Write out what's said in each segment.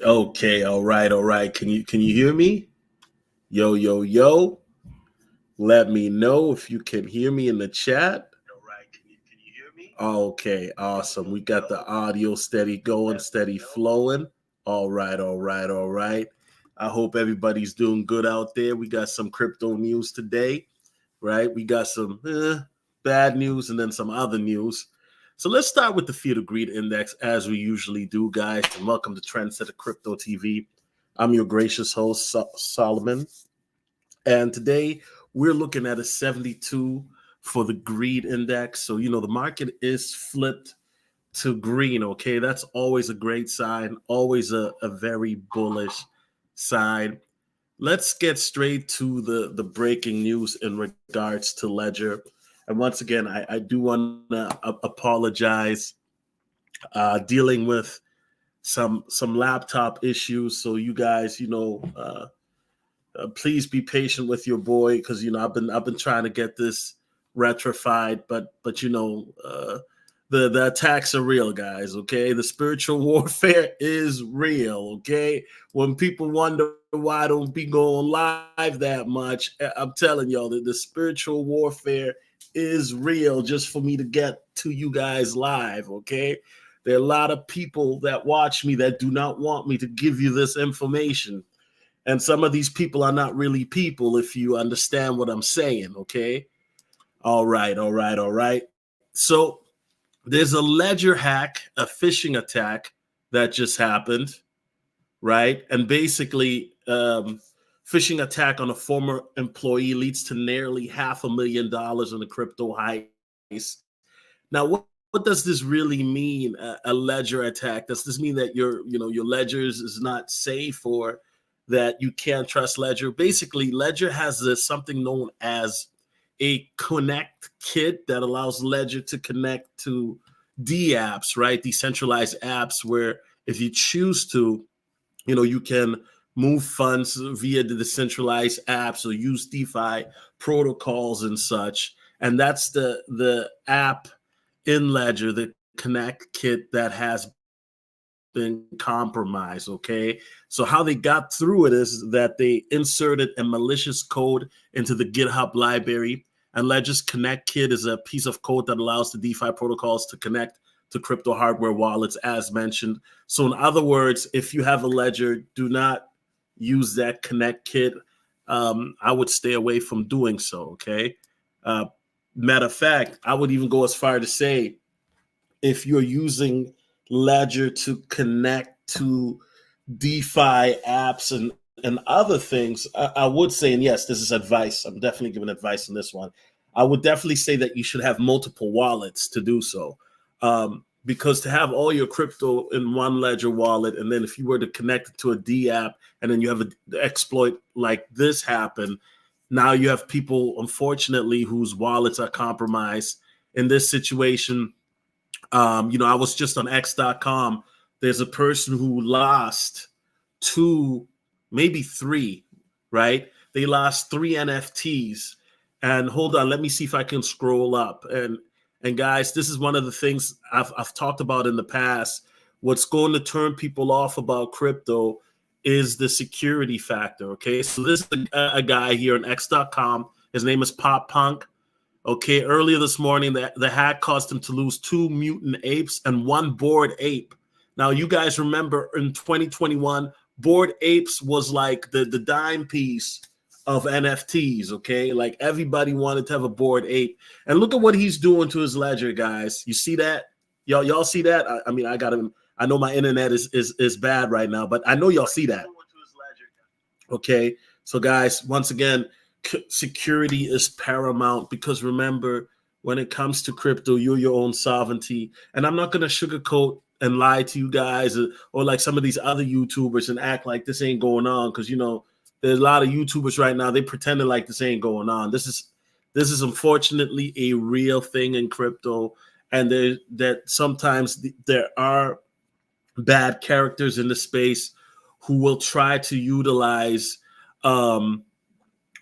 Okay, all right, all right. Can you hear me? Yo, yo, yo. Let me know if you can hear me in the chat. All right. Can you hear me? Okay, awesome. We got the Yo. audio steady going, Let me steady know. flowing. All right, all right, all right. I hope everybody's doing good out there. We got some crypto news today, right? We got some bad news and then some other news. So let's start with the Fear to Greed Index as we usually do, guys. And welcome to Trendsetter Crypto TV. I'm your gracious host, Solomon. And today we're looking at a 72 for the greed index. So, the market is flipped to green. Okay. That's always a great sign, always a very bullish sign. Let's get straight to the breaking news in regards to Ledger. And once again, I do want to apologize dealing with some laptop issues. So you guys, please be patient with your boy because I've been trying to get this rectified, but the attacks are real, guys. Okay, the spiritual warfare is real. Okay, when people wonder why I don't be going live that much, I'm telling y'all that the spiritual warfare is real just for me to get to you guys live. Okay, there are a lot of people that watch me that do not want me to give you this information, and some of these people are not really people, if you understand what I'm saying, okay? All right, all right, all right. So there's a ledger hack, a phishing attack that just happened, right? And basically, phishing attack on a former employee leads to nearly $500,000 in a crypto heist. Now, what does this really mean? A ledger attack? Does this mean that your ledgers is not safe, or that you can't trust Ledger? Basically, Ledger has this something known as a connect kit that allows Ledger to connect to D apps, right? Decentralized apps where if you choose to, you can move funds via the decentralized apps or use DeFi protocols and such. And that's the app in Ledger, the Connect kit that has been compromised. Okay. So how they got through it is that they inserted a malicious code into the GitHub library. And Ledger's Connect Kit is a piece of code that allows the DeFi protocols to connect to crypto hardware wallets, as mentioned. So, in other words, if you have a Ledger, do not use that Connect Kit. I would stay away from doing so. Okay. Uh, Matter of fact, I would even go as far to say if you're using Ledger to connect to DeFi apps and other things, I would say, and yes, this is advice. I'm definitely giving advice on this one. I would definitely say that you should have multiple wallets to do so. Because to have all your crypto in one Ledger wallet, and then if you were to connect it to a D app, and then you have an exploit like this happen, now you have people, unfortunately, whose wallets are compromised. In this situation, I was just on X.com. There's a person who lost two, maybe three, right? They lost three NFTs. And hold on, let me see if I can scroll up. And guys, this is one of the things I've talked about in the past. What's going to turn people off about crypto is the security factor. Okay, so this is a guy here on X.com. His name is Pop Punk. Okay, earlier this morning, the hack caused him to lose two mutant apes and one bored ape. Now, you guys remember in 2021, bored apes was like the dime piece of NFTs. Okay, like everybody wanted to have a bored ape, and look at what he's doing to his ledger, guys. You see that? Y'all see that? I mean, I got him. I know my internet is bad right now, but I know y'all see that. Okay, so guys, once again, security is paramount because remember, when it comes to crypto, you're your own sovereignty. And I'm not going to sugarcoat and lie to you guys, or like some of these other YouTubers and act like this ain't going on, because there's a lot of YouTubers right now, they pretending like this ain't going on. This is unfortunately a real thing in crypto, and that sometimes there are bad characters in the space who will try to utilize um,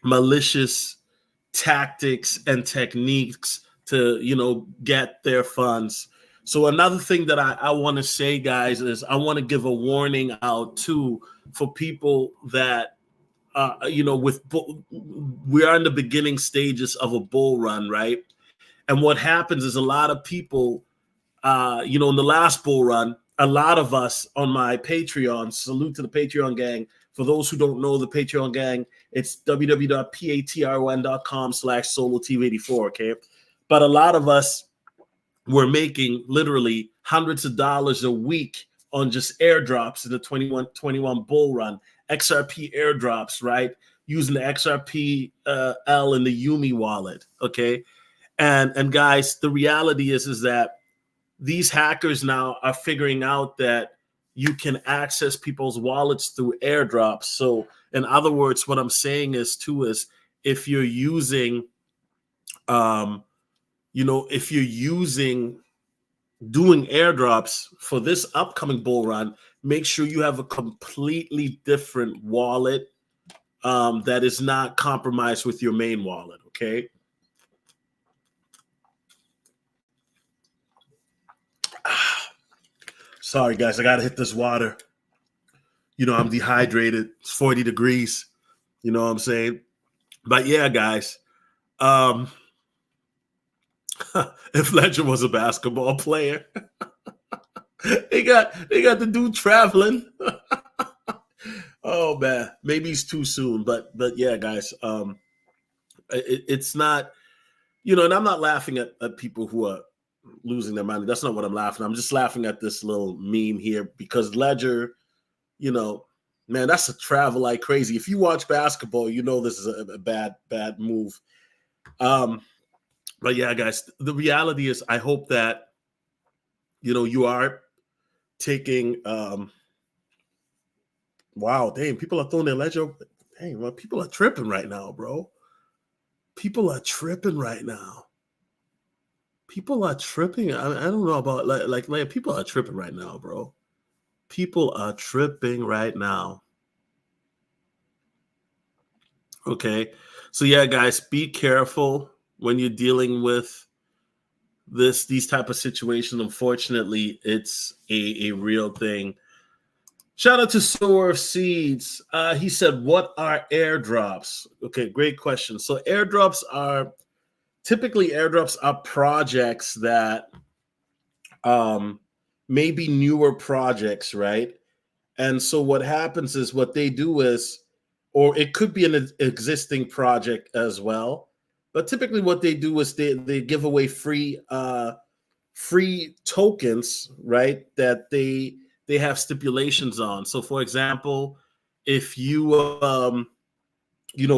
malicious tactics and techniques to get their funds. So another thing that I want to say, guys, is I want to give a warning out too for people that we are in the beginning stages of a bull run, right? And what happens is a lot of people, in the last bull run, a lot of us on my Patreon, salute to the Patreon gang. For those who don't know the Patreon gang, it's www.patreon.com/solotv84, okay? But a lot of us were making literally hundreds of dollars a week on just airdrops in the 21 bull run, XRP airdrops, right? Using the XRP L in the Yumi wallet, okay? And guys, the reality is that these hackers now are figuring out that you can access people's wallets through airdrops. So in other words, what I'm saying is if you're using, if you're using doing airdrops for this upcoming bull run, make sure you have a completely different wallet that is not compromised with your main wallet, okay? Sorry, guys, I got to hit this water. I'm dehydrated. It's 40 degrees. You know what I'm saying? But yeah, guys, if Ledger was a basketball player, they got the dude traveling. Oh man, maybe it's too soon, but yeah, guys, it's not, and I'm not laughing at people who are losing their money. That's not what I'm laughing. I'm just laughing at this little meme here because Ledger, man, that's a travel like crazy. If you watch basketball, this is a bad move. But yeah, guys, the reality is I hope that, you are taking, wow, dang, people are throwing their ledger. Dang, well, people are tripping right now, bro. People are tripping right now. People are tripping. I don't know about like people are tripping right now, bro. People are tripping right now. Okay. So yeah, guys, be careful when you're dealing with these type of situations. Unfortunately, it's a real thing. Shout out to Sower of Seeds. He said, what are airdrops? Okay, great question. So airdrops are projects that may be newer projects, right? And so what happens is what they do is, or it could be an existing project as well, but typically what they do is they give away free tokens, right? That they have stipulations on. So for example, if you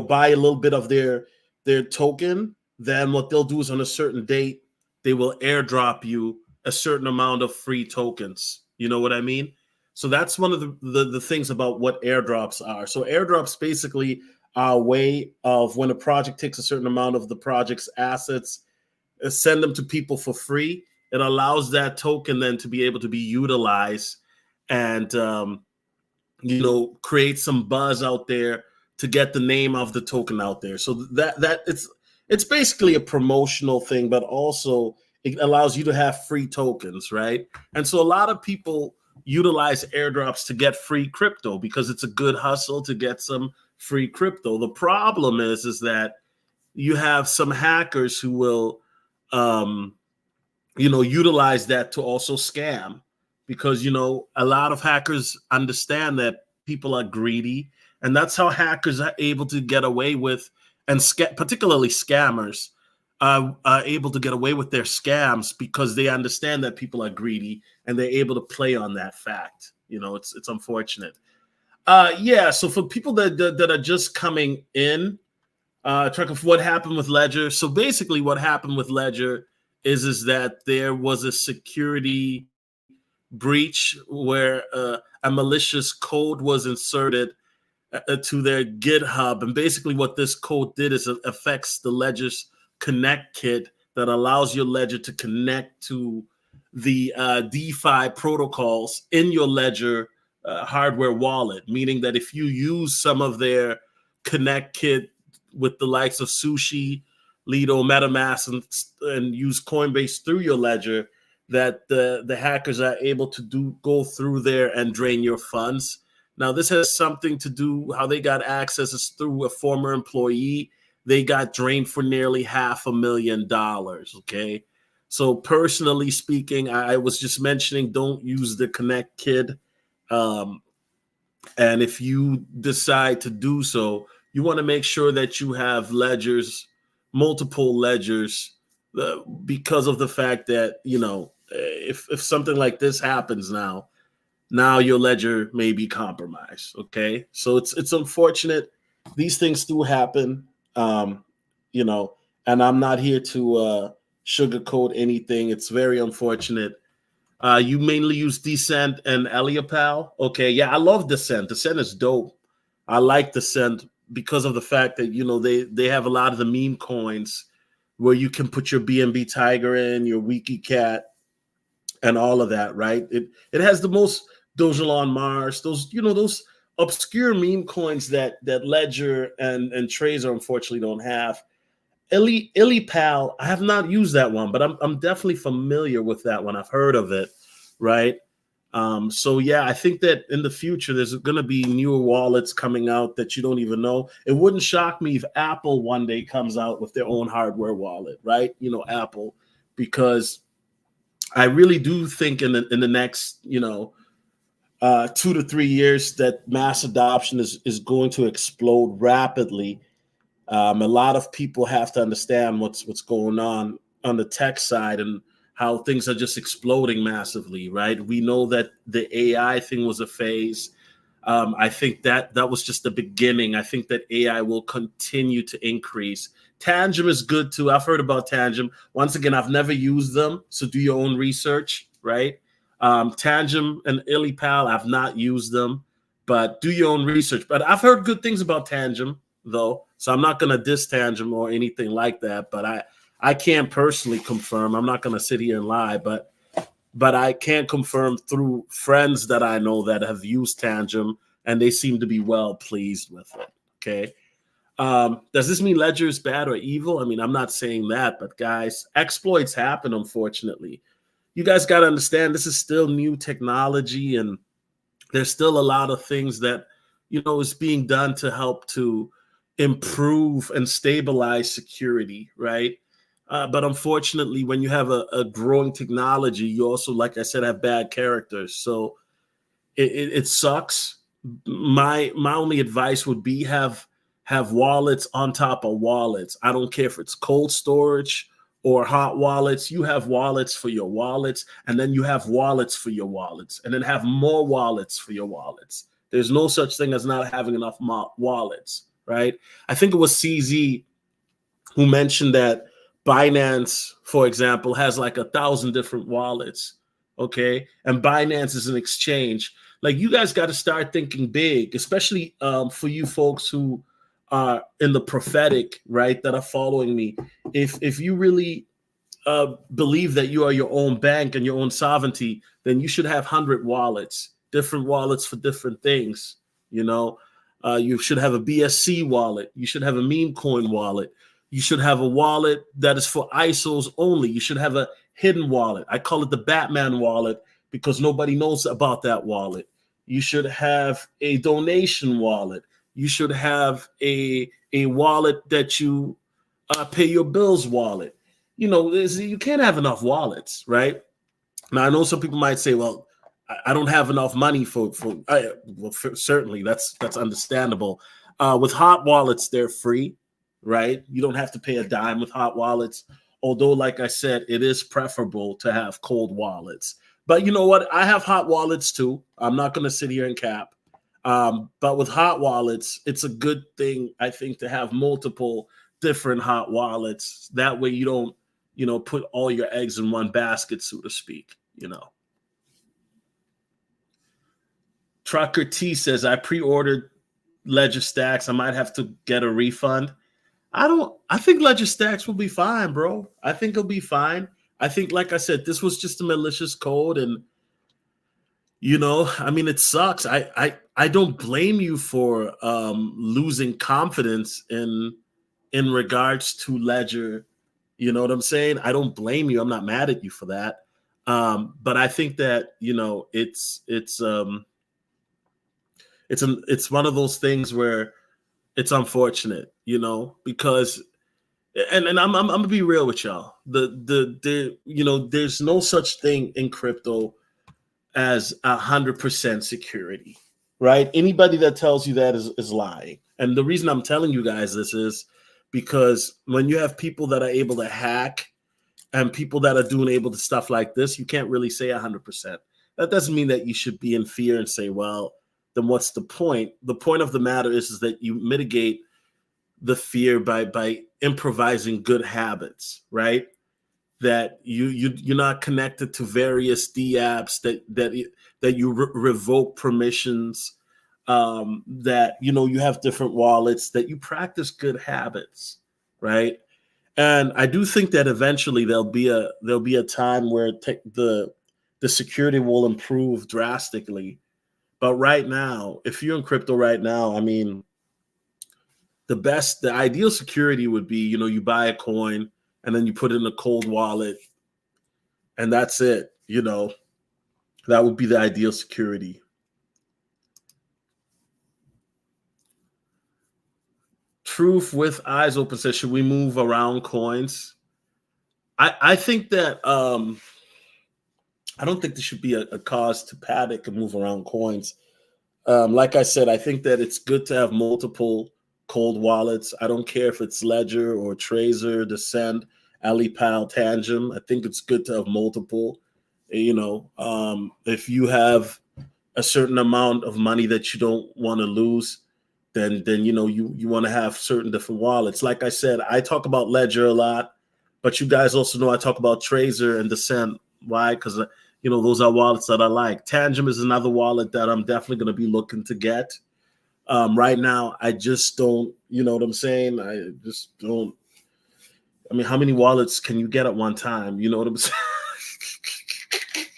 buy a little bit of their token, then what they'll do is on a certain date they will airdrop you a certain amount of free tokens. You know what I mean? So that's one of the things about what airdrops are. So airdrops basically are a way of when a project takes a certain amount of the project's assets, send them to people for free. It allows that token then to be able to be utilized and create some buzz out there to get the name of the token out there. So that it's basically a promotional thing, but also it allows you to have free tokens, right? And so a lot of people utilize airdrops to get free crypto because it's a good hustle to get some free crypto. The problem is that you have some hackers who will utilize that to also scam because, a lot of hackers understand that people are greedy, and that's how hackers are able to get away with, and particularly scammers are able to get away with their scams because they understand that people are greedy and they're able to play on that fact. It's unfortunate. Yeah. So for people that are just coming in, track of what happened with Ledger. So basically what happened with Ledger is that there was a security breach where a malicious code was inserted to their GitHub. And basically what this code did is it affects the Ledger's Connect kit that allows your Ledger to connect to the DeFi protocols in your Ledger hardware wallet, meaning that if you use some of their Connect kit with the likes of Sushi, Lido, MetaMask, and use Coinbase through your Ledger, that the hackers are able to go through there and drain your funds. Now, this has something to do how they got access is through a former employee. They got drained for nearly $500,000. Okay. So personally speaking, I was just mentioning, don't use the Connect Kid. Um, and if you decide to do so, you want to make sure that you have ledgers, multiple ledgers, because of the fact that, if something like this happens now your ledger may be compromised. Okay. So it's unfortunate. These things do happen. Um, you know, and I'm not here to sugarcoat anything. It's very unfortunate. You mainly use Descent and Eliopal. Okay, yeah, I love Descent. Descent is dope. I like Descent because of the fact that they have a lot of the meme coins where you can put your BNB Tiger in, your Wiki Cat, and all of that. Right? It has the most Dogelon Mars. Those obscure meme coins that Ledger and Trezor unfortunately don't have. Illipal, I have not used that one, but I'm definitely familiar with that one. I've heard of it, right? So yeah, I think that in the future there's going to be newer wallets coming out that you don't even know. It wouldn't shock me if Apple one day comes out with their own hardware wallet, right? Apple, because I really do think in the next 2 to 3 years that mass adoption is going to explode rapidly. A lot of people have to understand what's going on the tech side and how things are just exploding massively, right? We know that the AI thing was a phase. I think that was just the beginning. I think that AI will continue to increase. Tangem is good too. I've heard about Tangem. Once again, I've never used them, so do your own research, right? Tangem and Illipal, I've not used them, but do your own research. But I've heard good things about Tangem, though, so I'm not going to diss Tangem or anything like that. But I can't personally confirm. I'm not going to sit here and lie, but I can't confirm through friends that I know that have used Tangem, and they seem to be well pleased with it. Okay. Does this mean Ledger is bad or evil? I mean, I'm not saying that, but guys, exploits happen, unfortunately. You guys got to understand this is still new technology, and there's still a lot of things that, is being done to help to improve and stabilize security, right? But unfortunately, when you have a growing technology, you also, like I said, have bad characters. So it sucks. My only advice would be have wallets on top of wallets. I don't care if it's cold storage or hot wallets. You have wallets for your wallets, and then you have wallets for your wallets, and then have more wallets for your wallets. There's no such thing as not having enough wallets, right? I think it was CZ who mentioned that Binance, for example, has like 1,000 different wallets. Okay. And Binance is an exchange. Like, you guys got to start thinking big, especially for you folks who are in the prophetic, right, that are following me. If you really believe that you are your own bank and your own sovereignty, then you should have 100 wallets, different wallets for different things. You should have a BSC wallet. You should have a meme coin wallet. You should have a wallet that is for ISOs only. You should have a hidden wallet. I call it the Batman wallet because nobody knows about that wallet. You should have a donation wallet. You should have a wallet that you pay your bills wallet. You can't have enough wallets, right? Now, I know some people might say, well, I don't have enough money certainly that's understandable. With hot wallets, they're free, right? You don't have to pay a dime with hot wallets. Although, like I said, it is preferable to have cold wallets. But you know what? I have hot wallets too. I'm not going to sit here and cap. But with hot wallets, it's a good thing, I think, to have multiple different hot wallets. That way you don't, put all your eggs in one basket, so to speak, Trucker T says, I pre-ordered Ledger Stacks. I might have to get a refund. I think Ledger Stacks will be fine, bro. I think it'll be fine. I think, like I said, this was just a malicious code, and I mean, it sucks. I don't blame you for losing confidence in regards to Ledger. You know what I'm saying? I don't blame you. I'm not mad at you for that. But I think that it's one of those things where it's unfortunate, because and I'm gonna be real with y'all. There's no such thing in crypto as 100% security, right? Anybody that tells you that is lying. And the reason I'm telling you guys this is because when you have people that are able to hack and people that are doing able to stuff like this, you can't really say 100%. That doesn't mean that you should be in fear and say, well, then what's the point? The point of the matter is that you mitigate the fear by improvising good habits, right? That you're not connected to various apps that you revoke permissions, that you have different wallets, that you practice good habits, right? And I do think that eventually there'll be a time where the security will improve drastically. But right now, if you're in crypto right now, I mean, the ideal security would be, you buy a coin and then you put it in a cold wallet and that's it. That would be the ideal security. Truth with eyes open says, should we move around coins? I think that I don't think there should be a cause to panic and move around coins. Like I said, I think that it's good to have multiple cold wallets. I don't care if it's Ledger or Trezor, Descent, Alipal, Tangem. I think it's good to have multiple. If you have a certain amount of money that you don't want to lose, then you want to have certain different wallets. Like I said, I talk about Ledger a lot, but you guys also know I talk about Trezor and Descent. Why? Because those are wallets that I like. Tangem is another wallet that I'm definitely going to be looking to get. Right now, I just don't, you know what I'm saying? I just don't. I mean, how many wallets can you get at one time? You know what I'm saying?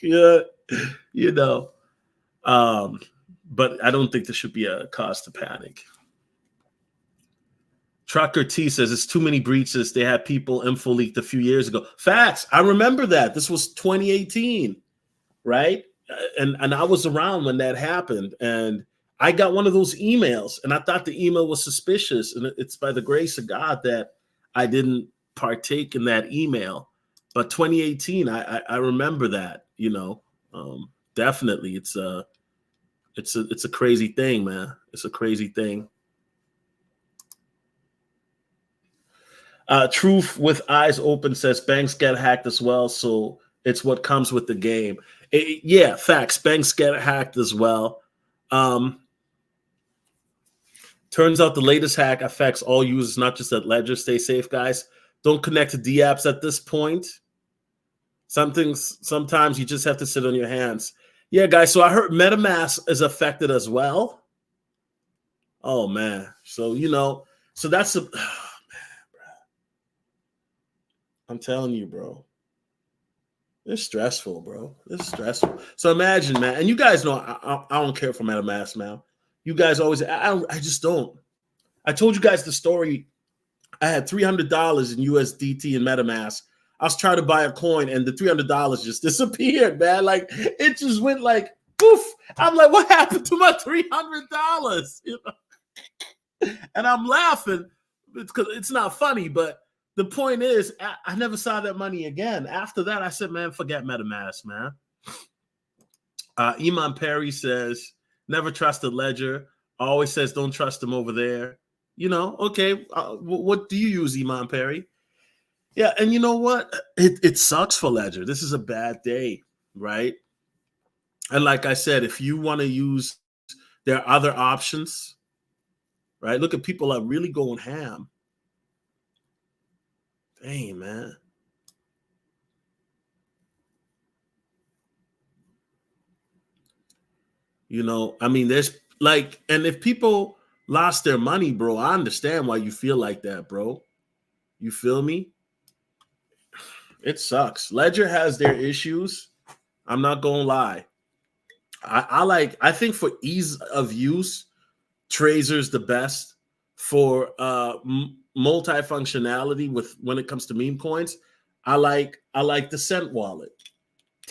Yeah, but I don't think there should be a cause to panic. Trucker T says it's too many breaches. They had people info leaked a few years ago. Facts. I remember that. This was 2018, right? And I was around when that happened. And I got one of those emails, and I thought the email was suspicious. And it's by the grace of God that I didn't partake in that email. But 2018, I remember that. Definitely, it's a crazy thing, man. It's a crazy thing. Truth with eyes open says banks get hacked as well, so it's what comes with the game. Yeah, facts. Banks get hacked as well. Turns out the latest hack affects all users, not just at Ledger. Stay safe, guys. Don't connect to DApps at this point. Sometimes you just have to sit on your hands. Yeah, guys. So I heard MetaMask is affected as well. Oh man. So so that's a. I'm telling you, bro. It's stressful, bro. It's stressful. So imagine, man, and you guys know I don't care for MetaMask, man. You guys always, I just don't. I told you guys the story. I had $300 in USDT in MetaMask. I was trying to buy a coin, and the $300 just disappeared, man. Like it just went like poof. I'm like, what happened to my $300? And I'm laughing because it's not funny, but the point is, I never saw that money again. After that, I said, man, forget MetaMask, man. Iman Perry says, never trust a Ledger. Always says, don't trust him over there. Okay. What do you use, Iman Perry? Yeah, and you know what? It sucks for Ledger. This is a bad day, right? And like I said, if you want to use, there are other options, right? Look at people are really going ham. Dang, man. I mean, there's like, and if people lost their money, bro, I understand why you feel like that, bro. You feel me? It sucks. Ledger has their issues. I'm not gonna lie. I think for ease of use, Trezor's the best. For multi-functionality with when it comes to meme coins, I like the Cent wallet.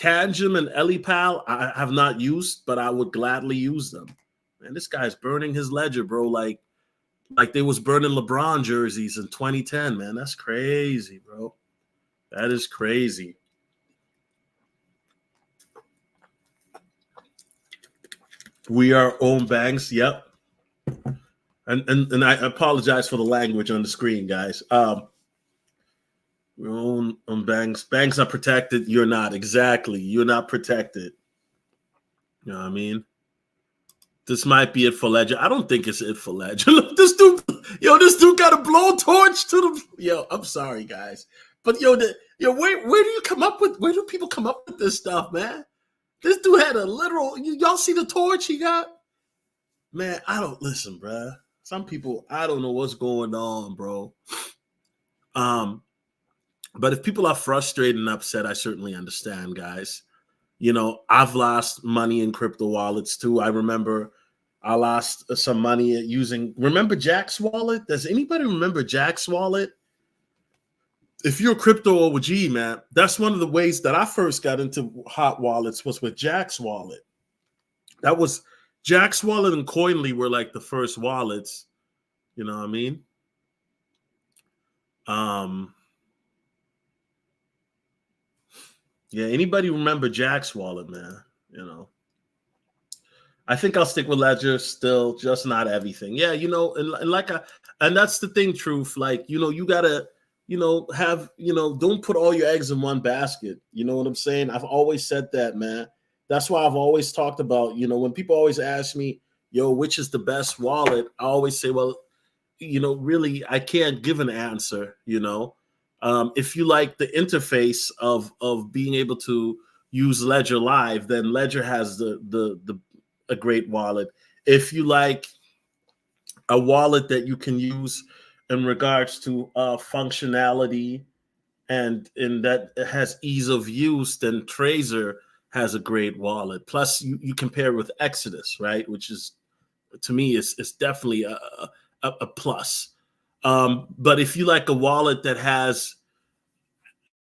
Tangem and EliPal, I have not used, but I would gladly use them. Man, this guy's burning his ledger, bro. Like they was burning LeBron jerseys in 2010, man. That's crazy, bro. That is crazy. We are own banks. Yep. And I apologize for the language on the screen, guys. We're own banks. Banks are protected. You're not. Exactly. You're not protected. You know what I mean? This might be it for Ledger. I don't think it's it for Ledger. Look, this dude got a blowtorch to the. Yo, I'm sorry, guys, but where do you come up with? Where do people come up with this stuff, man? This dude had a literal. Y'all see the torch he got? Man, I don't listen, bro. Some people, I don't know what's going on, bro. But if people are frustrated and upset, I certainly understand, guys. You know, I've lost money in crypto wallets too. I remember I lost some money using. Remember Jack's wallet? Does anybody remember Jack's wallet? If you're a crypto OG, man, that's one of the ways that I first got into hot wallets was with Jack's wallet. That was Jack's wallet and Coinly were like the first wallets. You know what I mean? Yeah, anybody remember Jack's wallet, man? You know, I think I'll stick with Ledger still, just not everything. Yeah, you know, and that's the thing, truth. Like, you know, you gotta, you know, have, you know, don't put all your eggs in one basket. You know what I'm saying? I've always said that, man. That's why I've always talked about, you know, when people always ask me, yo, which is the best wallet? I always say, well, you know, really, I can't give an answer, you know. If you like the interface of being able to use Ledger Live, then Ledger has a great wallet. If you like a wallet that you can use in regards to functionality and in that it has ease of use, then Trezor has a great wallet. Plus, you compare it with Exodus, right? Which is, to me, is definitely a plus. But if you like a wallet that has,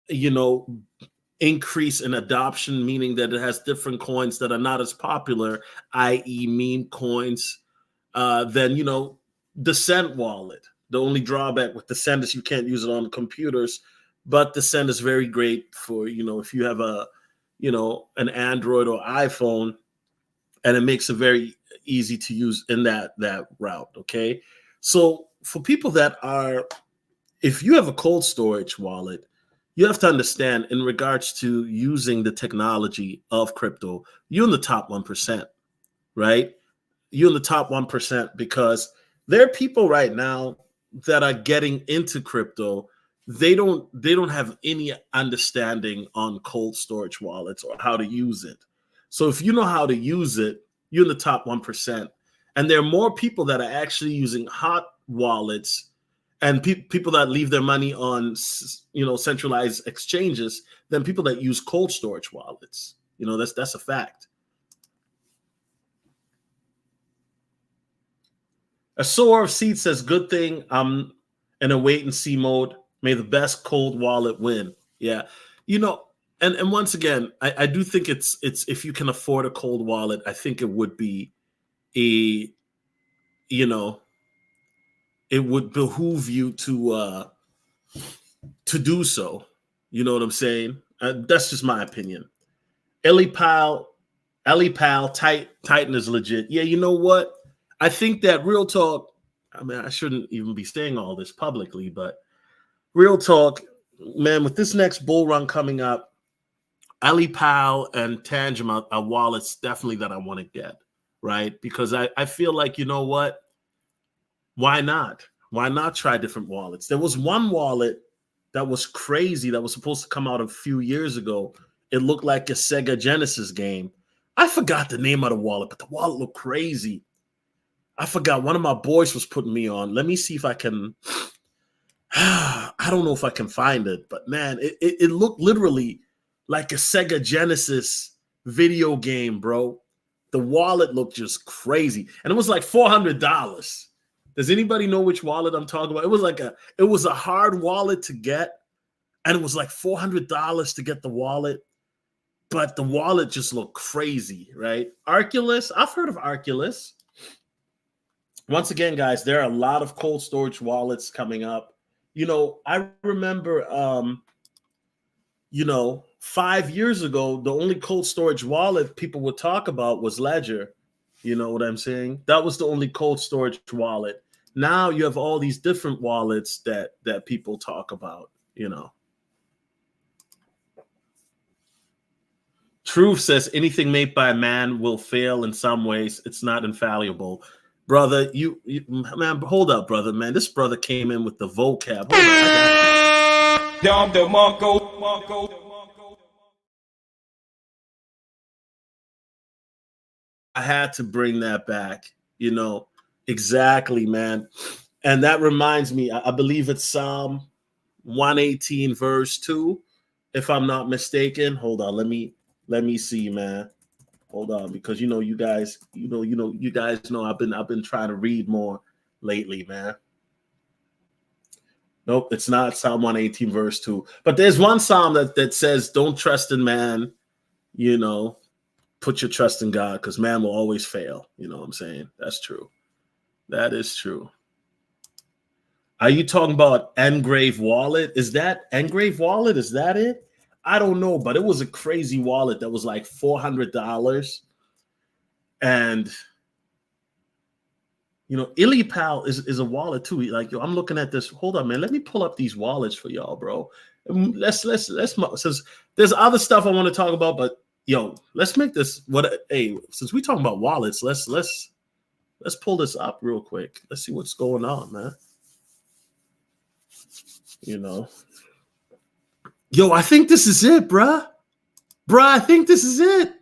you know, increase in adoption, meaning that it has different coins that are not as popular, i.e. meme coins, then, you know, the Cent wallet. The only drawback with the Cent is you can't use it on computers, but the Cent is very great for, you know, if you have a, you know, an Android or iPhone, and it makes it very easy to use in that route, okay? So for people that are, if you have a cold storage wallet, you have to understand in regards to using the technology of crypto, you're in the top 1%, right? You're in the top 1% because there are people right now that are getting into crypto. They don't have any understanding on cold storage wallets or how to use it. So if you know how to use it, you're in the top 1%. And there are more people that are actually using hot wallets and people that leave their money on, you know, centralized exchanges than people that use cold storage wallets. You know, that's a fact. A sower of seed says, good thing I'm in a wait and see mode. May the best cold wallet win. Yeah. You know, and once again, I do think it's if you can afford a cold wallet, I think it would be a, you know, it would behoove you to do so. You know what I'm saying? That's just my opinion. EliPal, Titan is legit. Yeah, you know what? I think that real talk, I mean, I shouldn't even be saying all this publicly, but real talk, man, with this next bull run coming up, EliPal and Tangem are wallets definitely that I want to get, right? Because I feel like, you know what? Why not? Why not try different wallets? There was one wallet that was crazy that was supposed to come out a few years ago. It looked like a Sega Genesis game. I forgot the name of the wallet, but the wallet looked crazy. I forgot. One of my boys was putting me on. Let me see if I can. I don't know if I can find it, but man, it looked literally like a Sega Genesis video game, bro. The wallet looked just crazy. And it was like $400. Does anybody know which wallet I'm talking about? It was a hard wallet to get, and it was like $400 to get the wallet. but the wallet just looked crazy, right? Arculus, I've heard of Arculus. Once again, guys, there are a lot of cold storage wallets coming up. I remember, 5 years ago, the only cold storage wallet people would talk about was Ledger. You know what I'm saying? That was the only cold storage wallet. Now you have all these different wallets that people talk about, Truth says anything made by man will fail in some ways. It's not infallible. Brother, man, hold up, brother, man. This brother came in with the vocab. I had to bring that back, exactly, man. And that reminds me, I believe it's Psalm 118, verse 2, if I'm not mistaken. Hold on, let me see, man. Hold on, because you guys know I've been trying to read more lately, man. Nope, it's not Psalm 118, verse 2. But there's one psalm that says, "Don't trust in man, put your trust in God, because man will always fail." You know what I'm saying? That's true. That is true. Are you talking about Engrave Wallet? Is that Engrave Wallet? Is that it? I don't know, but it was a crazy wallet that was like $400. And, Illipal is a wallet too. Like, I'm looking at this. Hold on, man. Let me pull up these wallets for y'all, bro. Let's since there's other stuff I want to talk about, but let's make this since we talking about wallets, let's pull this up real quick. Let's see what's going on, man. I think this is it, bruh. I think this is it.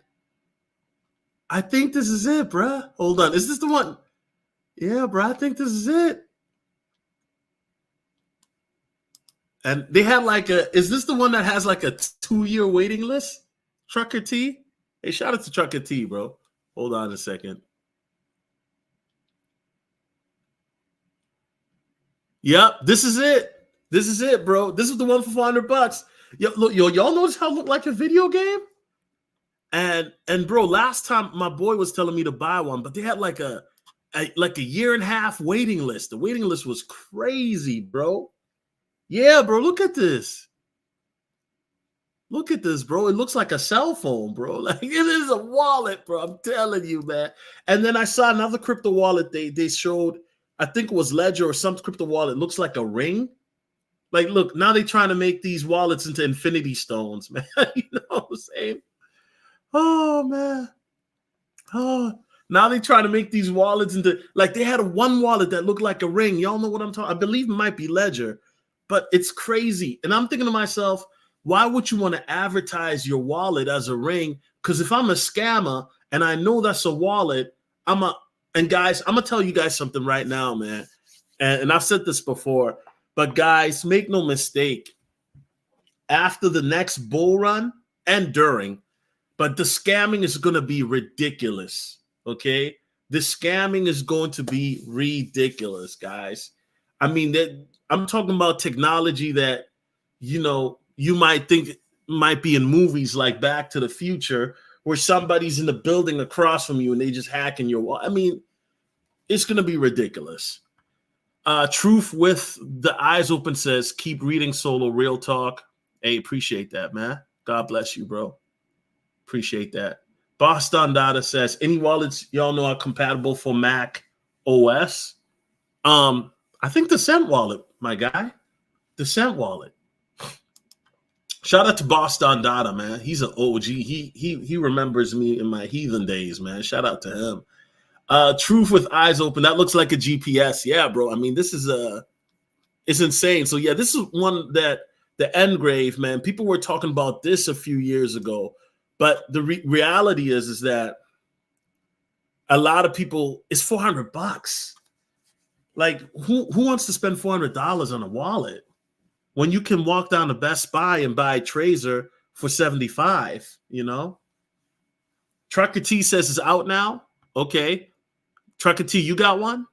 Bruh. Hold on. Is this the one? Yeah, bruh. I think this is it. And they had is this the one that has like a 2-year waiting list? Trucker T? Hey, shout out to Trucker T, bro. Hold on a second. Yep, this is it. This is it, bro. This is the one for $400. Y'all notice how it looked like a video game? And bro, last time my boy was telling me to buy one, but they had like a year and a half waiting list. The waiting list was crazy, bro. Yeah, bro, look at this. Look at this, bro. It looks like a cell phone, bro. Like, it is a wallet, bro. I'm telling you, man. And then I saw another crypto wallet they showed. I think it was Ledger or some crypto wallet. It looks like a ring. Like, look, now they're trying to make these wallets into infinity stones, man. You know what I'm saying? Oh, man. Oh, now they're trying to make these wallets into, like, they had one wallet that looked like a ring. Y'all know what I'm talking? I believe it might be Ledger, but it's crazy. And I'm thinking to myself, why would you want to advertise your wallet as a ring? Because if I'm a scammer and I know that's a wallet, and guys, I'm going to tell you guys something right now, man. And I've said this before, but guys, make no mistake. After the next bull run and during, but the scamming is going to be ridiculous, okay? The scamming is going to be ridiculous, guys. I mean, I'm talking about technology that, you might think might be in movies like Back to the Future, where somebody's in the building across from you and they just hacking your wall. I mean, it's going to be ridiculous. Truth with the eyes open says, keep reading Solo Real Talk. Hey, appreciate that, man. God bless you, bro. Appreciate that. Boston Data says, any wallets y'all know are compatible for Mac OS? I think the Cent wallet, my guy. The Cent wallet. Shout out to Boston Data, man. He's an OG. He remembers me in my heathen days, man. Shout out to him. Truth with eyes open. That looks like a GPS. Yeah, bro. I mean, this is it's insane. So yeah, this is one that the Engrave, man. People were talking about this a few years ago, but the reality is that a lot of people, it's $400. Like, who wants to spend $400 on a wallet when you can walk down to Best Buy and buy a Tracer for $75? Trucker T says it's out now. Okay. Trucker T, you got one?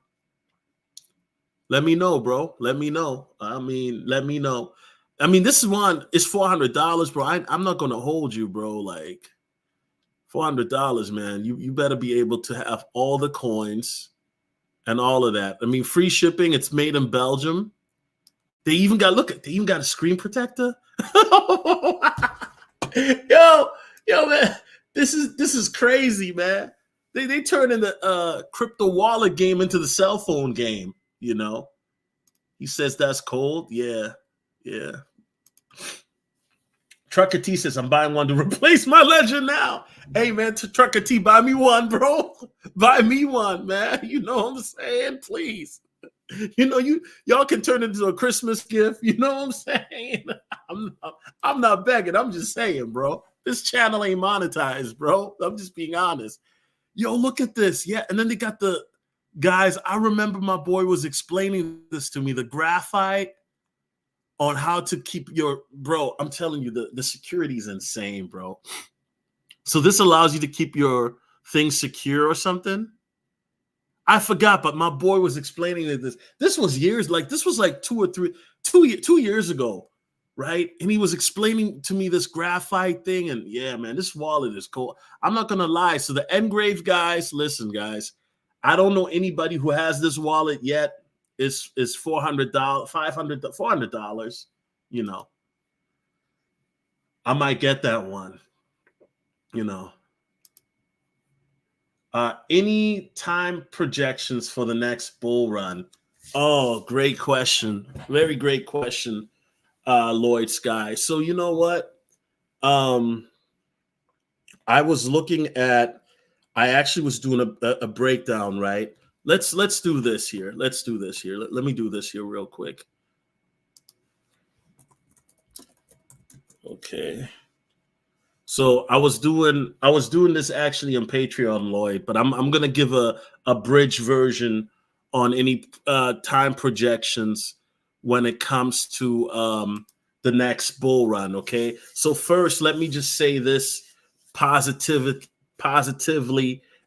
Let me know, bro. Let me know. I mean, let me know. I mean, this is one. It's $400, bro. I'm not gonna hold you, bro. Like $400, man. You better be able to have all the coins and all of that. I mean, free shipping. It's made in Belgium. They even got They even got a screen protector. yo, man, this is crazy, man. They turn in the crypto wallet game into the cell phone game. You know, he says that's cold. Yeah. Trucker T says I'm buying one to replace my ledger now. Hey man, to Trucker T, buy me one, bro. Buy me one, man. You know what I'm saying? Please. You know, y'all can turn it into a Christmas gift. You know what I'm saying? I'm not begging. I'm just saying, bro. This channel ain't monetized, bro. I'm just being honest. Yo, look at this. Yeah, and then they got the guys. I remember my boy was explaining this to me. The graphite on how to keep your bro. I'm telling you, the security is insane, bro. So this allows you to keep your things secure or something. I forgot, but my boy was explaining this. This was years, like this was like 2 years ago, right? And he was explaining to me this graphite thing, and yeah, man, this wallet is cool. I'm not gonna lie. So the Engrave guys, listen, guys, I don't know anybody who has this wallet yet. It's $400, $400. You know, I might get that one. You know. Any time projections for the next bull run? Oh, great question. Very great question, Lloyd Sky. So you know what? I was looking at. I actually was doing a breakdown, right? Let's do this here. Let's do this here. Let me do this here real quick. Okay. So I was doing this actually on Patreon, Lloyd, but I'm gonna give a bridge version on any time projections when it comes to the next bull run. Okay. So first, let me just say this positively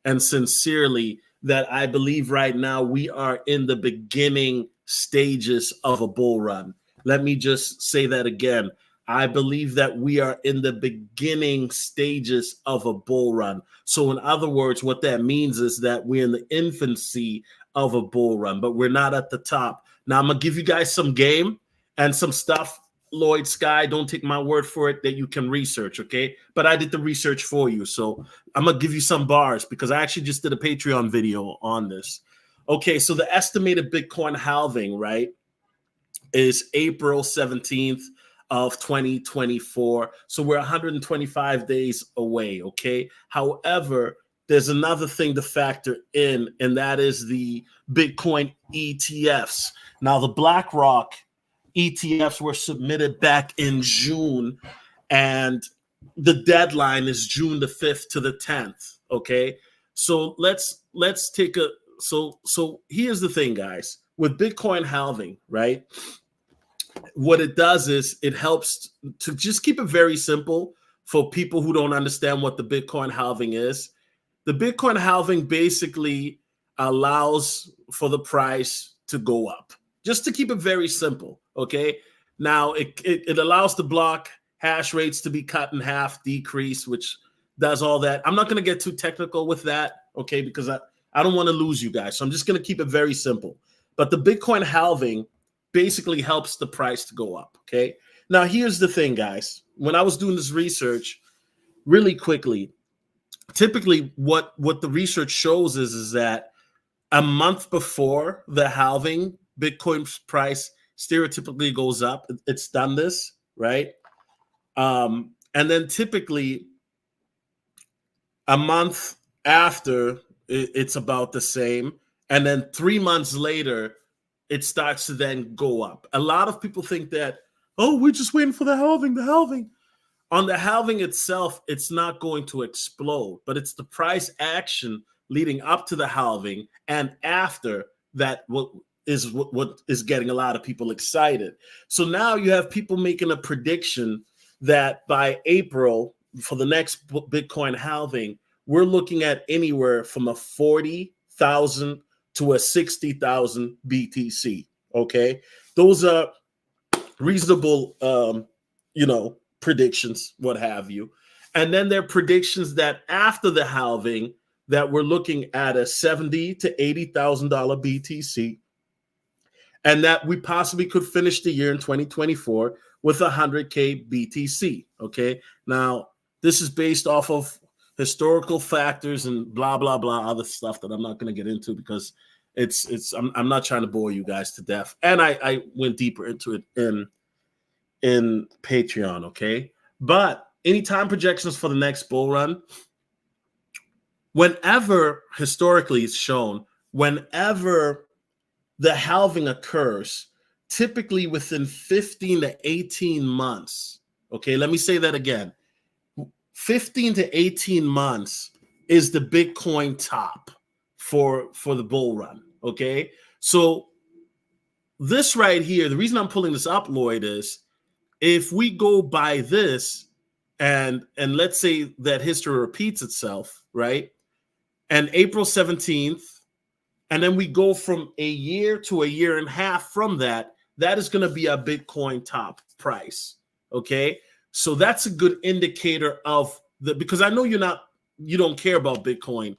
and sincerely that I believe right now we are in the beginning stages of a bull run. Let me just say that again. I believe that we are in the beginning stages of a bull run. So in other words, what that means is that we're in the infancy of a bull run, but we're not at the top. Now I'm going to give you guys some game and some stuff. Lloyd Sky, don't take my word for it, that you can research, okay? But I did the research for you. So I'm going to give you some bars because I actually just did a Patreon video on this. Okay, so the estimated Bitcoin halving, right, is April 17th of 2024. So we're 125 days away, okay? However, there's another thing to factor in, and that is the Bitcoin ETFs. Now, the BlackRock ETFs were submitted back in June, and the deadline is June the 5th to the 10th, okay? So let's take a so here's the thing, guys. With Bitcoin halving, right? What it does is it helps to just keep it very simple for people who don't understand what the Bitcoin halving is. The Bitcoin halving basically allows for the price to go up, just to keep it very simple. Okay. Now it allows the block hash rates to be cut in half, decrease, which does all that. I'm not going to get too technical with that. Okay. Because I don't want to lose you guys. So I'm just going to keep it very simple. But the Bitcoin halving basically helps the price to go up. Okay. Now, here's the thing, guys. When I was doing this research really quickly, typically what the research shows is that a month before the halving, Bitcoin's price stereotypically goes up. It's done this, right? And then typically a month after, it's about the same. And then 3 months later, it starts to then go up. A lot of people think that, oh, we're just waiting for the halving. On the halving itself, it's not going to explode, but it's the price action leading up to the halving and after that what is getting a lot of people excited. So now you have people making a prediction that by April, for the next Bitcoin halving, we're looking at anywhere from a 40,000 to a 60,000 BTC. Okay, those are reasonable, predictions, what have you. And then there are predictions that after the halving, that we're looking at a $70,000 to $80,000 BTC, and that we possibly could finish the year in 2024 with 100K BTC. Okay, now this is based off of historical factors and blah blah blah other stuff that I'm not going to get into because I'm not trying to bore you guys to death, and I went deeper into it in Patreon. Okay, but any time projections for the next bull run, whenever historically it's shown, whenever the halving occurs, typically within 15 to 18 months. Okay, let me say that again. 15 to 18 months is the Bitcoin top for the bull run. Okay, so this right here, the reason I'm pulling this up, Lloyd, is if we go by this and let's say that history repeats itself, right? And April 17th, and then we go from a year to a year and a half from that, that is going to be a Bitcoin top price. Okay. So that's a good indicator of because I know you don't care about Bitcoin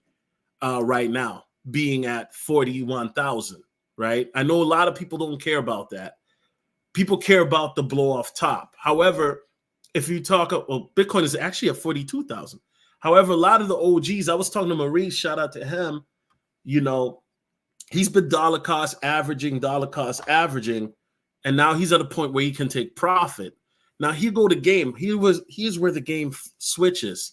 right now being at 41,000, right? I know a lot of people don't care about that. People care about the blow off top. However, if you talk, Bitcoin is actually at 42,000. However, a lot of the OGs, I was talking to Maurice, shout out to him, he's been dollar cost averaging, and now he's at a point where he can take profit. Now he go to game. Here's where the game switches.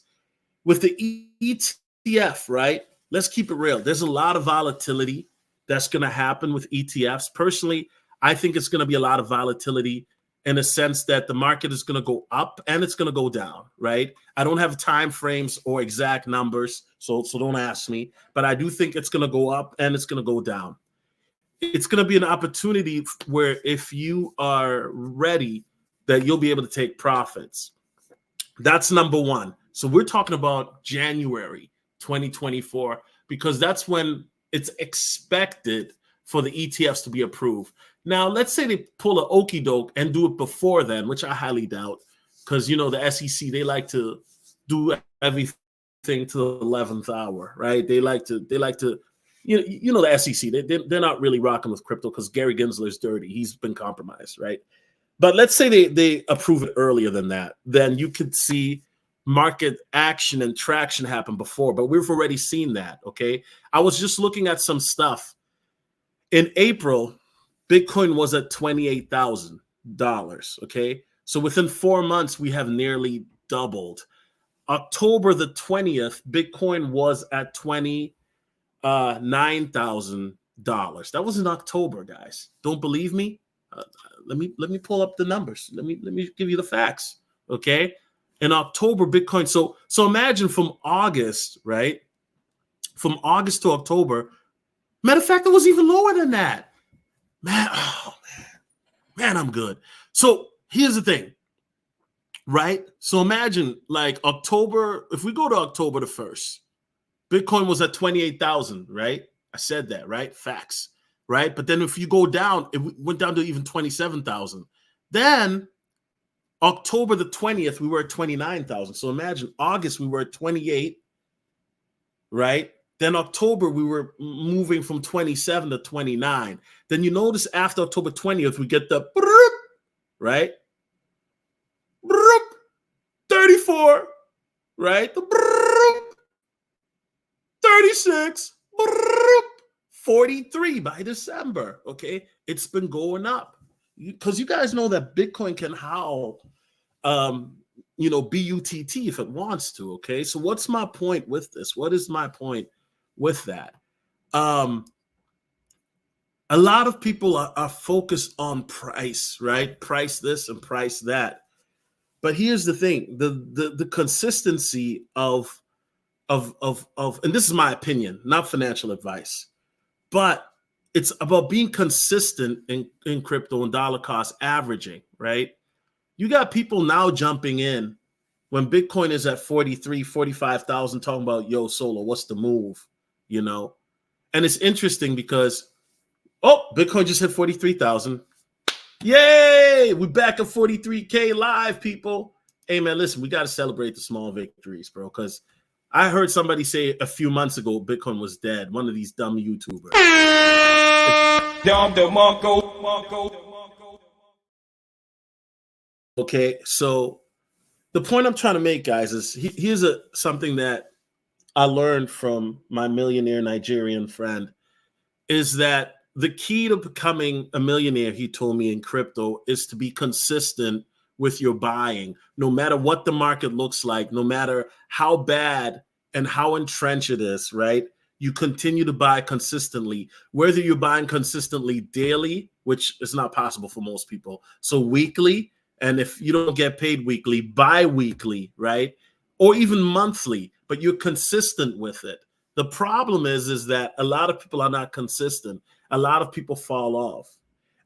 With the ETF, right? Let's keep it real. There's a lot of volatility that's going to happen with ETFs. Personally, I think it's going to be a lot of volatility in a sense that the market is going to go up and it's going to go down, right? I don't have time frames or exact numbers, so don't ask me. But I do think it's going to go up and it's going to go down. It's going to be an opportunity where if you are ready, that you'll be able to take profits. That's number one. So we're talking about January 2024 because that's when it's expected for the ETFs to be approved. Now, let's say they pull an okie doke and do it before then, which I highly doubt, because the SEC, they like to do everything to the 11th hour, right? They like to the SEC. They're not really rocking with crypto because Gary Gensler is dirty. He's been compromised, right? But let's say they approve it earlier than that, then you could see market action and traction happen before. But we've already seen that. Okay, I was just looking at some stuff in April. Bitcoin was at $28,000. Okay. So within 4 months, we have nearly doubled. October the 20th, Bitcoin was at $29,000. That was in October, guys. Don't believe me? Let me pull up the numbers. Let me give you the facts. Okay. In October, Bitcoin. So imagine from August, right? From August to October. Matter of fact, it was even lower than that. Man, I'm good. So here's the thing, right? So imagine like October, if we go to October the 1st, Bitcoin was at 28,000, right? I said that, right? Facts, right? But then if you go down, it went down to even 27,000. Then October the 20th, we were at 29,000. So imagine August, we were at 28, right? Then October, we were moving from 27 to 29. Then you notice after October 20th, we get the, right? 34, right? 36, 43 by December, okay? It's been going up. Because you guys know that Bitcoin can howl, BUTT if it wants to, okay? So what's my point with this? What is my point with that? A lot of people are focused on price, right? Price this and price that. But here's the thing: the consistency of and this is my opinion, not financial advice, but it's about being consistent in crypto and dollar cost averaging, right? You got people now jumping in when Bitcoin is at 43, 45,000 talking about, yo, Solo, what's the move? And it's interesting because, Bitcoin just hit 43,000. Yay! We're back at 43K live, people. Hey, man, listen, we got to celebrate the small victories, bro, because I heard somebody say a few months ago Bitcoin was dead. One of these dumb YouTubers. Okay, so the point I'm trying to make, guys, is here's something that I learned from my millionaire Nigerian friend is that the key to becoming a millionaire, he told me, in crypto is to be consistent with your buying, no matter what the market looks like, no matter how bad and how entrenched it is, right? You continue to buy consistently, whether you're buying consistently daily, which is not possible for most people. So weekly, and if you don't get paid weekly, bi-weekly, right? Or even monthly, but you're consistent with it. The problem is that a lot of people are not consistent. A lot of people fall off.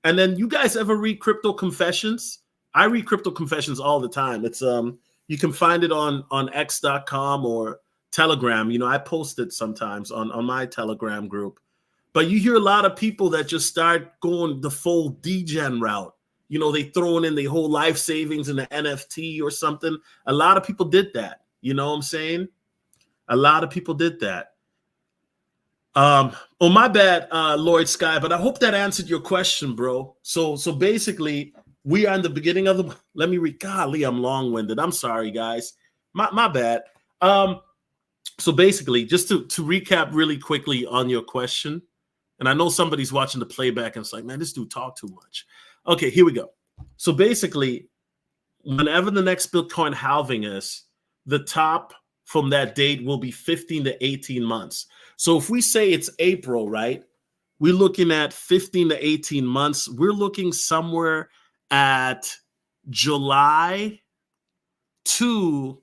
And then you guys ever read Crypto Confessions? I read Crypto Confessions all the time. It's you can find it on x.com or Telegram. You know, I post it sometimes on my Telegram group. But you hear a lot of people that just start going the full degen route. You know, they throwing in their whole life savings in the NFT or something. A lot of people did that. You know what I'm saying? A lot of people did that. Oh, my bad, Lloyd Sky, but I hope that answered your question, bro. So basically, we are in the beginning of the. Let me read. Golly, I'm long-winded. I'm sorry, guys. My bad. So basically, just to recap really quickly on your question, and I know somebody's watching the playback and it's like, man, this dude talk too much. Okay, here we go. So basically, whenever the next Bitcoin halving is, the top from that date will be 15 to 18 months. So if we say it's April, right? We're looking at 15 to 18 months. We're looking somewhere at July to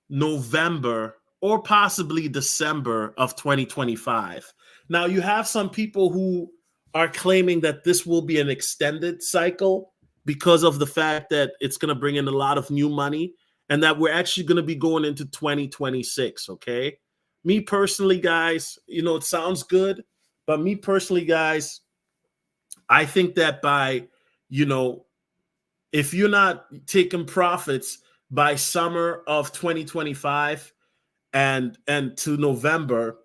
November or possibly December of 2025. Now, you have some people who are claiming that this will be an extended cycle because of the fact that it's going to bring in a lot of new money and that we're actually going to be going into 2026, okay? Me personally, guys, you know, it sounds good, but me personally, guys, I think that by, you know, if you're not taking profits by summer of 2025 and to November,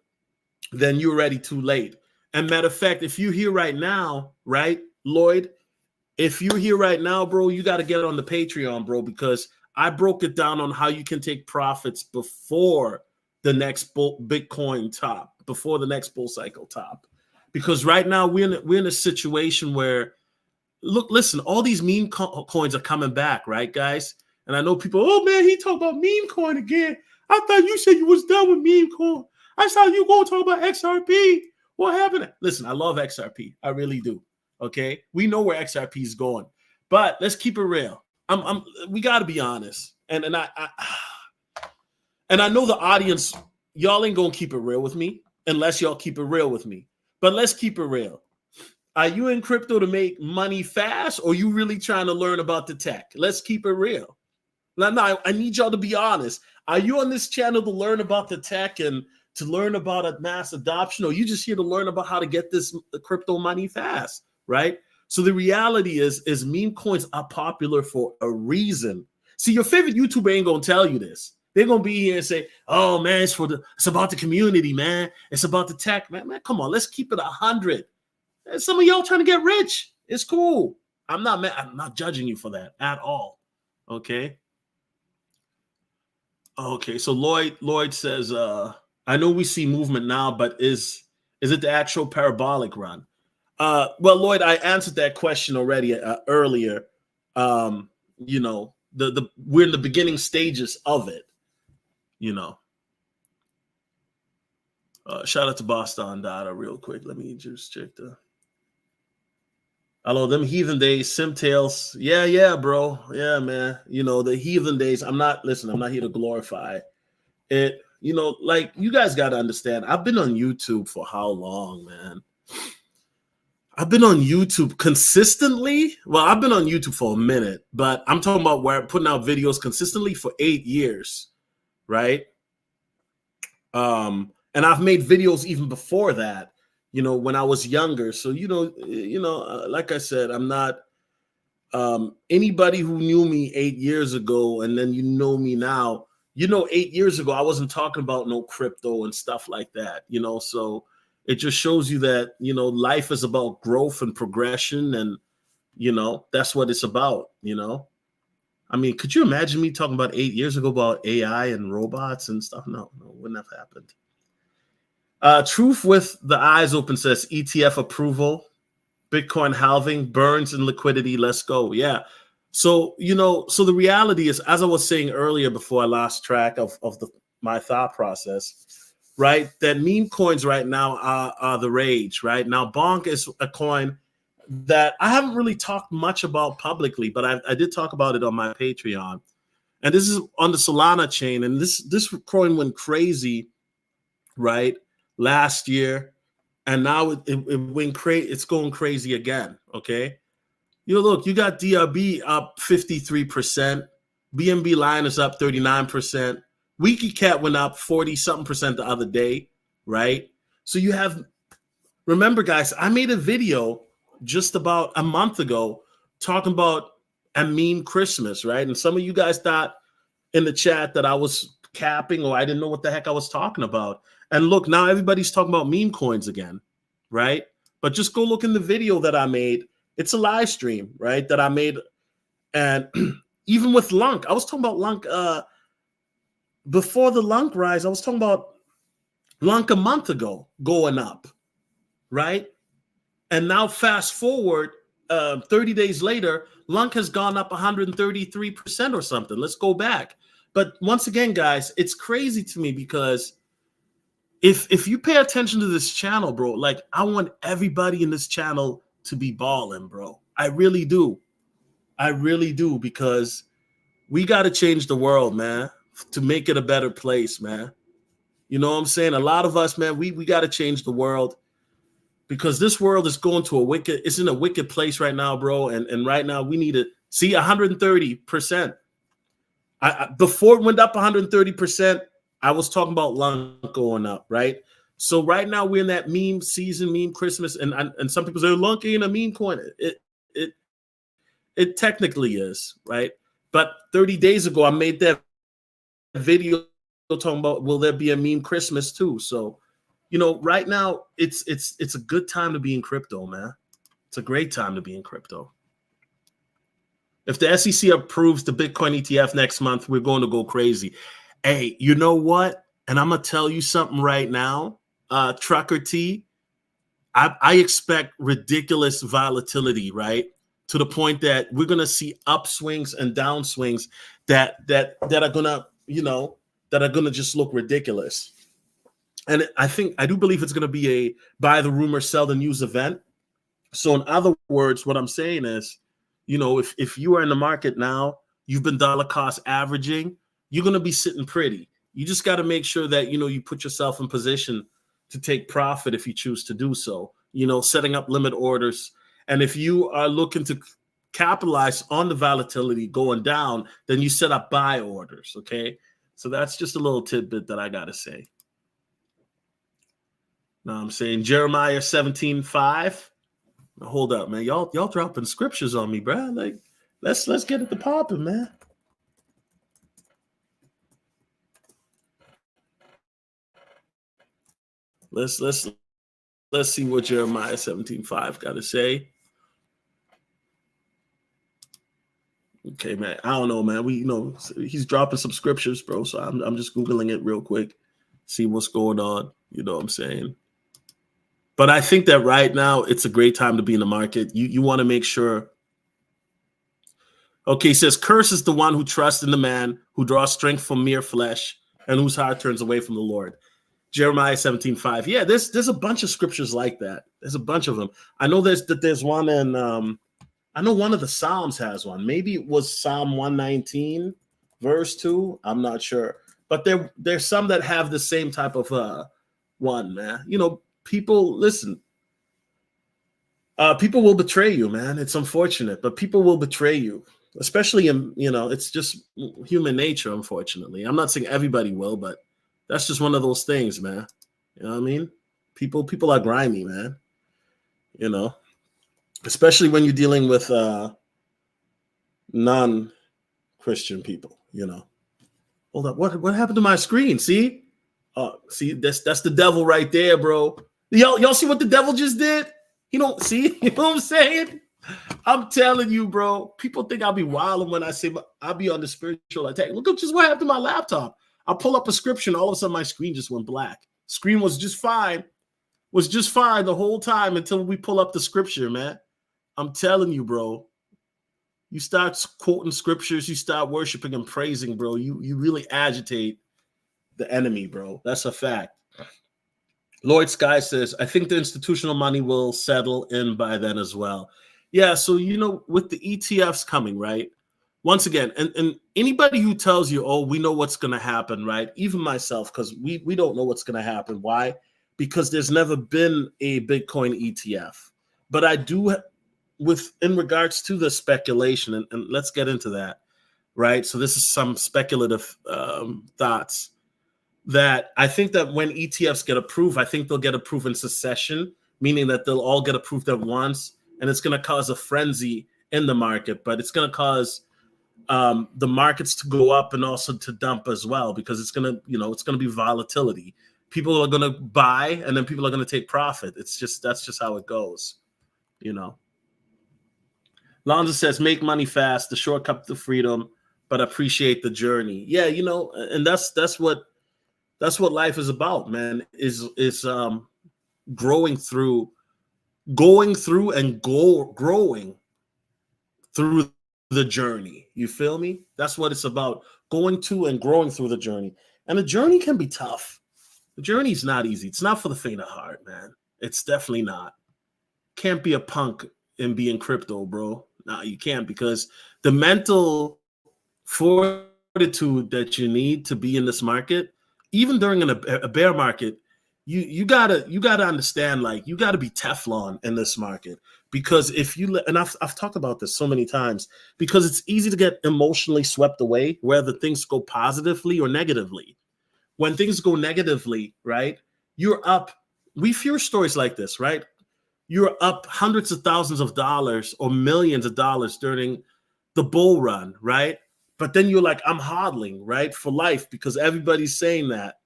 then you're already too late. And matter of fact, if you're here right now, right, Lloyd, if you're here right now, bro, you got to get on the Patreon, bro, because I broke it down on how you can take profits before the next Bitcoin top, before the next bull cycle top. Because right now we're in a situation where, look, listen, all these meme coins are coming back, right, guys? And I know people, oh man, he talked about meme coin again. I thought you said you was done with meme coin. I saw you go talk about XRP. What happened? Listen, I love XRP. I really do. Okay, we know where XRP is going, but let's keep it real. We got to be honest, and I know the audience, y'all ain't gonna keep it real with me unless y'all keep it real with me. But let's keep it real. Are you in crypto to make money fast, or you really trying to learn about the tech? Let's keep it real. Now, I need y'all to be honest. Are you on this channel to learn about the tech and to learn about a mass adoption, or you just here to learn about how to get this crypto money fast, right? So the reality is meme coins are popular for a reason. See, your favorite YouTuber ain't gonna tell you this. They're gonna be here and say, "Oh man, it's about the community, man. It's about the tech, man. Man, come on, let's keep it 100." Some of y'all trying to get rich. It's cool. I'm not judging you for that at all. Okay. Okay. So Lloyd says, I know we see movement now, but is it the actual parabolic run? Well, Lloyd, I answered that question already earlier. You know, we're in the beginning stages of it. You know. Shout out to Boston Data real quick. Let me just check the. Hello, them heathen days, Simtails. Yeah, bro. Yeah, man. You know, the heathen days. I'm not here to glorify it. You know, like, you guys got to understand, I've been on YouTube for how long, man? I've been on YouTube consistently. Well, I've been on YouTube for a minute, but I'm talking about where I'm putting out videos consistently for 8 years, right? And I've made videos even before that. when I was younger. So, like I said, I'm not anybody who knew me 8 years ago and then me now. 8 years ago, I wasn't talking about no crypto and stuff like that, so it just shows you that, life is about growth and progression. And, that's what it's about. I mean, could you imagine me talking about 8 years ago about AI and robots and stuff? No, wouldn't have happened. Truth with the eyes open says ETF approval, Bitcoin halving, burns in liquidity. Let's go. Yeah. So, so the reality is, as I was saying earlier before I lost track of my thought process, right? That meme coins right now are the rage, right? Now, Bonk is a coin that I haven't really talked much about publicly, but I did talk about it on my Patreon. And this is on the Solana chain. And this coin went crazy, right, last year. And now it went crazy. It's going crazy again, okay? Look, you got DRB up 53%. BNB Lion is up 39%. WikiCat went up 40-something% the other day, right? So you have, remember, guys, I made a video just about a month ago talking about a meme Christmas, right? And some of you guys thought in the chat that I was capping or I didn't know what the heck I was talking about. And look, now everybody's talking about meme coins again, right? But just go look in the video that I made. It's a live stream, right, that I made. And even with Lunk, I was talking about Lunk before the Lunk rise. I was talking about Lunk a month ago going up, right? And now fast forward 30 days later, Lunk has gone up 133% or something. Let's go back. But once again, guys, it's crazy to me because if you pay attention to this channel, bro, like I want everybody in this channel to be balling, bro. I really do. I really do, because we got to change the world, man, to make it a better place, man. You know what I'm saying? A lot of us, man, we got to change the world, because this world is going to it's in a wicked place right now, bro. And right now we need to see 130%. Before it went up 130%, I was talking about Lunk going up, right? So right now we're in that meme season, meme Christmas, and some people say Lunk ain't a meme coin. It technically is, right? But 30 days ago, I made that video talking about will there be a meme Christmas too? So, right now it's a good time to be in crypto, man. It's a great time to be in crypto. If the SEC approves the Bitcoin ETF next month, we're going to go crazy. Hey, you know what? And I'm going to tell you something right now, Trucker T. I expect ridiculous volatility, right? To the point that we're going to see upswings and downswings that are going to, that are going to just look ridiculous. And I do believe it's going to be a buy the rumor, sell the news event. So in other words, what I'm saying is, if you are in the market now, you've been dollar cost averaging, you're going to be sitting pretty. You just got to make sure that, you put yourself in position to take profit if you choose to do so, setting up limit orders. And if you are looking to capitalize on the volatility going down, then you set up buy orders, okay? So that's just a little tidbit that I got to say. Now I'm saying Jeremiah 17:5. Hold up, man. Y'all dropping scriptures on me, bro. Like, let's get it to popping, man. Let's see what Jeremiah 17:5 got to say. Okay, man. I don't know, man. He's dropping some scriptures, bro. So I'm just Googling it real quick, see what's going on. You know what I'm saying? But I think that right now it's a great time to be in the market. You want to make sure. Okay, he says, curse is the one who trusts in the man, who draws strength from mere flesh, and whose heart turns away from the Lord. Jeremiah 17:5. Yeah, there's a bunch of scriptures like that. There's a bunch of them. I know there's one in I know one of the Psalms has one. Maybe it was Psalm 119, verse 2. I'm not sure. But there's some that have the same type of one, man. People, listen. People will betray you, man. It's unfortunate, but people will betray you, especially in, it's just human nature, unfortunately. I'm not saying everybody will, but that's just one of those things, man. You know what I mean? People are grimy, man. You know, especially when you're dealing with non-Christian people. You know, hold up, what happened to my screen? See, see that's the devil right there, bro. Y'all see what the devil just did? You don't see? You know what I'm saying? I'm telling you, bro. People think I'll be wilding when I say I'll be on the spiritual attack. Look at just what happened to my laptop. I pull up a scripture, and all of a sudden my screen just went black. Screen was just fine the whole time until we pull up the scripture, man. I'm telling you, bro. You start quoting scriptures, you start worshiping and praising, bro. You really agitate the enemy, bro. That's a fact. Lloyd Sky says, I think the institutional money will settle in by then as well. Yeah, so, with the ETFs coming, right? Once again, and anybody who tells you, oh, we know what's going to happen, right? Even myself, because we don't know what's going to happen. Why? Because there's never been a Bitcoin ETF. But I do, in regards to the speculation, and let's get into that, right? So this is some speculative thoughts. That I think that when ETFs get approved, I think they'll get approved in succession, meaning that they'll all get approved at once, and it's going to cause a frenzy in the market, but it's going to cause the markets to go up and also to dump as well, because it's going to be volatility. People are going to buy, and then people are going to take profit. That's just how it goes, Lonzo says, make money fast, the shortcut to freedom, but appreciate the journey. Yeah, and that's what life is about, man, is growing through and growing through the journey. You feel me? That's what it's about, going to and growing through the journey. And the journey can be tough. The journey's not easy. It's not for the faint of heart, man. It's definitely not. Can't be a punk and be in crypto, bro. No, you can't, because the mental fortitude that you need to be in this market, even during a bear market, you gotta understand, like, you gotta be Teflon in this market, because if you and I've talked about this so many times, because it's easy to get emotionally swept away, whether things go positively or negatively. When things go negatively, right, you're up. We hear stories like this, right? You're up hundreds of thousands of dollars or millions of dollars during the bull run, right? But then you're like, I'm hodling, right, for life, because everybody's saying that.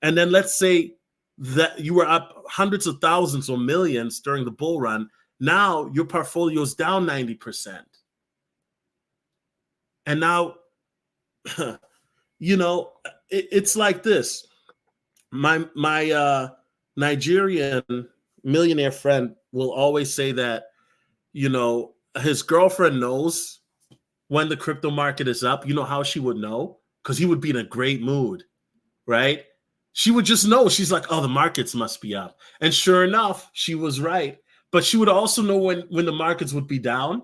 And then let's say that you were up hundreds of thousands or millions during the bull run. Now your portfolio is down 90%. And now, it's like this. My Nigerian millionaire friend will always say that, his girlfriend knows when the crypto market is up. You know how she would know? Because he would be in a great mood, right? She would just know. She's like, oh, the markets must be up. And sure enough, she was right. But she would also know when the markets would be down.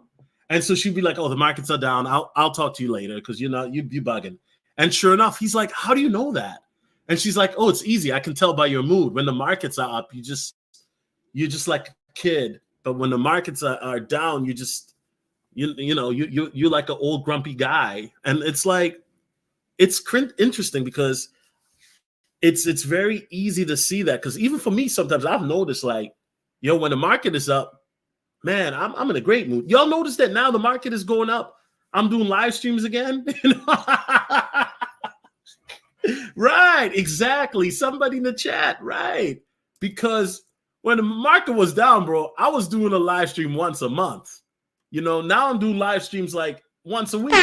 And so she'd be like, oh, the markets are down. I'll talk to you later, because you bugging. And sure enough, he's like, how do you know that? And she's like, oh, it's easy. I can tell by your mood. When the markets are up, you're just like a kid. But when the markets are down, you're like an old grumpy guy. And it's like, it's interesting, because it's very easy to see that, because even for me, sometimes I've noticed, like, when the market is up, man, I'm in a great mood. Y'all notice that now the market is going up, I'm doing live streams again. Right, exactly. Somebody in the chat, right? Because when the market was down, bro, I was doing a live stream once a month. Now I'm doing live streams like once a week.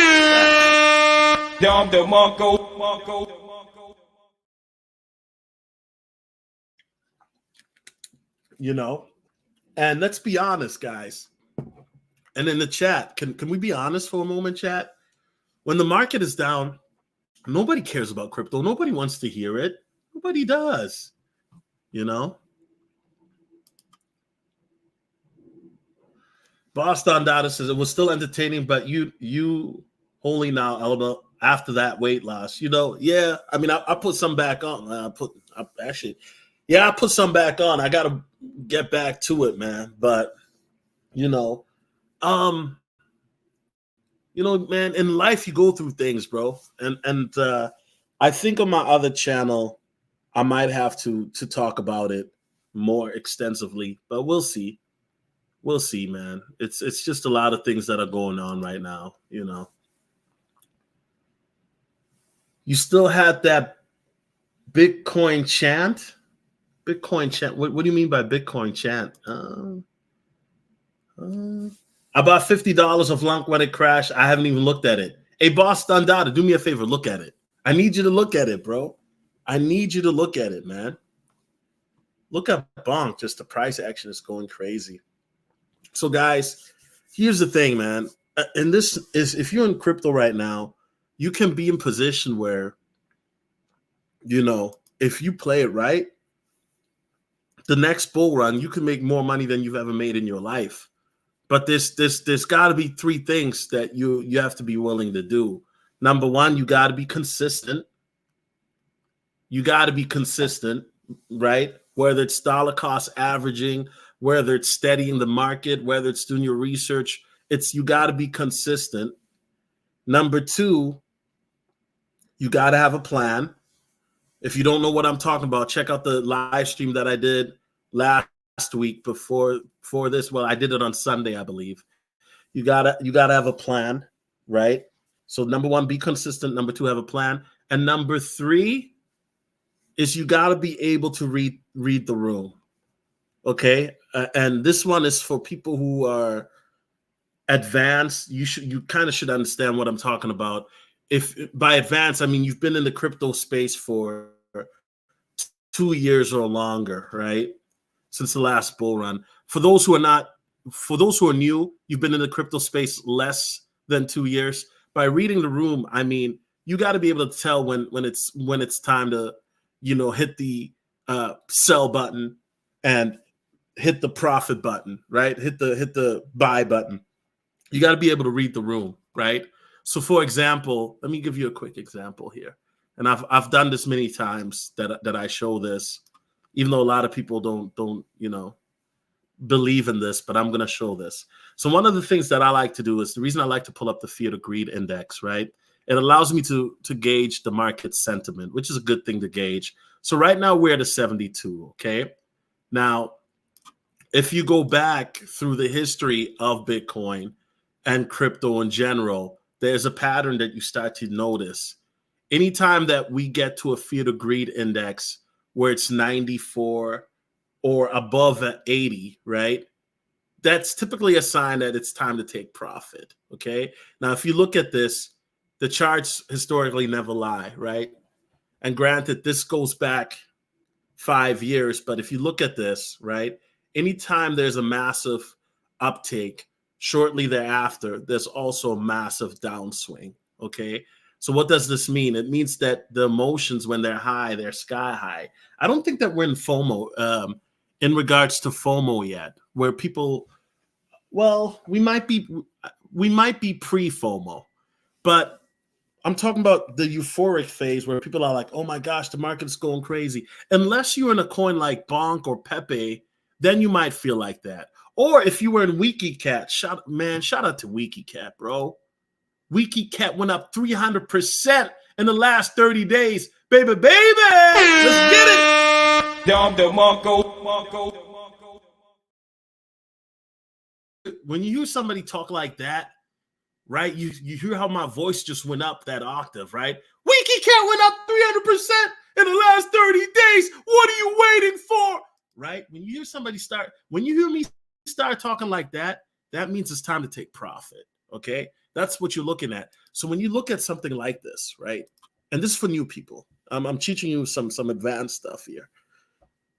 And let's be honest, guys. And in the chat, can we be honest for a moment, chat? When the market is down, nobody cares about crypto. Nobody wants to hear it. Nobody does. Boston Data says it was still entertaining, but you holy now, Elba, after that weight loss. Yeah. I mean, I put some back on. I put some back on. I got to get back to it, man. But man, in life you go through things, bro. And I think on my other channel, I might have to talk about it more extensively, but we'll see. We'll see, man. It's just a lot of things that are going on right now, you know. You still had that Bitcoin chant. Bitcoin chant. What do you mean by Bitcoin chant? I bought $50 of Lunk when it crashed. I haven't even looked at it. Hey, boss Dundada, do me a favor. Look at it. I need you to look at it, bro. I need you to look at it, man. Look at Bonk. Just the price action is going crazy. So, guys, here's the thing, man. And this is, if you're in crypto right now, you can be in position where, you know, if you play it right, the next bull run, you can make more money than you've ever made in your life. But there's got to be three things that you have to be willing to do. Number one, you got to be consistent. You got to be consistent, right? Whether it's dollar cost averaging, whether it's studying the market, whether it's doing your research, you got to be consistent. Number two, you got to have a plan. If you don't know what I'm talking about, check out the live stream that I did last week before this. Well, I did it on Sunday, I believe. You gotta have a plan, right? So number one, be consistent. Number two, have a plan. And number three is you gotta be able to read the room. Okay. And this one is for people who are advanced. You kind of should understand what I'm talking about. If by advanced, I mean you've been in the crypto space for 2 years or longer, right? Since the last bull run. For those who are new, you've been in the crypto space less than 2 years. By reading the room, I mean you got to be able to tell when it's time to, you know, hit the sell button and hit the profit button, right? Hit the buy button. You got to be able to read the room, right? So, for example, let me give you a quick example here, and I've done this many times that I show this, even though a lot of people don't you know believe in this, but I'm going to show this. So, one of the things that I like to do is the reason I like to pull up the Fear to Greed Index, right? It allows me to gauge the market sentiment, which is a good thing to gauge. So, right now we're at a 72. Okay, now if you go back through the history of Bitcoin and crypto in general, there's a pattern that you start to notice. Anytime that we get to a Fear to Greed Index where it's 94 or above at 80, right? That's typically a sign that it's time to take profit, okay? Now, if you look at this, the charts historically never lie, right? And granted, this goes back 5 years, but if you look at this, right, anytime there's a massive uptake, shortly thereafter, there's also a massive downswing, okay? So what does this mean? It means that the emotions, when they're high, they're sky high. I don't think that we're in FOMO, in regards to FOMO yet, where people, well, we might be pre-FOMO, but I'm talking about the euphoric phase where people are like, oh my gosh, the market's going crazy. Unless you're in a coin like Bonk or Pepe, then you might feel like that. Or if you were in WikiCat, shout out to WikiCat, bro. WikiCat went up 300% in the last 30 days. Baby, let's get it. When you hear somebody talk like that, right, you hear how my voice just went up that octave, right? WikiCat went up 300% in the last 30 days. What are you waiting for? Right? When you hear me start talking like that, that means it's time to take profit, okay? That's what you're looking at. So when you look at something like this, right, and this is for new people, I'm teaching you some advanced stuff here,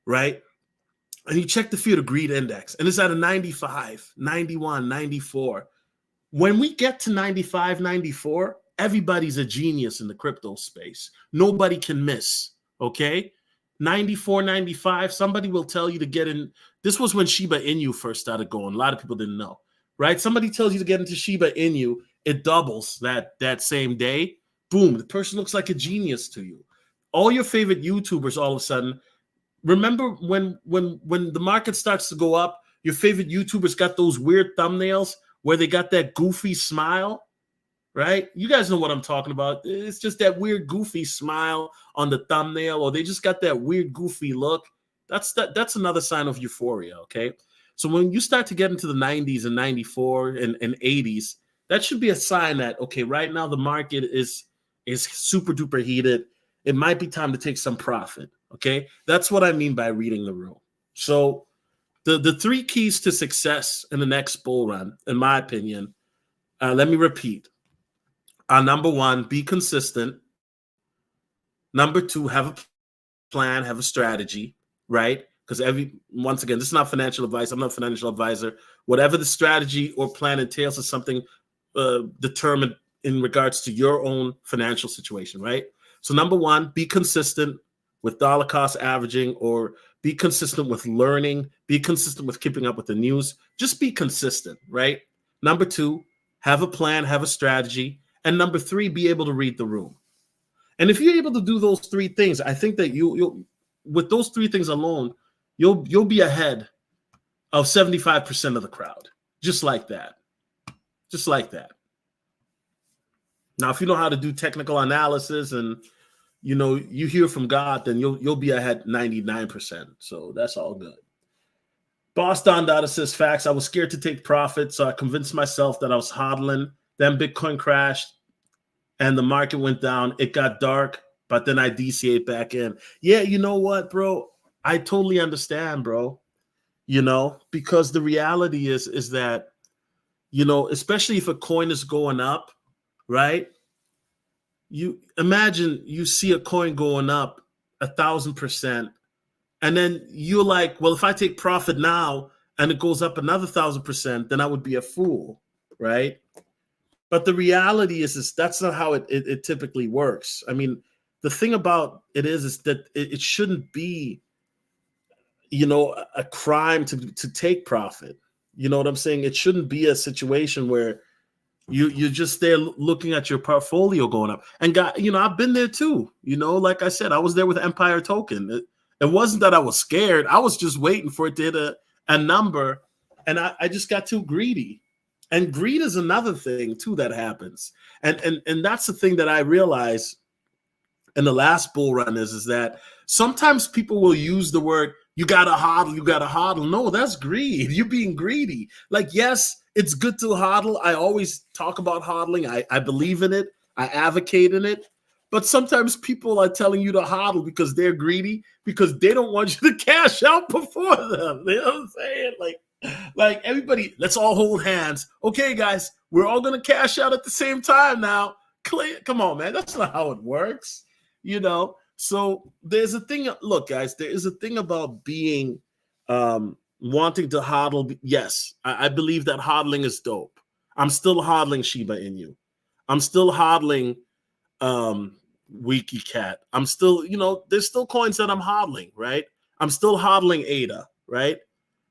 right? And you check the Fear to Greed Index, and it's at a 95, 91, 94. When we get to 95, 94, everybody's a genius in the crypto space. Nobody can miss, okay? 94, 95, somebody will tell you to get in. This was when Shiba Inu first started going. A lot of people didn't know, right? Somebody tells you to get into Shiba Inu, it doubles that same day. Boom, the person looks like a genius to you. All your favorite YouTubers all of a sudden, remember when the market starts to go up, your favorite YouTubers got those weird thumbnails where they got that goofy smile, right? You guys know what I'm talking about. It's just that weird goofy smile on the thumbnail, or they just got that weird goofy look. That's another sign of euphoria. Okay, so when you start to get into the 90s and 94 and 80s, that should be a sign that okay, right now the market is super duper heated. It might be time to take some profit. Okay, that's what I mean by reading the room. So the three keys to success in the next bull run, in my opinion, let me repeat. Number one, be consistent. Number two, have a plan, have a strategy, right? Because once again, this is not financial advice. I'm not a financial advisor. Whatever the strategy or plan entails is something determined in regards to your own financial situation, right? So number one, be consistent with dollar cost averaging, or be consistent with learning, be consistent with keeping up with the news. Just be consistent, right? Number two, have a plan, have a strategy. And number three, be able to read the room. And if you're able to do those three things, I think that you'll with those three things alone, you'll be ahead of 75% of the crowd. Just like that. Just like that. Now, if you know how to do technical analysis and you hear from God, then you'll be ahead 99%. So that's all good. Boss Don Dada says facts. I was scared to take profit, so I convinced myself that I was hodling. Then Bitcoin crashed and the market went down. It got dark, but then I DCA'd back in. Yeah, you know what, bro? I totally understand, bro. Because the reality is that, especially if a coin is going up, right? You imagine you see a coin going up 1,000%, and then you're like, well, if I take profit now and it goes up another 1,000%, then I would be a fool, right? But the reality is that's not how it typically works. I mean, the thing about it is that it shouldn't be, a crime to take profit. You know what I'm saying? It shouldn't be a situation where you're just there looking at your portfolio going up. And I've been there too. Like I said, I was there with Empire Token. It wasn't that I was scared. I was just waiting for it to hit a number, and I just got too greedy. And greed is another thing too that happens. And that's the thing that I realized in the last bull run is that sometimes people will use the word, you gotta hodl. No, that's greed. You're being greedy. Like, yes, it's good to hodl. I always talk about hodling. I believe in it. I advocate in it. But sometimes people are telling you to hodl because they're greedy, because they don't want you to cash out before them. You know what I'm saying? Like everybody, let's all hold hands. Okay, guys, we're all gonna cash out at the same time now. Come on, man. That's not how it works. So there's a thing. Look, guys, there is a thing about being wanting to hodl. Yes, I believe that hodling is dope. I'm still hodling Shiba Inu. I'm still hodling Wiki Cat. I'm still, there's still coins that I'm hodling, right? I'm still hodling ADA, right?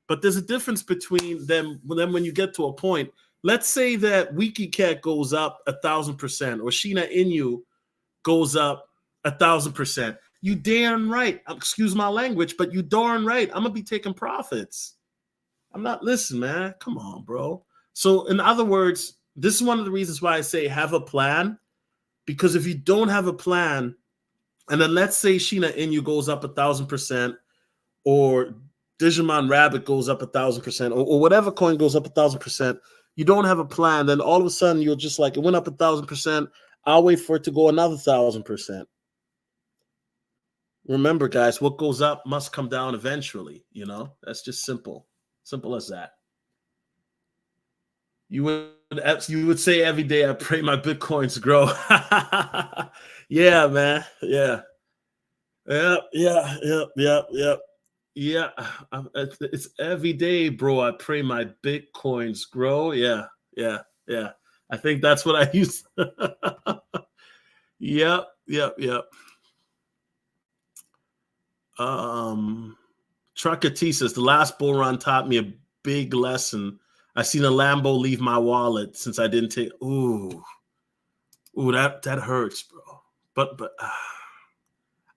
But there's a difference between them when you get to a point. Let's say that Wiki Cat goes up 1,000%, or Shiba Inu goes up 1,000%. You damn right. Excuse my language, but you darn right. I'm gonna be taking profits. I'm not. Listen, man. Come on, bro. So, in other words, this is one of the reasons why I say have a plan. Because if you don't have a plan, and then let's say Shiba Inu goes up 1,000%, or Digimon Rabbit goes up 1,000%, or whatever coin goes up 1,000%, you don't have a plan. Then all of a sudden you're just like, it went up 1,000%. I'll wait for it to go another 1,000%. Remember, guys, what goes up must come down eventually. That's just simple as that. You would say every day, I pray my Bitcoins grow. Yeah, man. Yeah. Yep. Yeah, it's every day, bro. I pray my Bitcoins grow. Yeah. I think that's what I use. Yep. Trucker T says the last bull run taught me a big lesson. I seen a Lambo leave my wallet since I didn't take. Ooh, that hurts, bro. But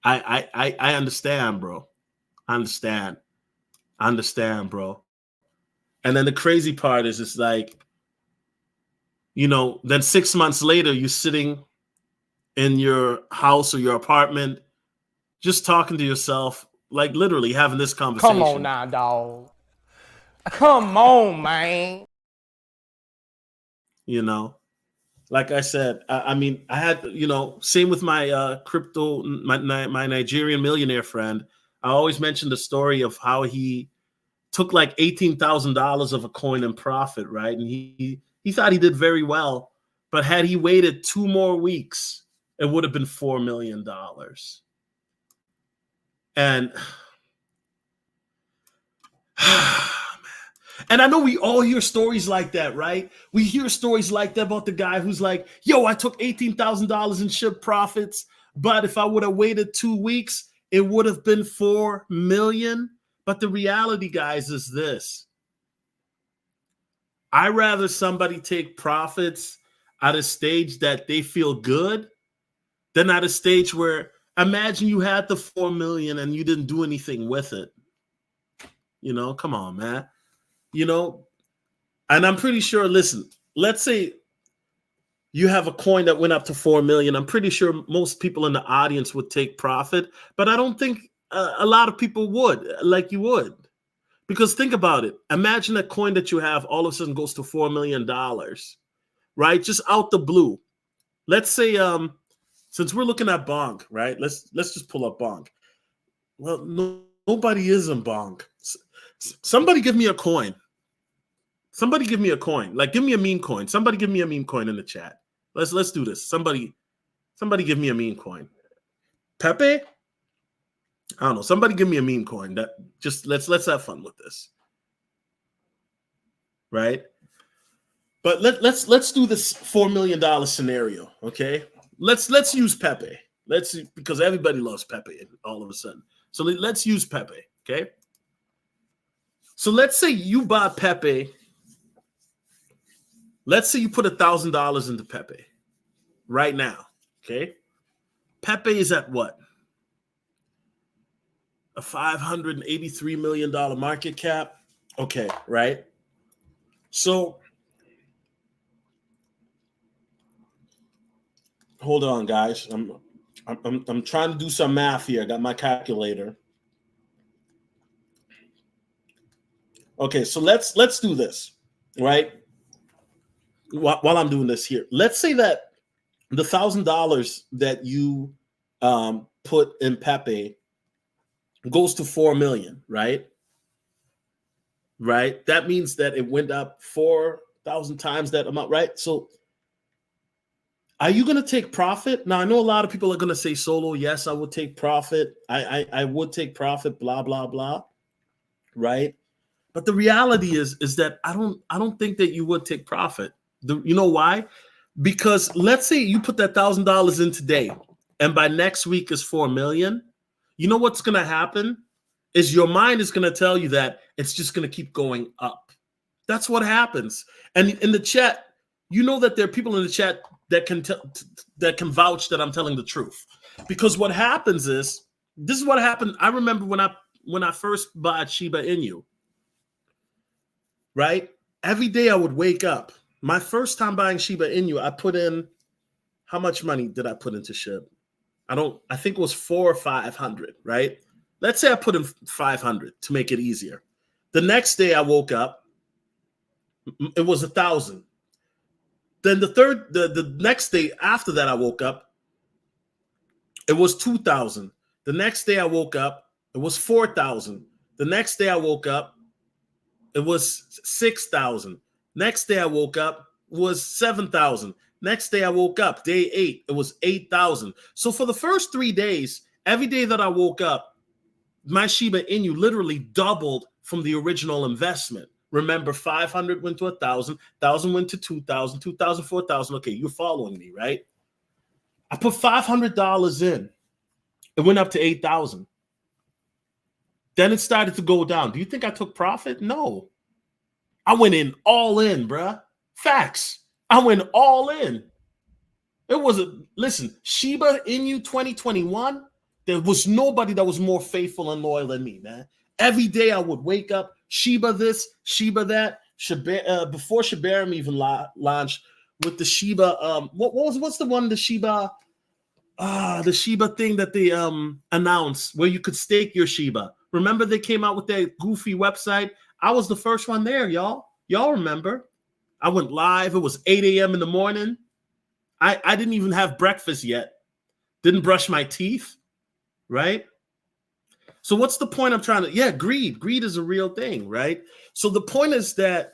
I understand, bro. I understand, bro. And then the crazy part is, it's like, then 6 months later, you're sitting in your house or your apartment, just talking to yourself, like literally having this conversation. Come on now, dog. Come on, man. You know, like I said, I mean, I had, same with my crypto, my Nigerian millionaire friend. I always mention the story of how he took like $18,000 of a coin in profit, right? And he thought he did very well, but had he waited 2 more weeks, it would have been $4 million. And and I know we all hear stories like that, right? We hear stories like that about the guy who's like, yo, I took $18,000 in ship profits, but if I would have waited 2 weeks, it would have been 4 million. But the reality, guys, is this. I'd rather somebody take profits at a stage that they feel good than at a stage where, imagine you had the 4 million and you didn't do anything with it. Come on, man. And I'm pretty sure, listen, let's say you have a coin that went up to 4 million. I'm pretty sure most people in the audience would take profit, but I don't think a lot of people would, like you would. Because think about it. Imagine a coin that you have all of a sudden goes to $4 million, right? Just out the blue. Let's say, since we're looking at Bonk, right? Let's just pull up Bonk. Well, nobody is in Bonk. Somebody give me a coin. Somebody give me a coin. Like, give me a meme coin. Somebody give me a meme coin in the chat. Let's do this. Somebody give me a meme coin. Pepe? I don't know. Somebody give me a meme coin. That just let's have fun with this. Right? But let's do this $4 million scenario. Okay. Let's use Pepe. Because everybody loves Pepe all of a sudden. So let's use Pepe. Okay. So let's say you buy Pepe. Let's say you put $1,000 into Pepe right now. Okay. Pepe is at what? A $583 million market cap. Okay, right? So hold on, guys. I'm trying to do some math here. I got my calculator. Okay, so let's do this, right? While I'm doing this here, let's say that the $1,000 that you put in Pepe goes to 4 million, right? Right. That means that it went up 4,000 times that amount, right? So are you going to take profit? Now, I know a lot of people are going to say, Solo, yes, I would take profit. I would take profit, blah, blah, blah. Right. But the reality is that I don't think that you would take profit. You know why? Because let's say you put that $1,000 in today and by next week is 4 million. You know what's going to happen is your mind is going to tell you that it's just going to keep going up. That's what happens. And in the chat, you know that there are people in the chat that can vouch that I'm telling the truth. Because what happens is, this is what happened. I remember when I first bought Shiba Inu, right? Every day I would wake up. My first time buying Shiba Inu, I put in, how much money did I put into SHIB? I think it was 400 or 500, right? Let's say I put in 500 to make it easier. The next day I woke up, it was 1,000. Then the next day after that I woke up, it was 2,000. The next day I woke up, it was 4,000. The next day I woke up, it was 6,000. Next day I woke up, it was 7,000. Next day I woke up, day 8, it was 8,000. So for the first 3 days, every day that I woke up, my Shiba Inu literally doubled from the original investment. Remember, 500 went to 1,000, 1,000 went to 2,000, 2,000, 4,000. Okay, you're following me, right? I put $500 in. It went up to 8,000. Then it started to go down. Do you think I took profit? No. I went in all in, bruh. Facts. I went all in. It wasn't, listen, Shiba Inu 2021, there was nobody that was more faithful and loyal than me, man. Every day I would wake up, Shiba this, Shiba that. Before Shibarum even launched with the Shiba, what's the one, the Shiba, the Shiba thing that they announced where you could stake your Shiba. Remember they came out with that goofy website? I was the first one there, y'all. Y'all remember? I went live. It was 8 a.m. in the morning. I didn't even have breakfast yet. Didn't brush my teeth, right? So what's the point I'm trying to... Yeah, greed. Greed is a real thing, right? So the point is that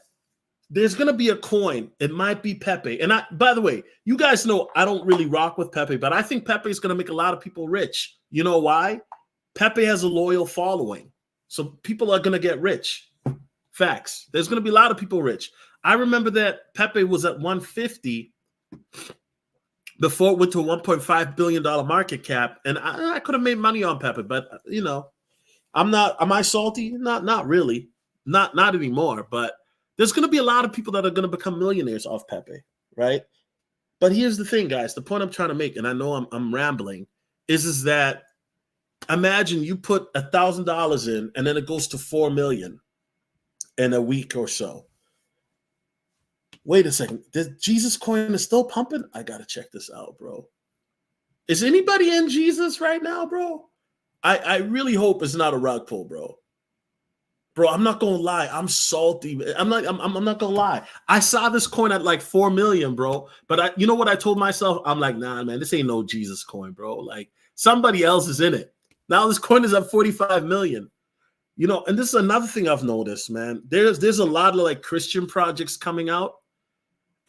there's going to be a coin. It might be Pepe. And by the way, you guys know I don't really rock with Pepe, but I think Pepe is going to make a lot of people rich. You know why? Pepe has a loyal following. So people are going to get rich. Facts. There's going to be a lot of people rich. I remember that Pepe was at 150 before it went to a $1.5 billion market cap. And I could have made money on Pepe, but you know, am I salty? Not really. Not anymore, but there's going to be a lot of people that are going to become millionaires off Pepe, right? But here's the thing, guys. The point I'm trying to make, and I know I'm rambling, is that imagine you put $1,000 in, and then it goes to 4 million in a week or so. Wait a second. The Jesus coin is still pumping? I got to check this out, bro. Is anybody in Jesus right now, bro? I really hope it's not a rug pull, bro. Bro, I'm not gonna lie. I'm salty. I'm not gonna lie. I saw this coin at like 4 million, bro. But you know what I told myself? I'm like, nah, man, this ain't no Jesus coin, bro. Like somebody else is in it. Now this coin is at 45 million. You know, and this is another thing I've noticed, man. There's a lot of like Christian projects coming out.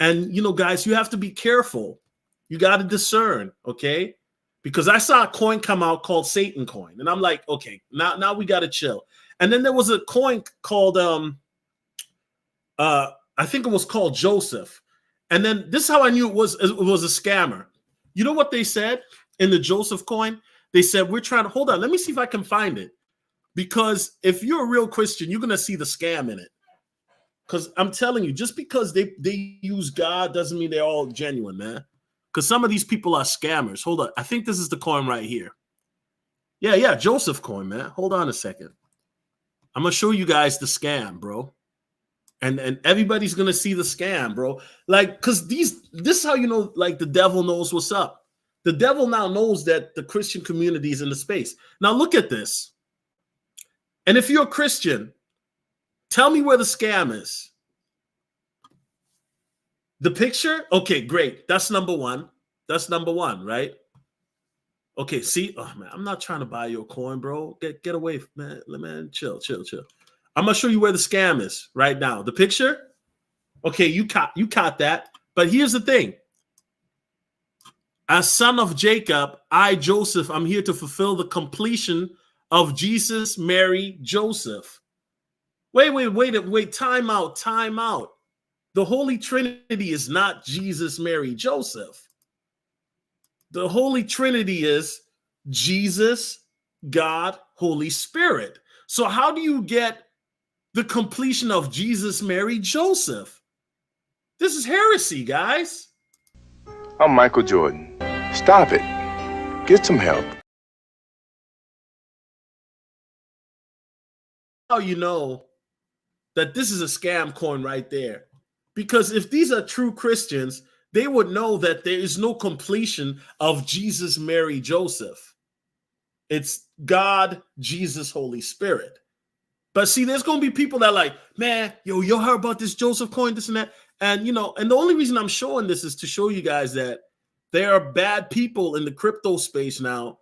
And you know, guys, you have to be careful. You got to discern, okay? Because I saw a coin come out called Satan coin. And I'm like, okay, now we got to chill. And then there was a coin called, I think it was called Joseph. And then this is how I knew it was a scammer. You know what they said in the Joseph coin? They said, we're trying to, hold on, let me see if I can find it. Because if you're a real Christian, you're going to see the scam in it. Because I'm telling you, just because they use God doesn't mean they're all genuine, man. Because some of these people are scammers. Hold on. I think this is the coin right here. Yeah, Joseph coin, man. Hold on a second. I'm going to show you guys the scam, bro. And everybody's going to see the scam, bro. Like, because this is how you know, like, the devil knows what's up. The devil now knows that the Christian community is in the space. Now, look at this. And if you're a Christian, tell me where the scam is. The picture? Okay, great. That's number one. That's number one, right? Okay, see? Oh, man, I'm not trying to buy your coin, bro. Get away, man. Chill. I'm going to show you where the scam is right now. The picture? Okay, you caught that. But here's the thing. As son of Jacob, I, Joseph, I'm here to fulfill the completion of Jesus, Mary, Joseph. Wait. Time out. The Holy Trinity is not Jesus, Mary, Joseph. The Holy Trinity is Jesus, God, Holy Spirit. So how do you get the completion of Jesus, Mary, Joseph? This is heresy, guys. I'm Michael Jordan. Stop it. Get some help. How you know that this is a scam coin right there? Because if these are true Christians, they would know that there is no completion of Jesus, Mary, Joseph. It's God, Jesus, Holy Spirit. But see, there's going to be people that are like, man, you heard about this Joseph coin, this and that. And, you know, and the only reason I'm showing this is to show you guys that there are bad people in the crypto space now.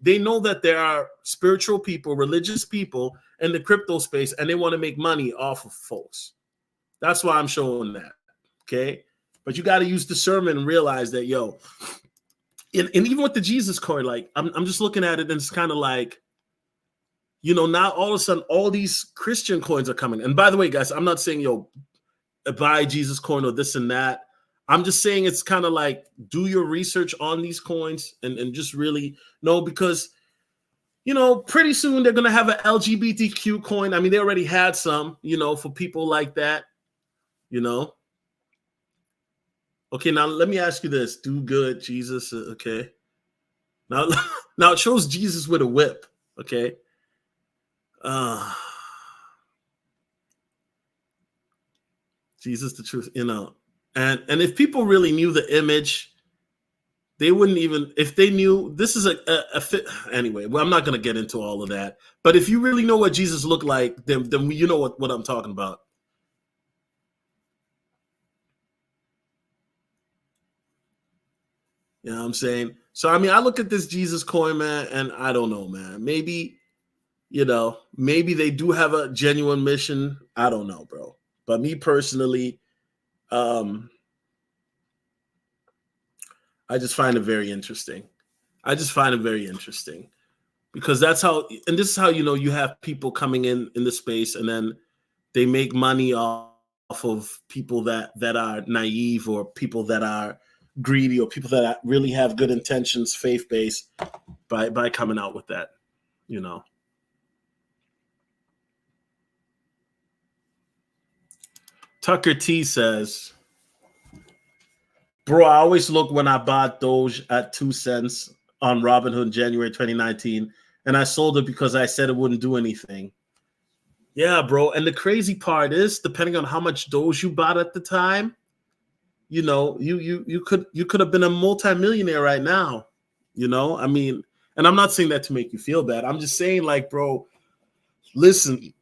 They know that there are spiritual people, religious people in the crypto space, and they want to make money off of folks. That's why I'm showing that, okay? But you got to use discernment and realize that, yo, and even with the Jesus coin, like, I'm just looking at it, and it's kind of like, you know, now all of a sudden, all these Christian coins are coming. And by the way, guys, I'm not saying, yo, buy Jesus coin or this and that. I'm just saying it's kind of like, do your research on these coins and just really know, because, you know, pretty soon they're going to have an LGBTQ coin. I mean, they already had some, you know, for people like that. You know, okay. Now let me ask you this: do good, Jesus. Okay. Now it shows Jesus with a whip. Okay. Jesus, the truth. You know, and if people really knew the image, They wouldn't even, if they knew this is a fit. Anyway, well, I'm not going to get into all of that. But if you really know what Jesus looked like, then you know what I'm talking about. You know what I'm saying? So, I mean, I look at this Jesus coin, man, and I don't know, man. Maybe, maybe they do have a genuine mission. I don't know, bro. But me personally, I just find it very interesting. Because that's how, and this is how, you have people coming in the space, and then they make money off of people that are naive, or people that are greedy, or people that really have good intentions, faith-based, by coming out with that, Tucker T says, bro, I always look when I bought Doge at 2 cents on Robinhood in January 2019, and I sold it because I said it wouldn't do anything. Yeah, bro. And the crazy part is, depending on how much Doge you bought at the time, you could have been a multimillionaire right now. I mean, and I'm not saying that to make you feel bad. I'm just saying, like, bro, listen,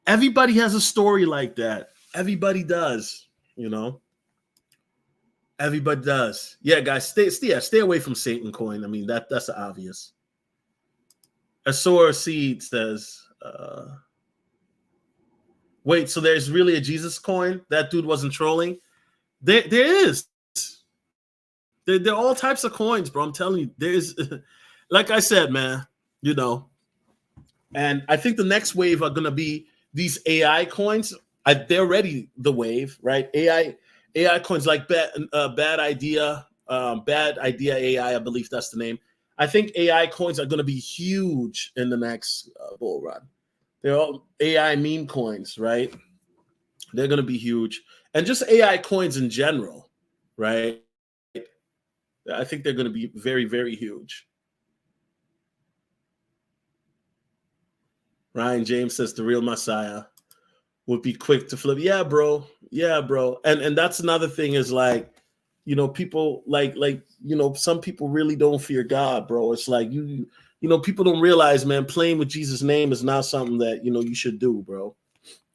everybody has a story like that. Everybody does, Everybody does. Yeah, guys, stay away from Satan coin. I mean, that's obvious. Asor Seed says, wait, so there's really a Jesus coin? That dude wasn't trolling? There is. There are all types of coins, bro. I'm telling you, there's, like I said, man, and I think the next wave are going to be these AI coins. They're already the wave, right? AI coins like bad idea AI, I believe that's the name. I think AI coins are going to be huge in the next bull run. They're all AI meme coins, right? They're going to be huge. And just AI coins in general, right? I think they're going to be very, very huge. Ryan James says the real Messiah would be quick to flip. Yeah, bro. And that's another thing is, like, people like some people really don't fear God, bro. It's like people don't realize, man, playing with Jesus' name is not something that you should do, bro.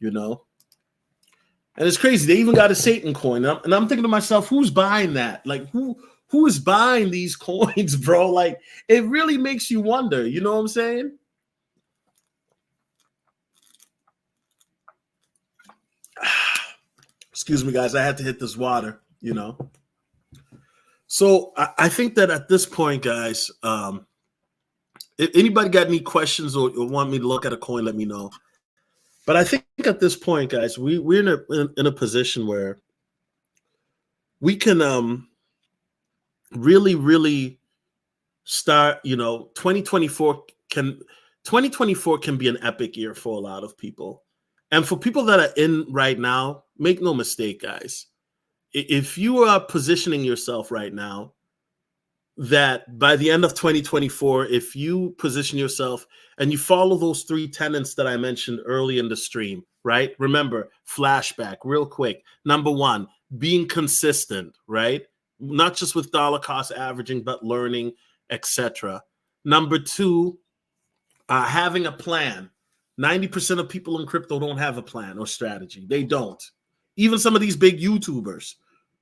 And it's crazy. They even got a Satan coin. And I'm thinking to myself, who's buying that? Like, who is buying these coins, bro? Like, it really makes you wonder. You know what I'm saying? Excuse me, guys. I had to hit this water, So I think that at this point, guys, if anybody got any questions or want me to look at a coin, let me know. But I think at this point, guys, we're in a position where we can really, really start. 2024 can be an epic year for a lot of people, and for people that are in right now, make no mistake, guys. If you are positioning yourself right now, that by the end of 2024, if you position yourself and you follow those 3 tenets that I mentioned early in the stream, right? Remember, flashback real quick. Number 1, being consistent, right? Not just with dollar cost averaging, but learning, etc. Number 2, having a plan. 90% of people in crypto don't have a plan or strategy. They don't. Even some of these big YouTubers.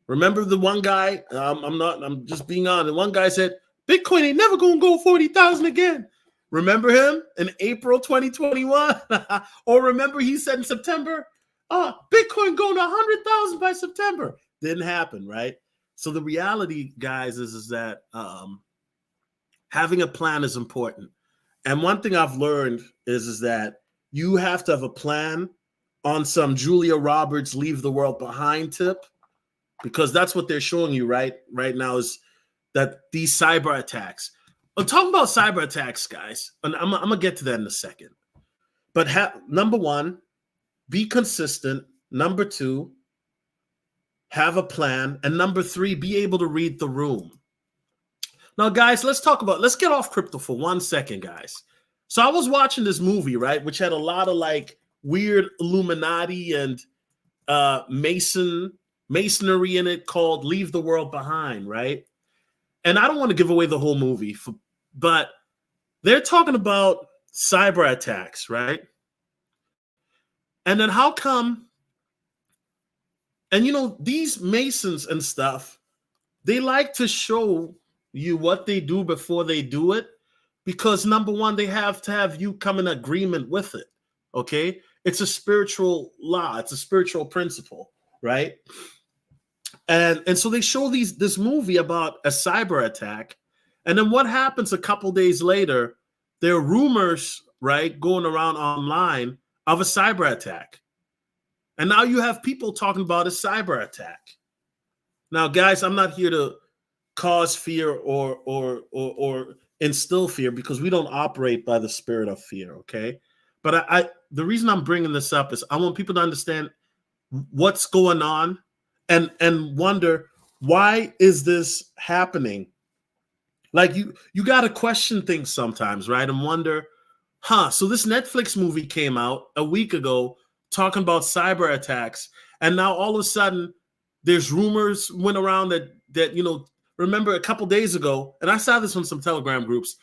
Remember the one guy, I'm just being honest. One guy said, Bitcoin ain't never going to go 40,000 again. Remember him in April 2021? Or remember he said in September, Bitcoin going to 100,000 by September. Didn't happen, right? So the reality, guys, is that having a plan is important. And one thing I've learned is that you have to have a plan on some Julia Roberts leave the world behind tip, because that's what they're showing you right now, is that these cyber attacks. I'm talking about cyber attacks, guys, and I'm going to get to that in a second. But number 1, be consistent. Number 2, have a plan. And number 3, be able to read the room. Now, guys, let's get off crypto for 1 second, guys. So I was watching this movie, right, which had a lot of like weird Illuminati and masonry in it, called Leave the World Behind, right? and I don't want to give away the whole movie, but they're talking about cyber attacks, right? And then how come, and these Masons and stuff, they like to show you what they do before they do it, because number one, they have to have you come in agreement with it. Okay. It's a spiritual law. It's a spiritual principle, right? And so they show this movie about a cyber attack. And then what happens a couple days later, there are rumors, right, going around online of a cyber attack. And now you have people talking about a cyber attack. Now, guys, I'm not here to cause fear or instill fear, because we don't operate by the spirit of fear, okay? But I the reason I'm bringing this up is I want people to understand what's going on and wonder, why is this happening? Like you got to question things sometimes, right? And wonder, so this Netflix movie came out a week ago talking about cyber attacks, and now all of a sudden there's rumors went around that remember a couple days ago, and I saw this on some Telegram groups,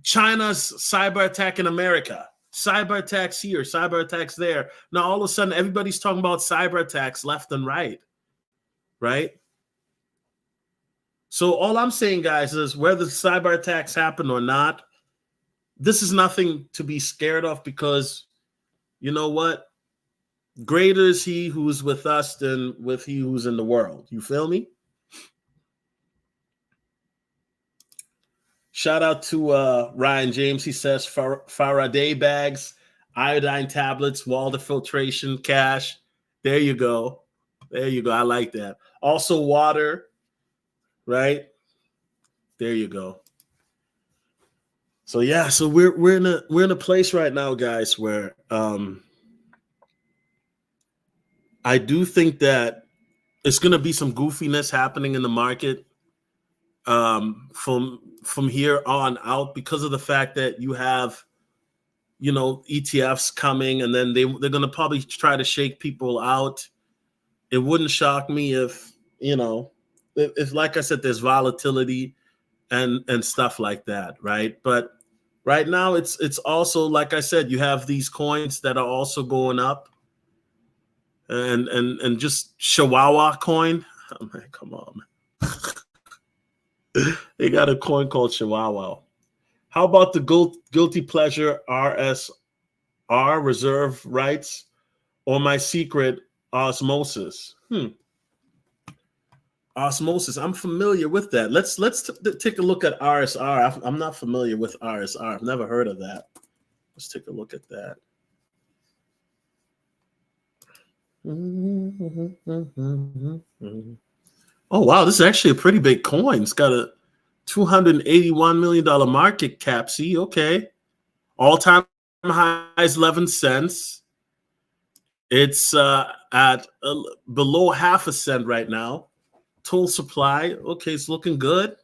China's cyber attack in America, cyber attacks here, cyber attacks there. Now all of a sudden everybody's talking about cyber attacks left and right. So all I'm saying, guys, is whether cyber attacks happen or not, this is nothing to be scared of, because you know what? Greater is he who is with us than with he who's in the world. You feel me? Shout out to Ryan James. He says Faraday bags, iodine tablets, Walder filtration, cash. There you go. I like that. Also water, right? There you go. So yeah, so we're in a place right now, guys, where I do think that it's going to be some goofiness happening in the market from here on out, because of the fact that you have ETFs coming, and then they're going to probably try to shake people out. It wouldn't shock me if like I said, there's volatility and stuff like that, right? But right now it's also, like I said, you have these coins that are also going up, and just Chihuahua coin. Oh man, come on, man. They got a coin called Chihuahua. How about the guilty pleasure RSR reserve rights, or my secret osmosis? Osmosis. I'm familiar with that. Let's take a look at RSR. I'm not familiar with RSR. I've never heard of that. Let's take a look at that. Oh wow, this is actually a pretty big coin. It's got a $281 million market cap. See, okay. All-time high is 11 cents. It's at below half a cent right now. Total supply, okay, it's looking good.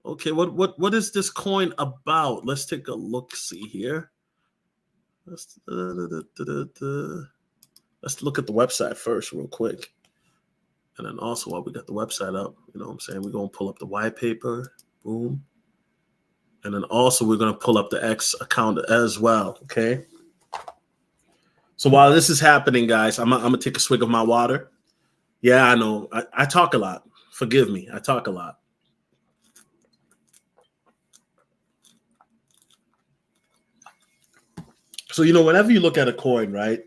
Okay, what is this coin about? Let's take a look. See here. Let's look at the website first, real quick, and then also while we got the website up, you know what I'm saying, we're gonna pull up the white paper, boom, and then also we're gonna pull up the X account as well. Okay. So while this is happening, guys, I'm gonna take a swig of my water. Yeah, I know. I talk a lot. Forgive me. I talk a lot. So, whenever you look at a coin, right?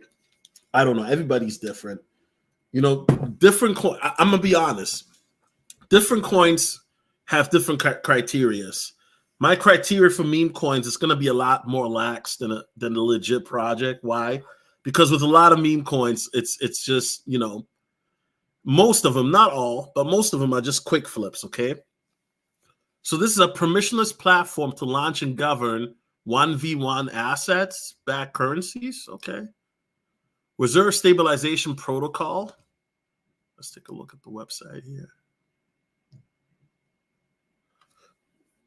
I don't know. Everybody's different. Different coin. I'm going to be honest. Different coins have different criterias. My criteria for meme coins is going to be a lot more lax than a legit project. Why? Because with a lot of meme coins, it's just, most of them, not all, but most of them are just quick flips, okay? So this is a permissionless platform to launch and govern 1v1 assets, backed currencies, okay? Reserve stabilization protocol. Let's take a look at the website here.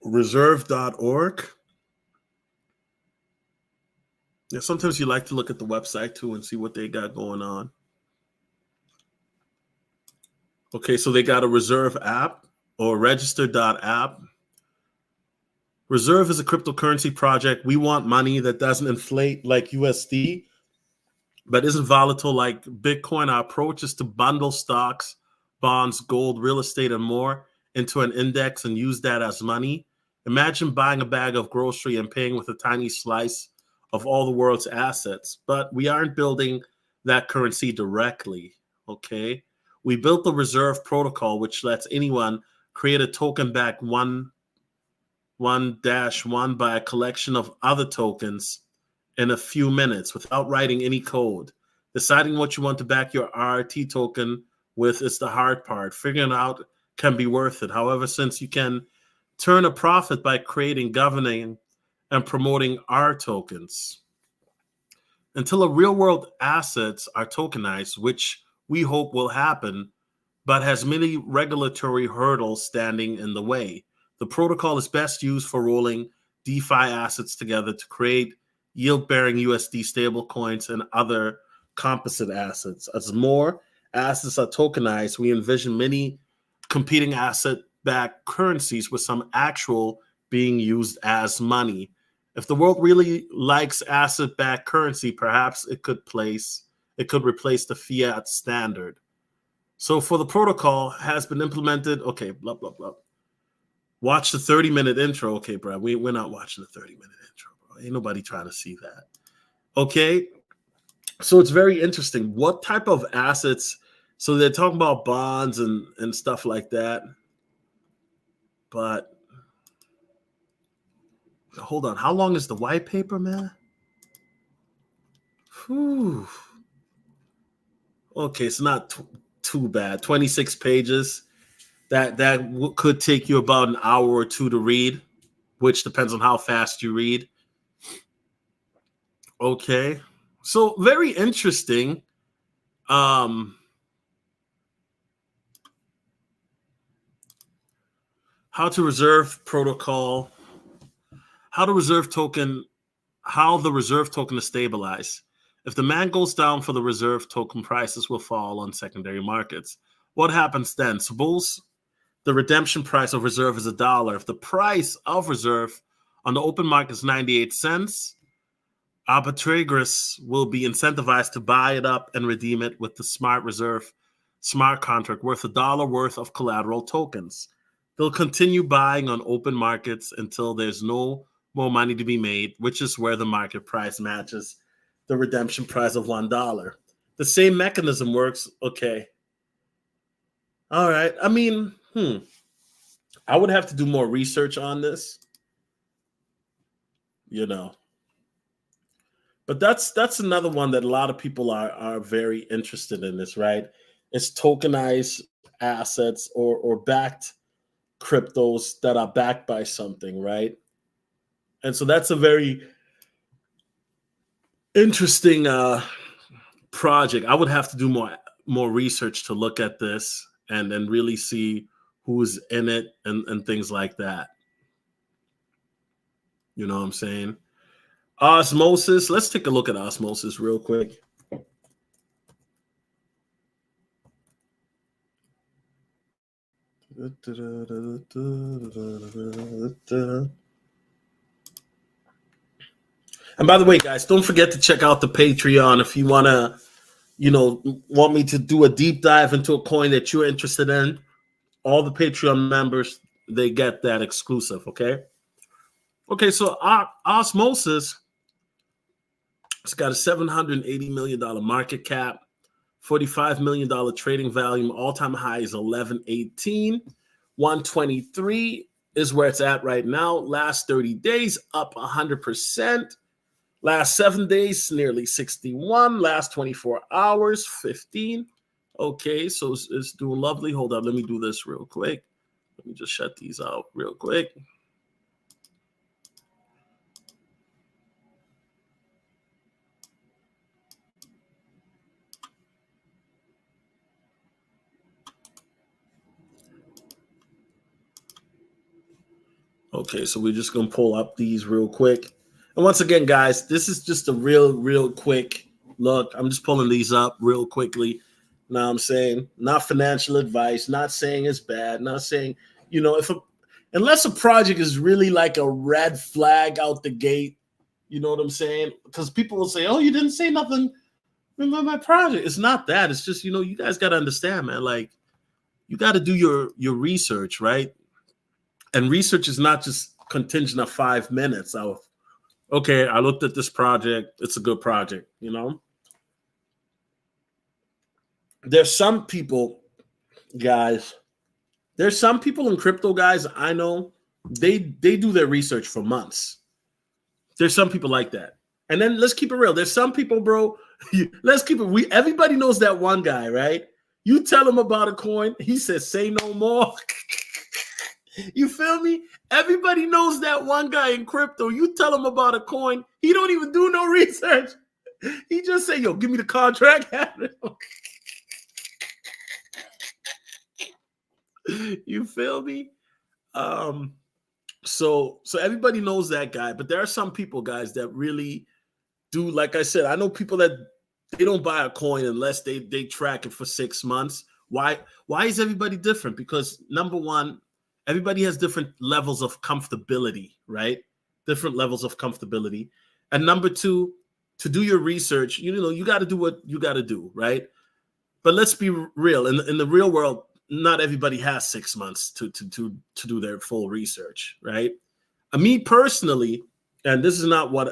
Reserve.org. Yeah, sometimes you like to look at the website too and see what they got going on. Okay, so they got a reserve app. or register.app. Reserve is a cryptocurrency project. We want money that doesn't inflate like USD, but isn't volatile like Bitcoin. Our approach is to bundle stocks, bonds, gold, real estate, and more into an index and use that as money. Imagine buying a bag of grocery and paying with a tiny slice of all the world's assets, but we aren't building that currency directly, okay? We built the reserve protocol, which lets anyone create a token back one by a collection of other tokens in a few minutes without writing any code. Deciding what you want to back your RRT token with is the hard part. Figuring out can be worth it. However, since you can turn a profit by creating, governing, and promoting R tokens. Until real-world assets are tokenized, which we hope will happen, but has many regulatory hurdles standing in the way. The protocol is best used for rolling DeFi assets together to create yield-bearing USD stablecoins and other composite assets. As more assets are tokenized, we envision many competing asset-backed currencies with some actual being used as money. If the world really likes asset-backed currency, perhaps it could replace the fiat standard. So for the protocol has been implemented, okay, blah, blah, blah. Watch the 30-minute intro. Okay, bro, we're not watching the 30-minute intro, bro. Ain't nobody trying to see that. Okay, so it's very interesting. What type of assets? So they're talking about bonds and stuff like that. But hold on. How long is the white paper, man? Whew. Okay, it's not too bad. 26 pages. That could take you about an hour or two to read, which depends on how fast you read. Okay, so very interesting. How to reserve protocol, how the reserve token is stabilized. If demand goes down for the reserve token, prices will fall on secondary markets. What happens then? Suppose the redemption price of reserve is $1. If the price of reserve on the open market is 98 cents, arbitrageurs will be incentivized to buy it up and redeem it with the smart reserve smart contract worth $1 worth of collateral tokens. They'll continue buying on open markets until there's no more money to be made, which is where the market price matches the redemption price of $1. The same mechanism works. Okay. All right. I mean, I would have to do more research on this, But that's another one that a lot of people are very interested in this, right? It's tokenized assets or backed cryptos that are backed by something, right? And so that's a very interesting project. I would have to do more research to look at this and then really see who's in it and things like that. You know what I'm saying? Osmosis. Let's take a look at Osmosis real quick. And by the way, guys, don't forget to check out the Patreon if you want to, want me to do a deep dive into a coin that you're interested in. All the Patreon members, they get that exclusive, okay? Okay, so Osmosis, it's got a $780 million market cap, $45 million trading volume. All-time high is 1118. 123 is where it's at right now. Last 30 days, up 100%. Last 7 days, nearly 61. Last 24 hours, 15. Okay, so it's doing lovely. Hold on, let me do this real quick. Let me just shut these out real quick. Okay, so we're just going to pull up these real quick. And once again, guys, this is just a real quick look. I'm just pulling these up real quickly. Now I'm saying not financial advice, not saying it's bad, not saying you know, unless a project is really like a red flag out the gate, you know what I'm saying? Because people will say, "Oh, you didn't say nothing about my project." It's not that. It's just, you know, you guys got to understand, man. Like, you got to do your research, right? And research is not just contingent of 5 minutes of, okay, I looked at this project. It's a good project, you know? There's some people, guys, there's some people in crypto, guys, I know, they do their research for months. There's some people like that. And then let's keep it real. There's some people, bro, let's keep it, everybody knows that one guy, right? You tell him about a coin, he says, say no more. You feel me? Everybody knows that one guy in crypto. You tell him about a coin, he don't even do no research. He just say, yo, give me the contract. You feel me? So everybody knows that guy, but there are some people, guys, that really do. Like I said, I know people that they don't buy a coin unless they track it for 6 months. Why is everybody different? Because number one, everybody has different levels of comfortability, right? Different levels of comfortability. And number two, to do your research, you know, you got to do what you got to do, right? But let's be real. In the real world, not everybody has 6 months to do their full research, right? Me personally, and this is not what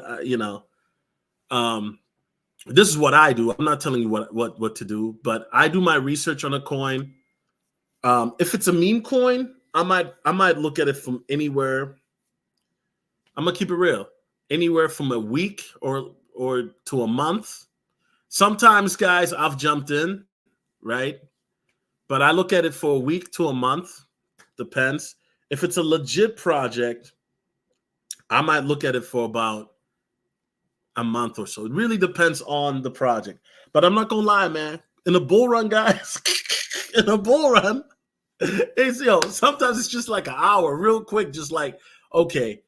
this is what I do. I'm not telling you what to do, but I do my research on a coin. If it's a meme coin, I might look at it from anywhere. I'm gonna keep it real, anywhere from a week or to a month. Sometimes, guys, I've jumped in, right? But I look at it for a week to a month. Depends. If it's a legit project, I might look at it for about a month or so. It really depends on the project. But I'm not gonna lie, man. In a bull run, guys, in a bull run, sometimes it's just like an hour, real quick, just like, okay.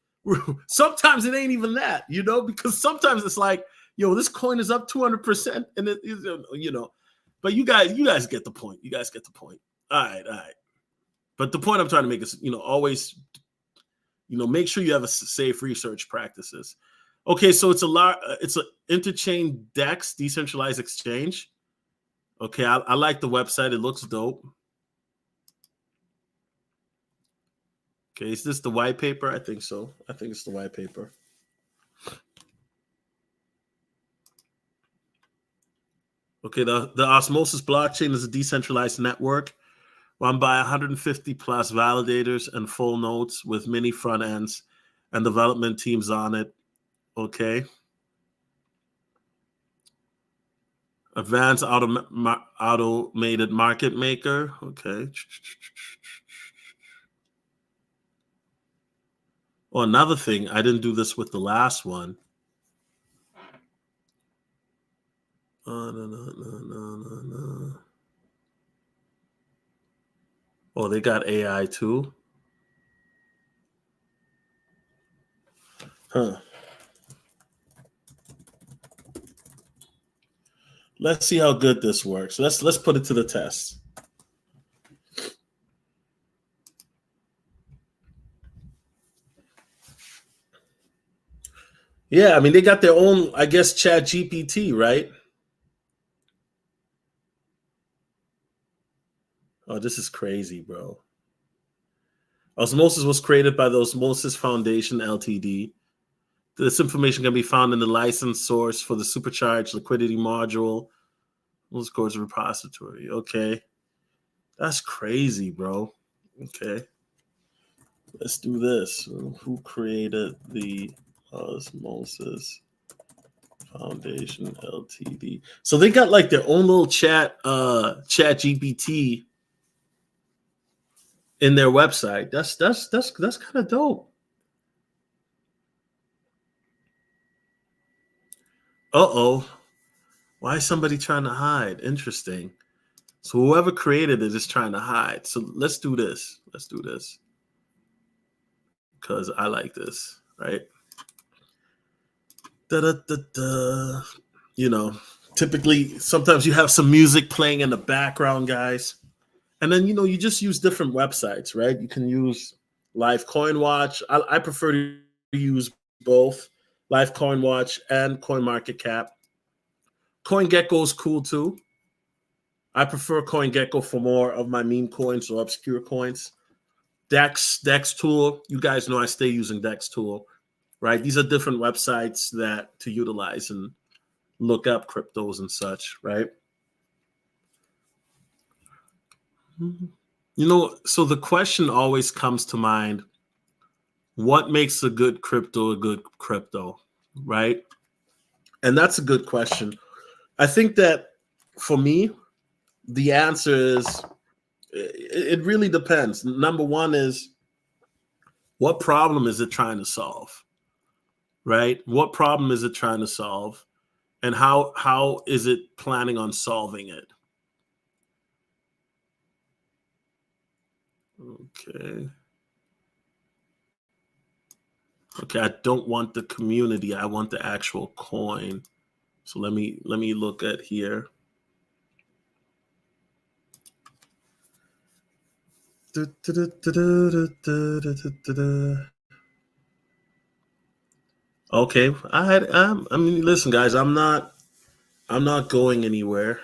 Sometimes it ain't even that, you know, because sometimes it's like, yo, this coin is up 200%, and it is, you know. But you guys get the point. You guys get the point. All right. But the point I'm trying to make is, you know, always, you know, make sure you have a safe research practices. Okay, so it's an interchain DEX, decentralized exchange. Okay, I like the website. It looks dope. Okay, is this the white paper? I think so. I think it's the white paper. Okay, the Osmosis blockchain is a decentralized network run by 150 plus validators and full nodes with many front ends and development teams on it. Okay. Advanced automated market maker. Okay. Oh, another thing, I didn't do this with the last one. No. Oh, they got AI too? Huh. Let's see how good this works. Let's put it to the test. Yeah, I mean, they got their own, I guess, Chat GPT, right? Oh, this is crazy, bro. Osmosis was created by the Osmosis Foundation Ltd. This information can be found in the license source for the supercharged liquidity module. Let's go to repository. Okay. That's crazy, bro. Okay. Let's do this. Who created the Osmosis Foundation Ltd? So they got like their own little chat GPT in their website. That's kind of dope. Uh-oh. Why is somebody trying to hide? Interesting. So whoever created it is trying to hide. So let's do this. Let's do this. Because I like this, right? Da-da-da-da. You know, typically, sometimes you have some music playing in the background, guys. And then, you just use different websites, right? You can use Live Coin Watch. I prefer to use both Live Coin Watch and CoinMarketCap. CoinGecko is cool too. I prefer CoinGecko for more of my meme coins or obscure coins. Dex Tool. You guys know I stay using Dex Tool, right? These are different websites that to utilize and look up cryptos and such, right? So the question always comes to mind, what makes a good crypto, right? And that's a good question. I think that for me, the answer is it really depends. Number one is, what problem is it trying to solve, right? What problem is it trying to solve? And how is it planning on solving it? Okay, I don't want the community. I want the actual coin. So let me look at here. Okay, I mean, listen, guys, I'm not going anywhere.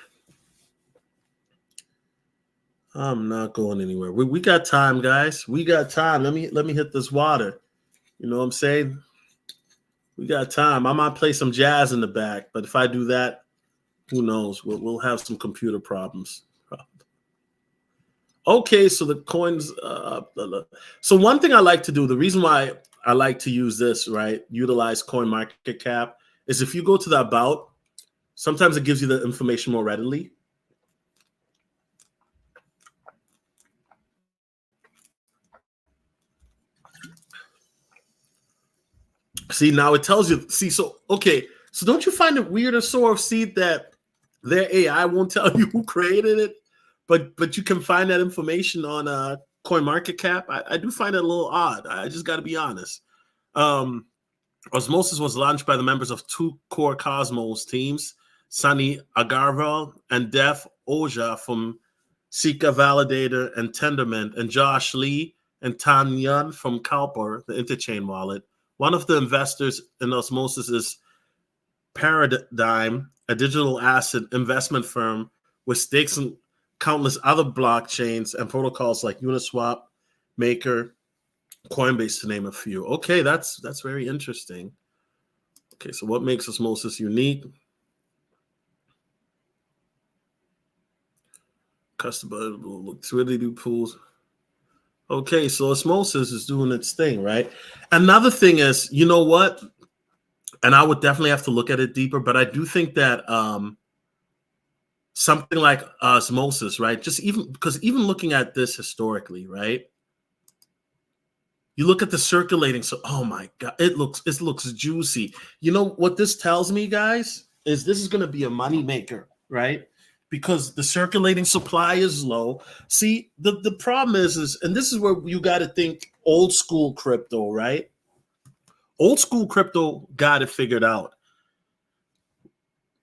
I'm not going anywhere. We got time, guys. We got time. Let me hit this water. You know what I'm saying? We got time. I might play some jazz in the back, but if I do that, who knows? We'll have some computer problems. Okay, so the coins. So one thing I like to do, the reason why I like to use this, right, utilize CoinMarketCap, is if you go to the about, sometimes it gives you the information more readily. See, now it tells you. See, so okay, so don't you find it weird or sort of see that their AI won't tell you who created it, but you can find that information on CoinMarketCap? I do find it a little odd. I just got to be honest. Osmosis was launched by the members of two core Cosmos teams, Sunny Agarwal and Def Oja from Sika Validator and Tendermint, and Josh Lee and Tan Yun from Calper, the Interchain wallet. One of the investors in Osmosis is Paradigm, a digital asset investment firm with stakes in countless other blockchains and protocols like Uniswap, Maker, Coinbase, to name a few. Okay, that's very interesting. Okay, so what makes Osmosis unique? Customizable liquidity pools. Okay, so Osmosis is doing its thing, right? Another thing is, you know what? And I would definitely have to look at it deeper, but I do think that something like Osmosis, right? Just even looking at this historically, right? You look at the circulating, so oh my god, it looks juicy. You know what this tells me, guys, is this is going to be a money maker, right? Because the circulating supply is low. See, the problem is, and this is where you got to think old school crypto, right? Old school crypto got it figured out.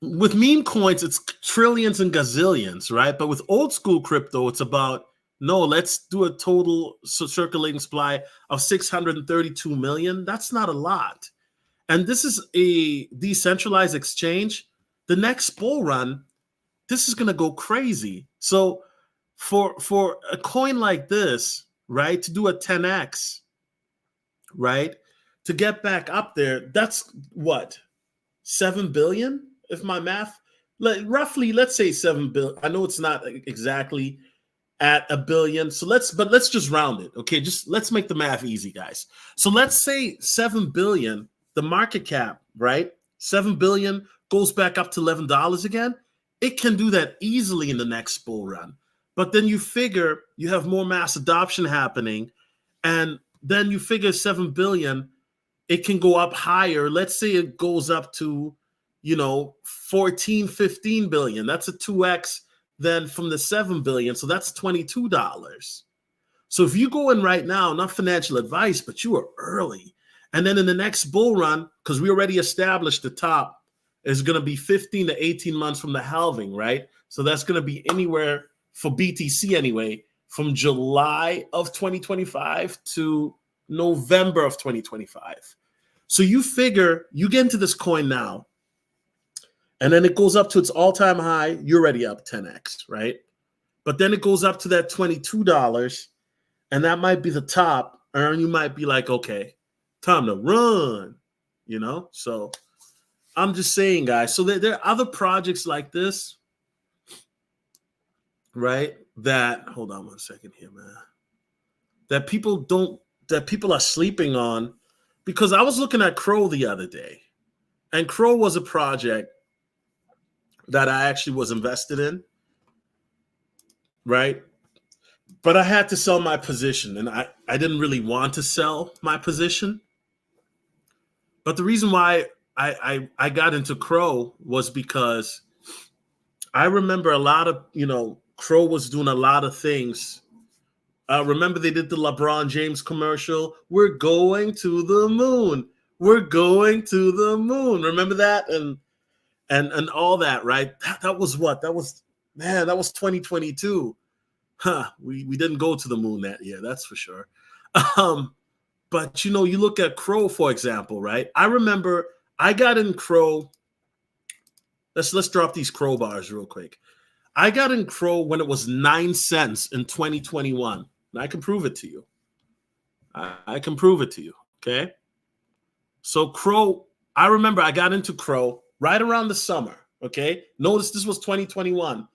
With meme coins, it's trillions and gazillions, right? But with old school crypto, it's about, no, let's do a total circulating supply of 632 million. That's not a lot. And this is a decentralized exchange. The next bull run, this is going to go crazy. So for a coin like this, right, to do a 10x, right, to get back up there, that's what, 7 billion? If my math, roughly, let's say 7 billion. I know it's not exactly at a billion. So let's just round it. Okay, just let's make the math easy, guys. So let's say 7 billion, the market cap, right? 7 billion goes back up to $11 again. It can do that easily in the next bull run. But then you figure you have more mass adoption happening, and then you figure 7 billion, it can go up higher. Let's say it goes up to, 14, 15 billion. That's a 2x then from the 7 billion. So that's $22. So if you go in right now, not financial advice, but you are early. And then in the next bull run, because we already established the top is going to be 15 to 18 months from the halving, right? So that's going to be anywhere for BTC anyway, from July of 2025 to November of 2025. So you figure you get into this coin now, and then it goes up to its all-time high. You're already up 10x, right? But then it goes up to that $22, and that might be the top, and you might be like, okay, time to run, you know? So I'm just saying, guys. So there are other projects like this, right? That, hold on one second here, man. That people are sleeping on, because I was looking at Crow the other day, and Crow was a project that I actually was invested in, right? But I had to sell my position, and I didn't really want to sell my position. But the reason why I got into Crow was because I remember a lot of, Crow was doing a lot of things. Remember they did the LeBron James commercial? We're going to the moon. We're going to the moon. Remember that? And all that, right? That was what? That was 2022. Huh, we didn't go to the moon that year, that's for sure. But, you look at Crow, for example, right? I remember I got in Crow. Let's drop these Crow bars real quick. I got in Crow when it was 9 cents in 2021. And I can prove it to you. I can prove it to you, okay? So Crow, I remember I got into Crow right around the summer, okay? Notice this was 2021.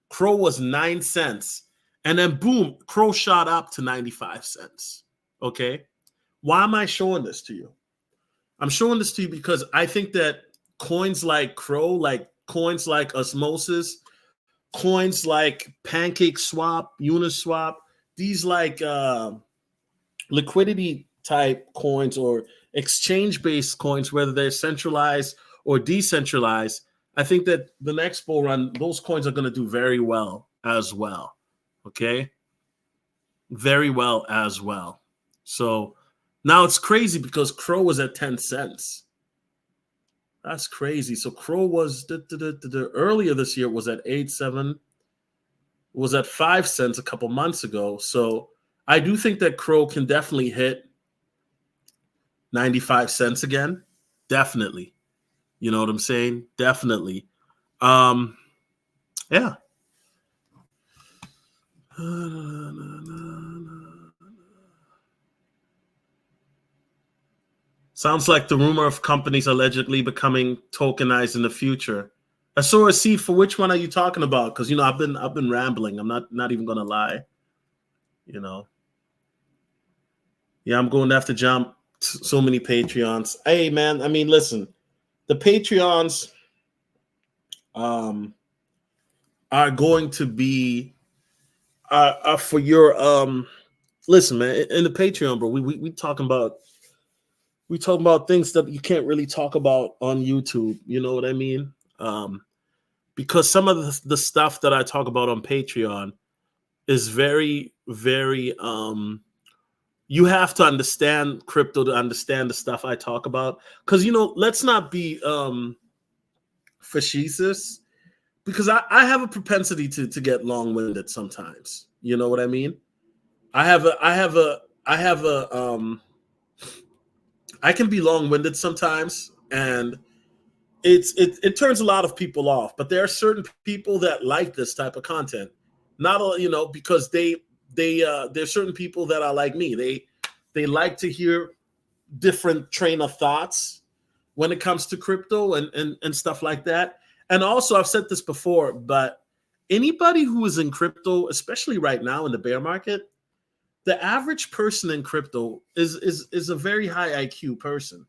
Crow was 9 cents. And then boom, Crow shot up to 95 cents, okay? Why am I showing this to you? I'm showing this to you because I think that coins like Crow, like coins like Osmosis, coins like Pancake Swap, Uniswap, these like liquidity type coins or exchange-based coins, whether they're centralized or decentralized, I think that the next bull run, those coins are going to do very well as well. Okay? Very well as well. So now it's crazy because Crow was at 10 cents. That's crazy. So Crow was earlier this year was at 8.7, was at 5 cents a couple months ago. So I do think that Crow can definitely hit 95 cents again. Definitely. You know what I'm saying? Definitely. Yeah. Sounds like the rumor of companies allegedly becoming tokenized in the future. I saw a seed. For which one are you talking about? Because I've been rambling. I'm not even gonna lie. Yeah, I'm going to have to jump so many Patreons. Hey man, I mean, listen, the Patreons are going to be for your listen, man, in the Patreon, bro. We talking about things that you can't really talk about on YouTube. You know what I mean? Because some of the stuff that I talk about on Patreon is very, very you have to understand crypto to understand the stuff I talk about. Because let's not be facetious, because I have a propensity to get long-winded sometimes. You know what I mean? I can be long-winded sometimes, and it turns a lot of people off. But there are certain people that like this type of content. Not all, because there's certain people that are like me. They like to hear different train of thoughts when it comes to crypto and stuff like that. And also, I've said this before, but anybody who is in crypto, especially right now in the bear market, the average person in crypto is a very high IQ person.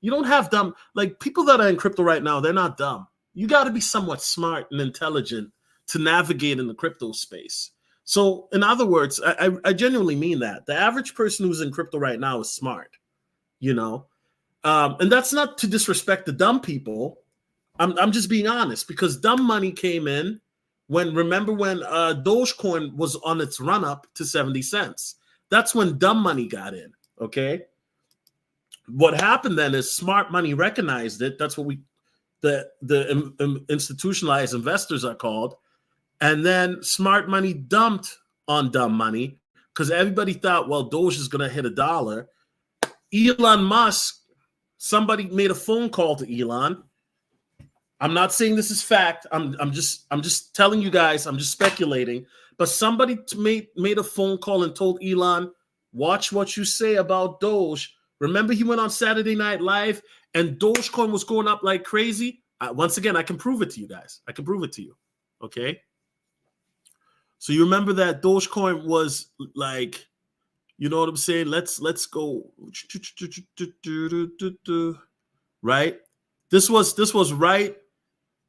You don't have dumb, like people that are in crypto right now, they're not dumb. You got to be somewhat smart and intelligent to navigate in the crypto space. So in other words, I genuinely mean that. The average person who's in crypto right now is smart, and that's not to disrespect the dumb people. I'm just being honest, because dumb money came in remember when Dogecoin was on its run up to 70 cents. That's when dumb money got in, okay? What happened then is smart money recognized it. That's what the institutionalized investors are called. And then smart money dumped on dumb money because everybody thought, well, Doge is going to hit $1. Elon Musk, somebody made a phone call to Elon. I'm not saying this is fact. I'm just telling you guys. I'm just speculating. But somebody made a phone call and told Elon, watch what you say about Doge. Remember, he went on Saturday Night Live and Dogecoin was going up like crazy. Once again, I can prove it to you guys. I can prove it to you. Okay. So you remember that Dogecoin was like, you know what I'm saying? Let's go. Right. This was right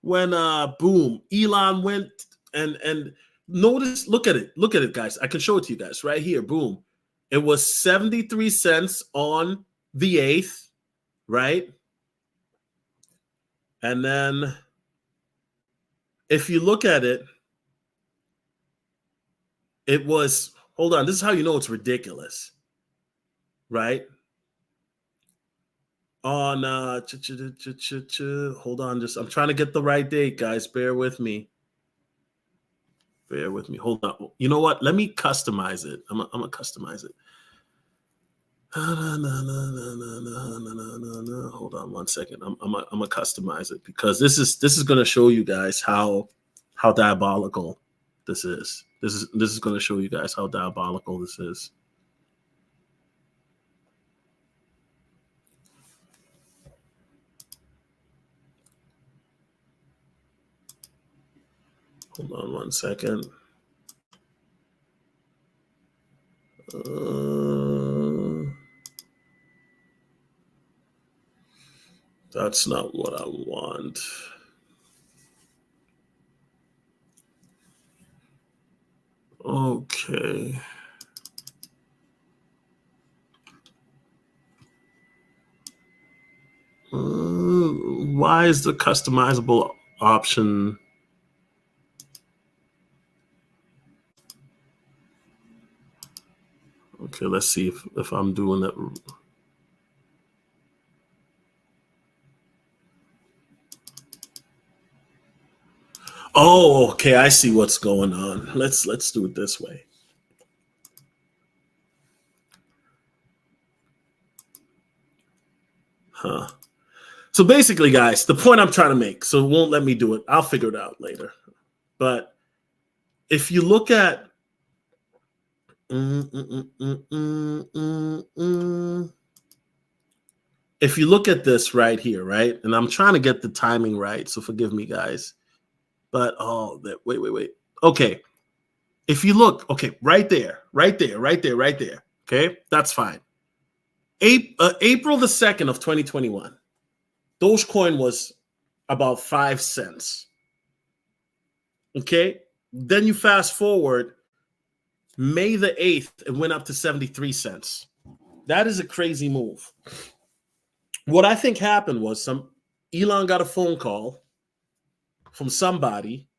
when boom, Elon went and notice, look at it, guys. I can show it to you guys right here. Boom. It was 73 cents on the 8th, right? And then if you look at it, it was, hold on, this is how you know it's ridiculous, right? On hold on, I'm trying to get the right date, guys. Bear with me. Hold on. You know what? Let me customize it. I'm gonna customize it. Hold on 1 second. I'm gonna customize it because this is gonna show you guys how diabolical this is. This is gonna show you guys how diabolical this is. Hold on 1 second. That's not what I want. Okay. Why is the customizable option? Okay, let's see if I'm doing that. Oh, okay, I see what's going on. Let's do it this way. Huh. So basically, guys, the point I'm trying to make, so it won't let me do it. I'll figure it out later. But if you look at if you look at this right here, right? And I'm trying to get the timing right, so forgive me, guys. But wait. Okay. If you look, okay, right there. Okay, that's fine. April the 2nd of 2021, Dogecoin was about 5 cents. Okay, then you fast forward, May the 8th, it went up to 73 cents. That is a crazy move. What I think happened was Elon got a phone call from somebody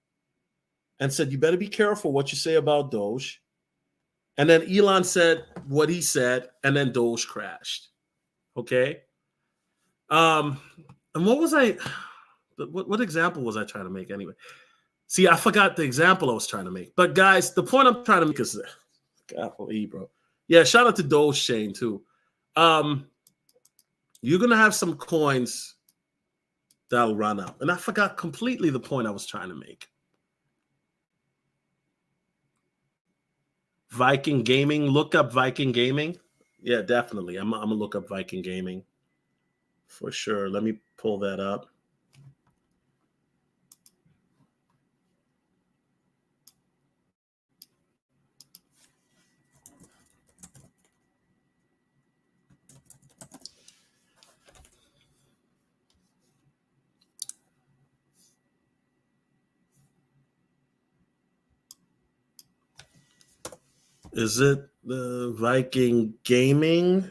and said, you better be careful what you say about Doge. And then Elon said what he said, and then Doge crashed. Okay. And what was what example was I trying to make anyway? See, I forgot the example I was trying to make. But guys, the point I'm trying to make is, golly, bro. Yeah, shout out to Doge Shane too. You're gonna have some coins that'll run up. And I forgot completely the point I was trying to make. Viking Gaming, look up Viking Gaming. Yeah, definitely. I'm gonna look up Viking Gaming for sure. Let me pull that up. Is it the Viking Gaming?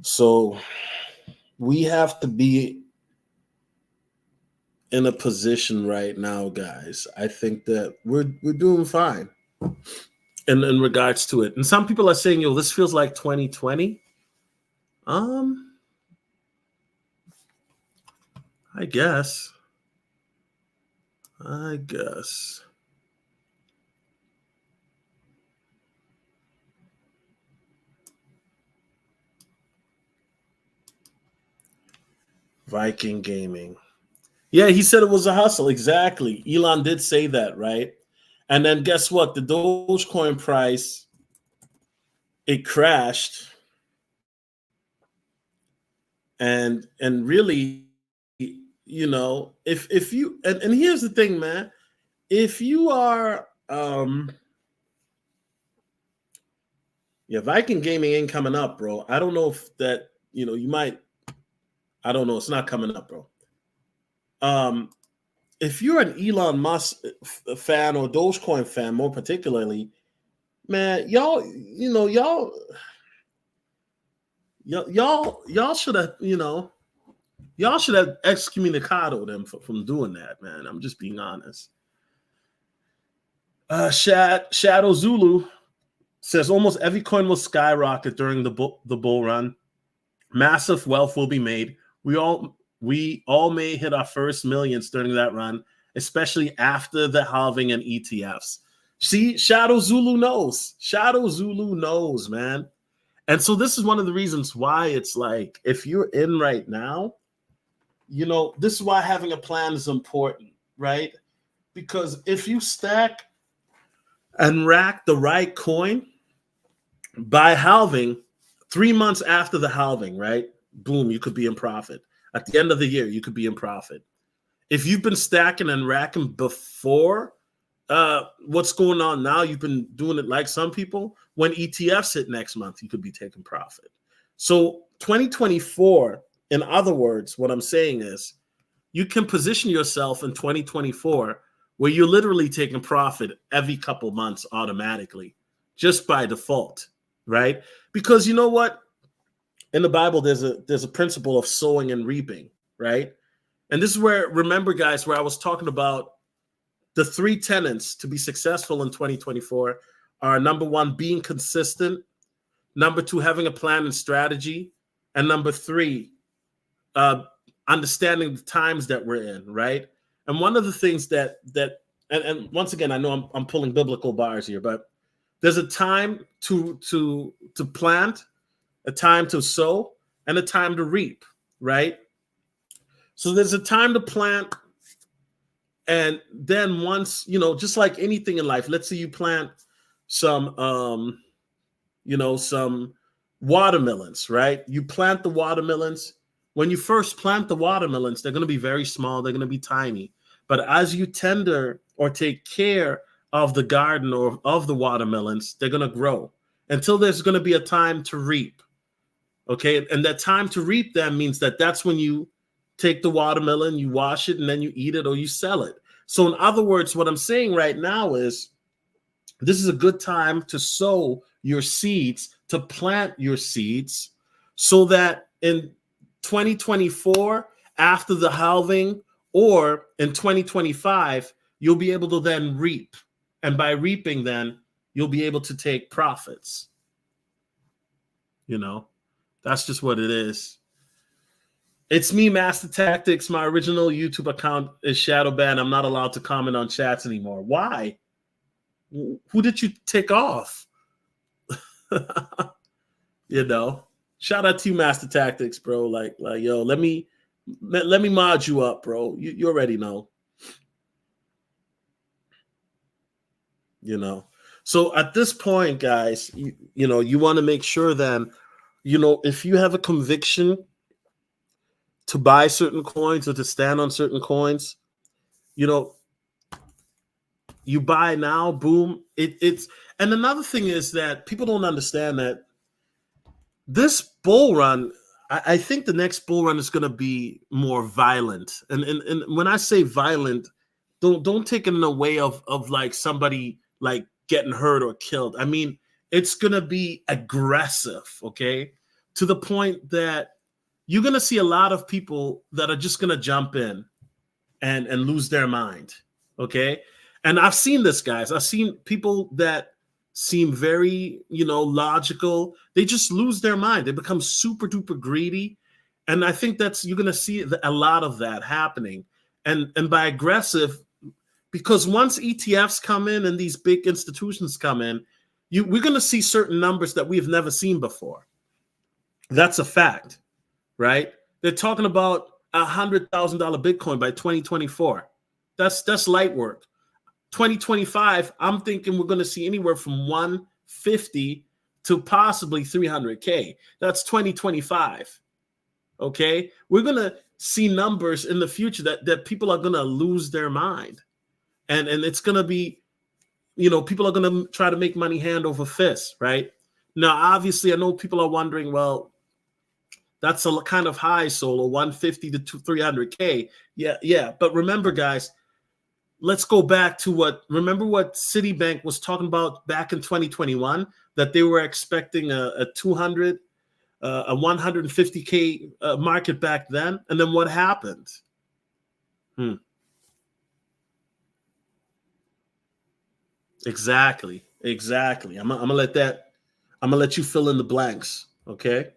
So we have to be in a position right now, guys. I think that we're doing fine in regards to it. And some people are saying, yo, this feels like 2020. Um, I guess. I guess. Viking Gaming. Yeah, he said it was a hustle. Exactly. Elon did say that, right? And then guess what? The Dogecoin price, it crashed. And really, if you and here's the thing, man. If you are yeah, Viking Gaming ain't coming up, bro. I don't know if that, you might, I don't know, it's not coming up, bro. If you're an Elon Musk fan or Dogecoin fan, more particularly, man, y'all should have, y'all should have excommunicado them from doing that, man. I'm just being honest. Shadow Zulu says almost every coin will skyrocket during the bull run. Massive wealth will be made. We all may hit our first millions during that run, especially after the halving and ETFs. See, Shadow Zulu knows. Shadow Zulu knows, man. And so this is one of the reasons why it's like, if you're in right now, this is why having a plan is important, right? Because if you stack and rack the right coin by halving, 3 months after the halving, right? Boom, you could be in profit. At the end of the year, you could be in profit. If you've been stacking and racking before what's going on now, you've been doing it like some people, when ETFs hit next month, you could be taking profit. So 2024, in other words, what I'm saying is you can position yourself in 2024 where you're literally taking profit every couple months automatically, just by default, right? Because you know what? In the Bible, there's a principle of sowing and reaping, right? And this is where, remember, guys, where I was talking about the 3 tenets to be successful in 2024 are: number 1, being consistent; number 2, having a plan and strategy; and number 3, understanding the times that we're in, right? And one of the things that and once again, I know I'm pulling biblical bars here, but there's a time to plant, a time to sow, and a time to reap, right? So there's a time to plant, and then once, just like anything in life, let's say you plant some some watermelons, right? You plant the watermelons. When you first plant the watermelons, they're going to be very small, they're going to be tiny. But as you tender or take care of the garden or of the watermelons, they're going to grow until there's going to be a time to reap. Okay, and that time to reap then means that's when you take the watermelon, you wash it, and then you eat it or you sell it. So in other words, what I'm saying right now is this is a good time to sow your seeds, to plant your seeds, so that in 2024, after the halving, or in 2025, you'll be able to then reap. And by reaping, then you'll be able to take profits. That's just what it is. It's me, Master Tactics. My original YouTube account is shadow banned. I'm not allowed to comment on chats anymore. Why? Who did you take off? Shout out to you, Master Tactics, bro. Like, yo, let me mod you up, bro. You already know. So at this point, guys, you want to make sure then, if you have a conviction to buy certain coins or to stand on certain coins, you buy now, boom. It's and another thing is that people don't understand that this bull run, I think the next bull run is going to be more violent. And when I say violent, don't take it in the way of like somebody like getting hurt or killed. I mean, it's going to be aggressive, okay? To the point that you're going to see a lot of people that are just going to jump in and lose their mind, okay? And I've seen this, guys. I've seen people that seem very, logical. They just lose their mind. They become super duper greedy. And I think you're going to see a lot of that happening. And by aggressive, because once ETFs come in and these big institutions come in, we're going to see certain numbers that we've never seen before. That's a fact, right? They're talking about $100,000 Bitcoin by 2024. That's light work. 2025, I'm thinking we're going to see anywhere from 150 to possibly 300K. That's 2025. Okay, we're going to see numbers in the future that people are going to lose their mind. And it's going to be, people are going to try to make money hand over fist, right? Now, obviously, I know people are wondering, well, that's a kind of high, Solo, 150 to 300K. Yeah. But remember, guys, let's go back to remember what Citibank was talking about back in 2021, that they were expecting a 200, a 150K market back then. And then what happened? Exactly. I'm gonna let you fill in the blanks. Okay.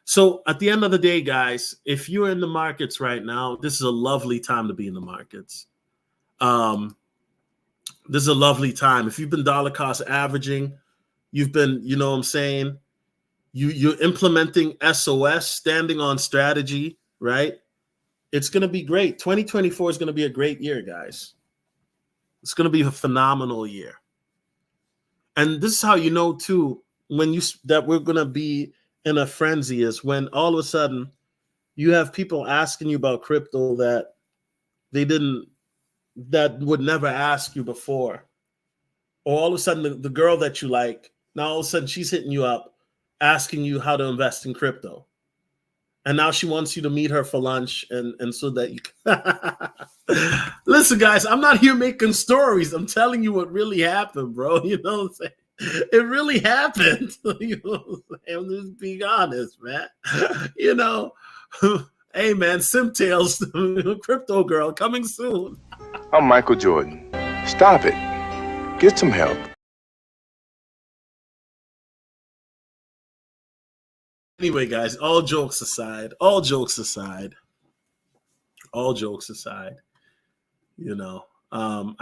So at the end of the day, guys, if you're in the markets right now, this is a lovely time to be in the markets. This is a lovely time. If you've been dollar cost averaging, you've been, what I'm saying, you're implementing SOS, standing on strategy, right? It's going to be great. 2024 is going to be a great year, guys. It's going to be a phenomenal year. And this is how you know, too, that we're going to be in a frenzy, is when all of a sudden you have people asking you about crypto that would never ask you before. Or all of a sudden the girl that you like, now all of a sudden she's hitting you up asking you how to invest in crypto. And now she wants you to meet her for lunch and so that you can... Listen, guys, I'm not here making stories. I'm telling you what really happened, bro. You know what I'm saying? It really happened. You know what I'm saying? I'm just being honest, man. Hey, man, Simtails, crypto girl, coming soon. I'm Michael Jordan. Stop it. Get some help. Anyway, guys, all jokes aside, I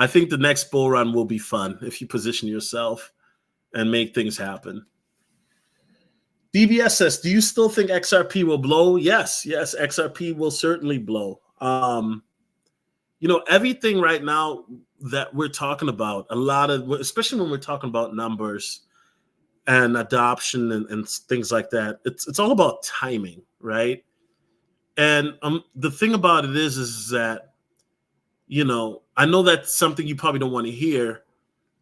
think the next bull run will be fun if you position yourself and make things happen. DBS says, do you still think XRP will blow? Yes, XRP will certainly blow. Everything right now that we're talking about, especially when we're talking about numbers and adoption and things like that, it's all about timing, right? And the thing about it is that, I know that's something you probably don't want to hear,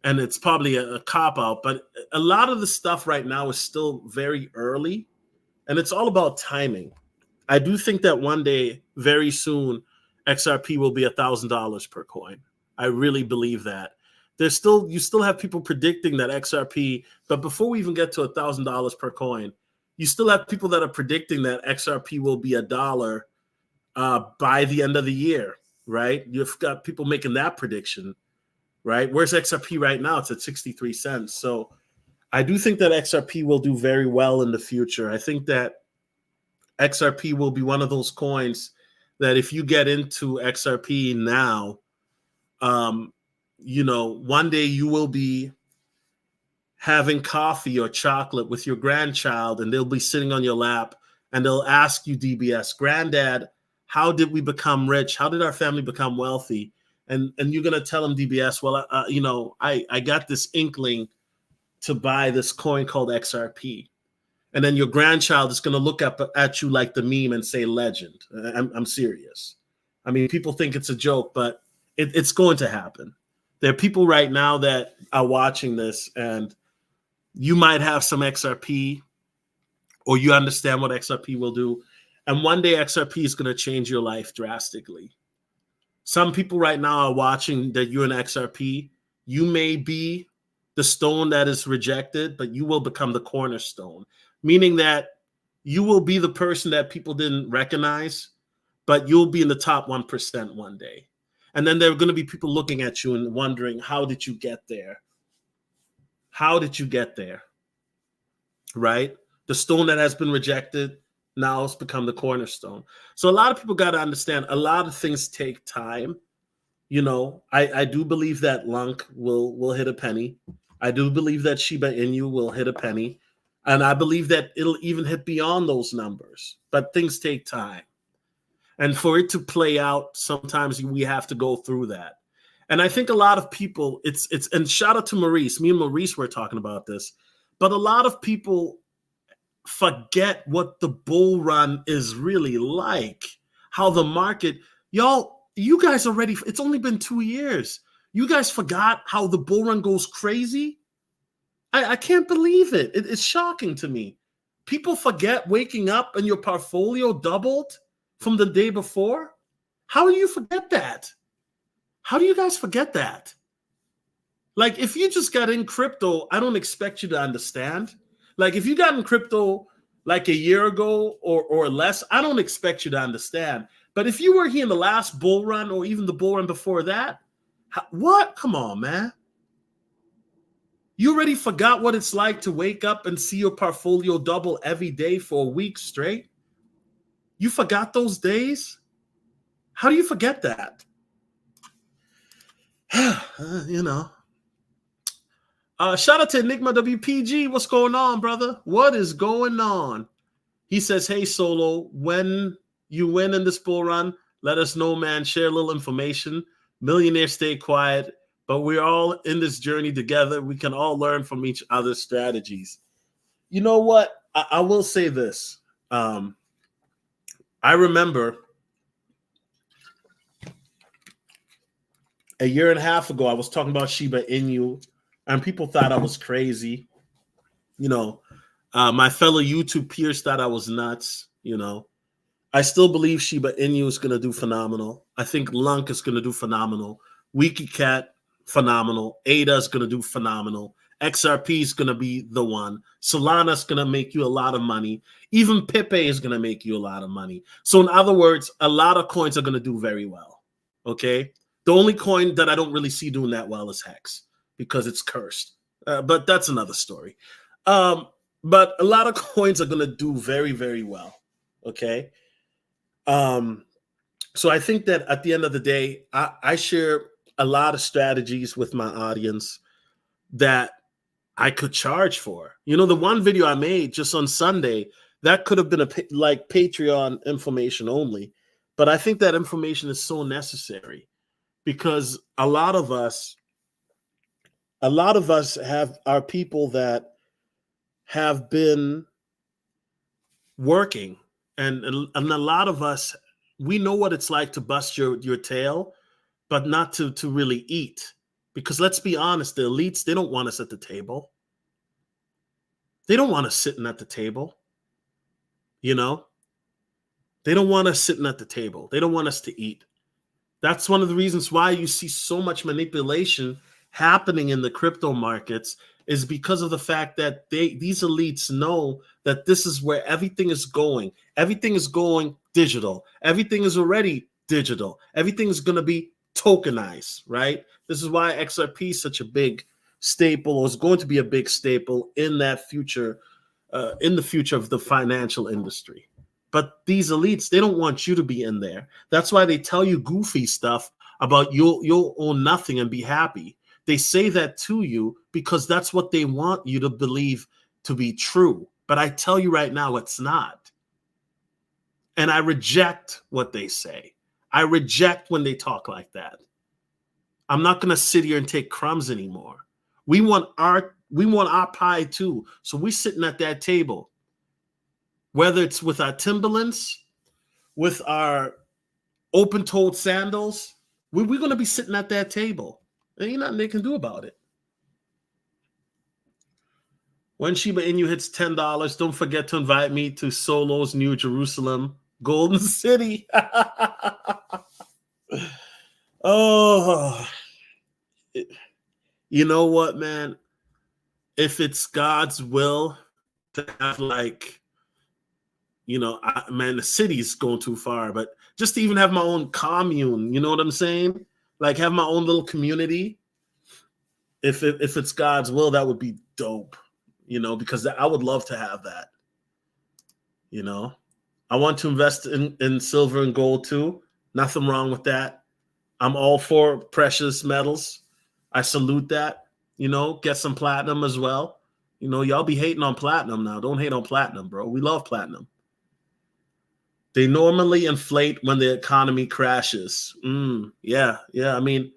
and it's probably a cop-out, but a lot of the stuff right now is still very early, and it's all about timing. I do think that one day, very soon, XRP will be $1,000 per coin. I really believe that. You still have people predicting that XRP, but before we even get to $1,000 per coin, you still have people that are predicting that XRP will be $1 by the end of the year, right? You've got people making that prediction, right? Where's XRP right now? It's at 63 cents. So I do think that XRP will do very well in the future. I think that XRP will be one of those coins that if you get into XRP now, one day you will be having coffee or chocolate with your grandchild, and they'll be sitting on your lap, and they'll ask you, DBS, Granddad, how did we become rich? How did our family become wealthy? And you're going to tell them, DBS, well, I got this inkling to buy this coin called XRP. And then your grandchild is going to look up at you like the meme and say legend. I'm serious. I mean, people think it's a joke, but it's going to happen. There are people right now that are watching this, and you might have some XRP, or you understand what XRP will do. And one day XRP is going to change your life drastically. Some people right now are watching that you're an XRP. You may be the stone that is rejected, but you will become the cornerstone, meaning that you will be the person that people didn't recognize, but you'll be in the top 1% one day. And then there are going to be people looking at you and wondering, how did you get there? how did you get there? Right? The stone that has been rejected now it's become the cornerstone. So a lot of people got to understand a lot of things take time. I do believe that Lunk will hit a penny. I do believe that Shiba Inu will hit a penny. And I believe that it'll even hit beyond those numbers. But things take time. And for it to play out, sometimes we have to go through that. And I think a lot of people, and shout out to Maurice. Me and Maurice were talking about this. But a lot of people forget what the bull run is really like. How the market, you guys already, it's only been 2 years. You guys forgot how the bull run goes crazy? I can't believe it. It's shocking to me. People forget waking up and your portfolio doubled from the day before. How do you forget that? How do you guys forget that? Like, if you just got in crypto, I don't expect you to understand. Like, if you got in crypto like a year ago or less, I don't expect you to understand. But if you were here in the last bull run or even the bull run before that, what? Come on, man. You already forgot what it's like to wake up and see your portfolio double every day for a week straight? You forgot those days? How do you forget that? Shout out to Enigma WPG. What's going on, brother? What is going on? He says, hey, Solo, when you win in this bull run, let us know, man. Share a little information. Millionaires stay quiet, but we're all in this journey together. We can all learn from each other's strategies. You know what? I will say this. I remember a year and a half ago, I was talking about Shiba Inu, and people thought I was crazy. My fellow YouTube peers thought I was nuts. I still believe Shiba Inu is going to do phenomenal. I think Lunk is going to do phenomenal. WikiCat, phenomenal. ADA is going to do phenomenal. XRP is going to be the one. Solana is going to make you a lot of money. Even Pepe is going to make you a lot of money. So in other words, a lot of coins are going to do very well. Okay? The only coin that I don't really see doing that well is Hex because it's cursed. But that's another story. But a lot of coins are going to do very, very well. Okay? So I think that at the end of the day, I share a lot of strategies with my audience that I could charge for. The one video I made just on Sunday, that could have been like Patreon information only. But I think that information is so necessary because a lot of us are people that have been working, and a lot of us, we know what it's like to bust your tail, but not to really eat. Because let's be honest, the elites, they don't want us at the table. They don't want us sitting at the table. They don't want us sitting at the table. They don't want us to eat. That's one of the reasons why you see so much manipulation happening in the crypto markets, is because of the fact that these elites know that this is where everything is going. Everything is going digital. Everything is already digital. Everything is going to be tokenized, right? This is why XRP is such a big staple, or is going to be a big staple in that future, in the future of the financial industry. But these elites, they don't want you to be in there. That's why they tell you goofy stuff about you'll own nothing and be happy. They say that to you because that's what they want you to believe to be true. But I tell you right now, it's not. And I reject what they say. I reject when they talk like that. I'm not going to sit here and take crumbs anymore. We want our pie too. So we're sitting at that table. Whether it's with our Timberlands, with our open-toed sandals, we're going to be sitting at that table. There ain't nothing they can do about it. When Shiba Inu hits $10, don't forget to invite me to Solo's New Jerusalem, Golden City. Oh, you know what, man? If it's God's will to have man, the city's going too far, but just to even have my own commune, you know what I'm saying? Like have my own little community. If it's God's will, that would be dope, because I would love to have that. I want to invest in silver and gold too. Nothing wrong with that. I'm all for precious metals. I salute that. Get some platinum as well. Y'all be hating on platinum now. Don't hate on platinum, bro. We love platinum. They normally inflate when the economy crashes. Yeah. I mean,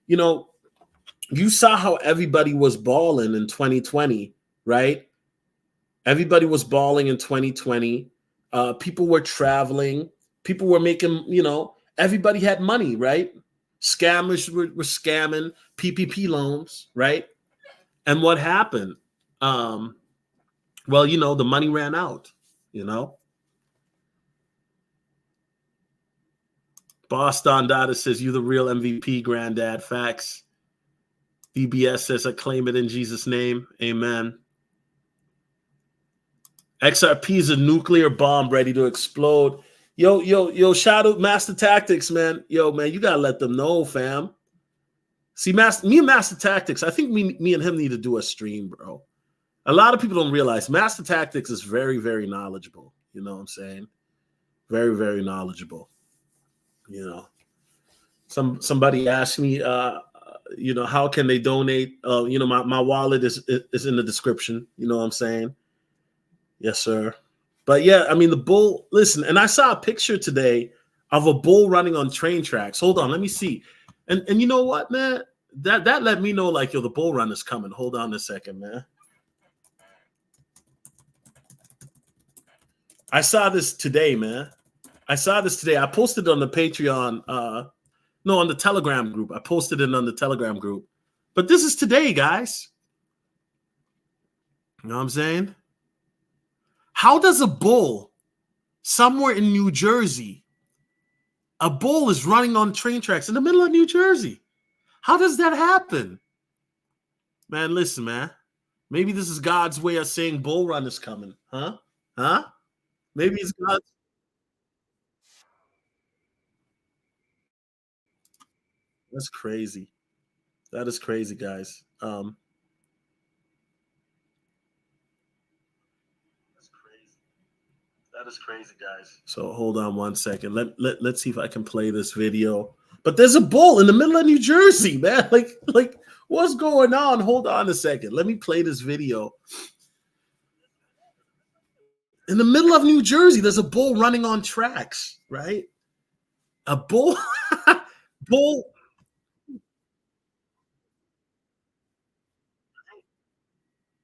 you saw how everybody was balling in 2020, right? Everybody was balling in 2020. People were traveling. People were making, everybody had money, right? Scammers were scamming PPP loans, right? And what happened? Well, the money ran out, Boston Data says, you the real MVP, granddad. Facts. DBS says, I claim it in Jesus' name. Amen. XRP is a nuclear bomb ready to explode. Yo, shout out Master Tactics, man. Yo, man, you got to let them know, fam. See, me and Master Tactics, I think me and him need to do a stream, bro. A lot of people don't realize Master Tactics is very, very knowledgeable. You know what I'm saying? Very, very knowledgeable. Somebody asked me, how can they donate? My wallet is in the description. You know what I'm saying? Yes, sir. But yeah, I mean, the bull, listen, and I saw a picture today of a bull running on train tracks. Hold on, let me see. And you know what, man? That let me know, like, the bull run is coming. Hold on a second, man. I saw this today, man. I posted it on the Patreon, on the Telegram group. I posted it on the Telegram group. But this is today, guys. You know what I'm saying? How does a bull somewhere in New Jersey, a bull is running on train tracks in the middle of New Jersey? How does that happen? Man, listen, man. Maybe this is God's way of saying bull run is coming. Huh? Maybe it's God's. That's crazy. That is crazy, guys. That's crazy. That is crazy, guys. So hold on one second. Let's see if I can play this video. But there's a bull in the middle of New Jersey, man. Like what's going on? Hold on a second. Let me play this video. In the middle of New Jersey, there's a bull running on tracks, right? A bull, bull.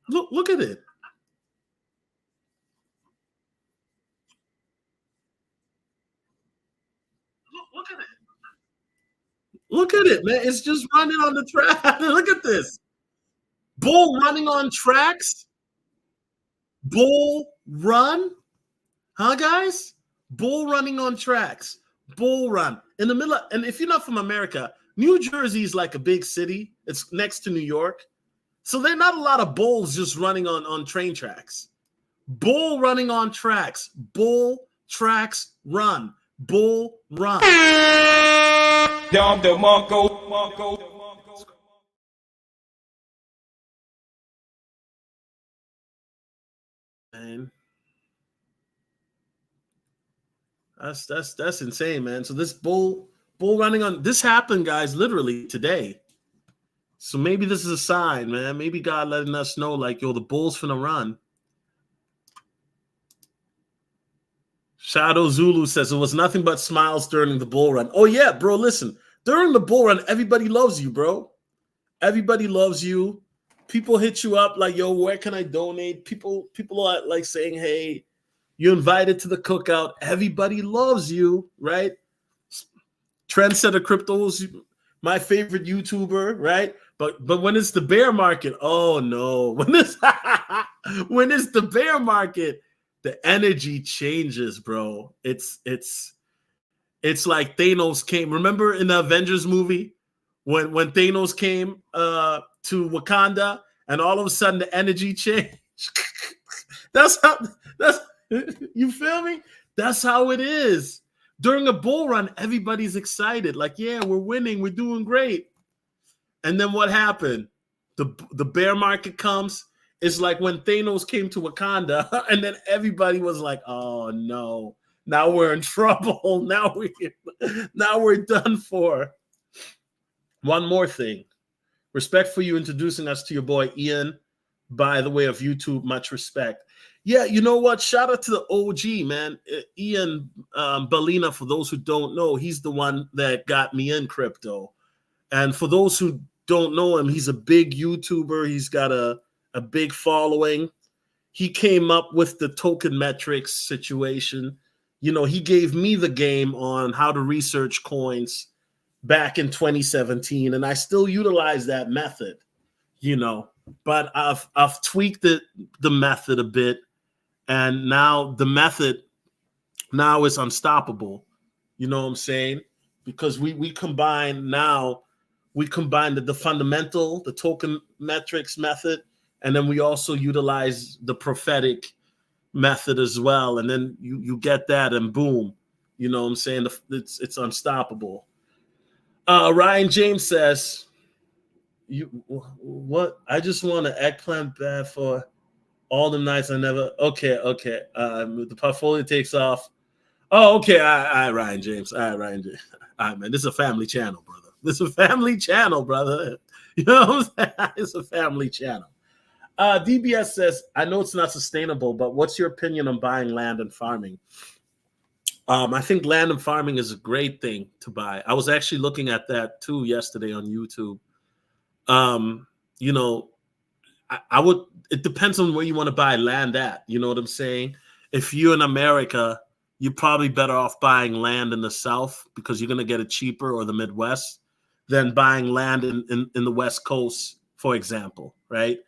Look at it. Look at it. Look at it, man. It's just running on the track. Look at this. Bull running on tracks. Bull run. Huh, guys? Bull running on tracks. Bull run. In the middle of, and if you're not from America, New Jersey is like a big city. It's next to New York. So there are not a lot of bulls just running on train tracks. Bull running on tracks. Bull tracks run. Bull run. Man. That's insane, man. So this bull running on, this happened, guys, literally today. So maybe this is a sign, man. Maybe God letting us know, like, yo, the bull's finna run. Shadow Zulu says it was nothing but smiles during the bull run. Oh, yeah, bro, listen. During the bull run, everybody loves you, bro. Everybody loves you. People hit you up like, yo, where can I donate? People are like saying, hey, you're invited to the cookout. Everybody loves you, right? Trendsetter Cryptos, my favorite YouTuber, right? But when it's the bear market, oh no. When it's the bear market, the energy changes, bro. It's like Thanos came. Remember in the Avengers movie when Thanos came to Wakanda and all of a sudden the energy changed? That's you feel me? That's how it is. During a bull run, everybody's excited. Like, yeah, we're winning. We're doing great. And then what happened? The bear market comes. It's like when Thanos came to Wakanda, and then everybody was like, "Oh no, now we're in trouble. Now we're done for." One more thing. Respect for you introducing us to your boy Ian, by the way of YouTube. Much respect. Yeah, you know what? Shout out to the OG, man. Ian Balina, for those who don't know, he's the one that got me in crypto. And for those who don't know him, he's a big YouTuber. He's got a big following. He came up with the token metrics situation. You know, he gave me the game on how to research coins back in 2017, and I still utilize that method, you know, but I've tweaked the method a bit, and now the method now is unstoppable. You know what I'm saying? Because we combine the fundamental, the token metrics method, and then we also utilize the prophetic method as well. And then you get that, and boom, you know what I'm saying? It's unstoppable. Ryan James says, "You what? I just want an eggplant bad for all the nights I never." Okay. The portfolio takes off. Oh, okay. All right, Ryan James. All right, Ryan James. All right, man. This is a family channel, brother. This is a family channel, brother. You know what I'm saying? It's a family channel. DBS says, "I know it's not sustainable, but what's your opinion on buying land and farming?" I think land and farming is a great thing to buy. I was actually looking at that too yesterday on YouTube. You know, I would, it depends on where you want to buy land at. You know what I'm saying? If you're in America, you're probably better off buying land in the South because you're going to get it cheaper, or the Midwest, than buying land in the West Coast, for example, right?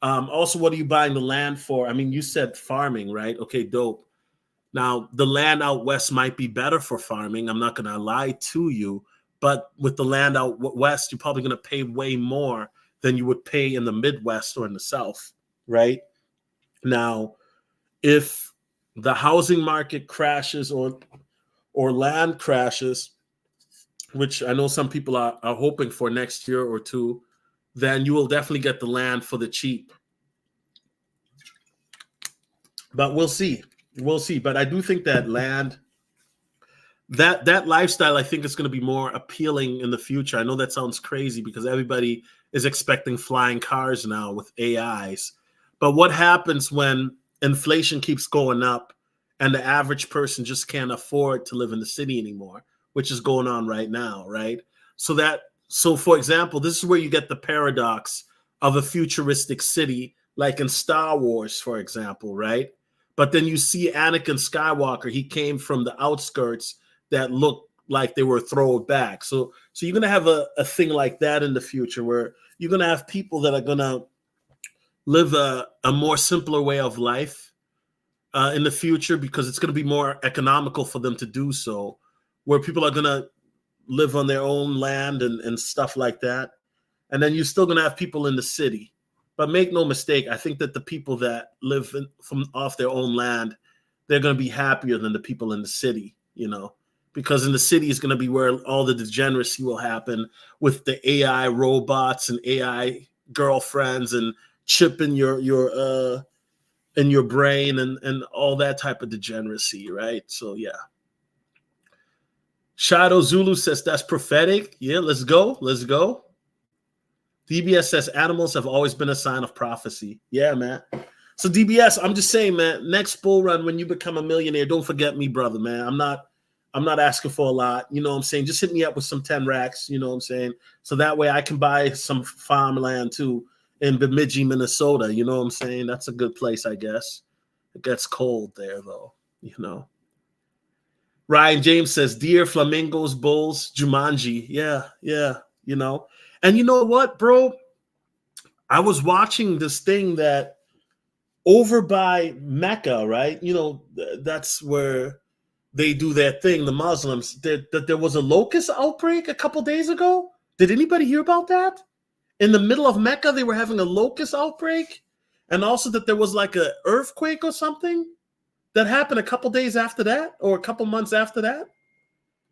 Also, what are you buying the land for? I mean, you said farming, right? Okay, dope. Now, the land out west might be better for farming. I'm not going to lie to you. But with the land out west, you're probably going to pay way more than you would pay in the Midwest or in the South, right? Now, if the housing market crashes or land crashes, which I know some people are hoping for next year or two, then you will definitely get the land for the cheap. But we'll see. We'll see. But I do think that land, that lifestyle, I think is going to be more appealing in the future. I know that sounds crazy because everybody is expecting flying cars now with AIs. But what happens when inflation keeps going up and the average person just can't afford to live in the city anymore, which is going on right now, right? So for example, this is where you get the paradox of a futuristic city, like in Star Wars, for example, right? But then you see Anakin Skywalker, he came from the outskirts that looked like they were thrown back. So you're going to have a thing like that in the future where you're going to have people that are going to live a more simpler way of life in the future because it's going to be more economical for them to do so, where people are going to live on their own land and stuff like that. And then you're still going to have people in the city. But make no mistake, I think that the people that live from off their own land, they're going to be happier than the people in the city, you know, because in the city is going to be where all the degeneracy will happen with the AI robots and AI girlfriends and chip in your brain and all that type of degeneracy, right? So yeah. Shadow Zulu says that's prophetic. Yeah, let's go. DBS says animals have always been a sign of prophecy. Yeah, man. So DBS, I'm just saying, man, next bull run when you become a millionaire, don't forget me, brother, man. I'm not asking for a lot. You know what I'm saying? Just hit me up with some 10 racks, you know what I'm saying? So that way I can buy some farmland too in Bemidji, Minnesota. You know what I'm saying? That's a good place, I guess. It gets cold there though, you know. Ryan James says deer, flamingos, bulls, Jumanji. Yeah, you know. And you know what, bro? I was watching this thing that over by Mecca, right? You know, that's where they do their thing, the Muslims. That there was a locust outbreak a couple days ago. Did anybody hear about that? In the middle of Mecca, they were having a locust outbreak. And also that there was like an earthquake or something that happened a couple days after that or a couple months after that.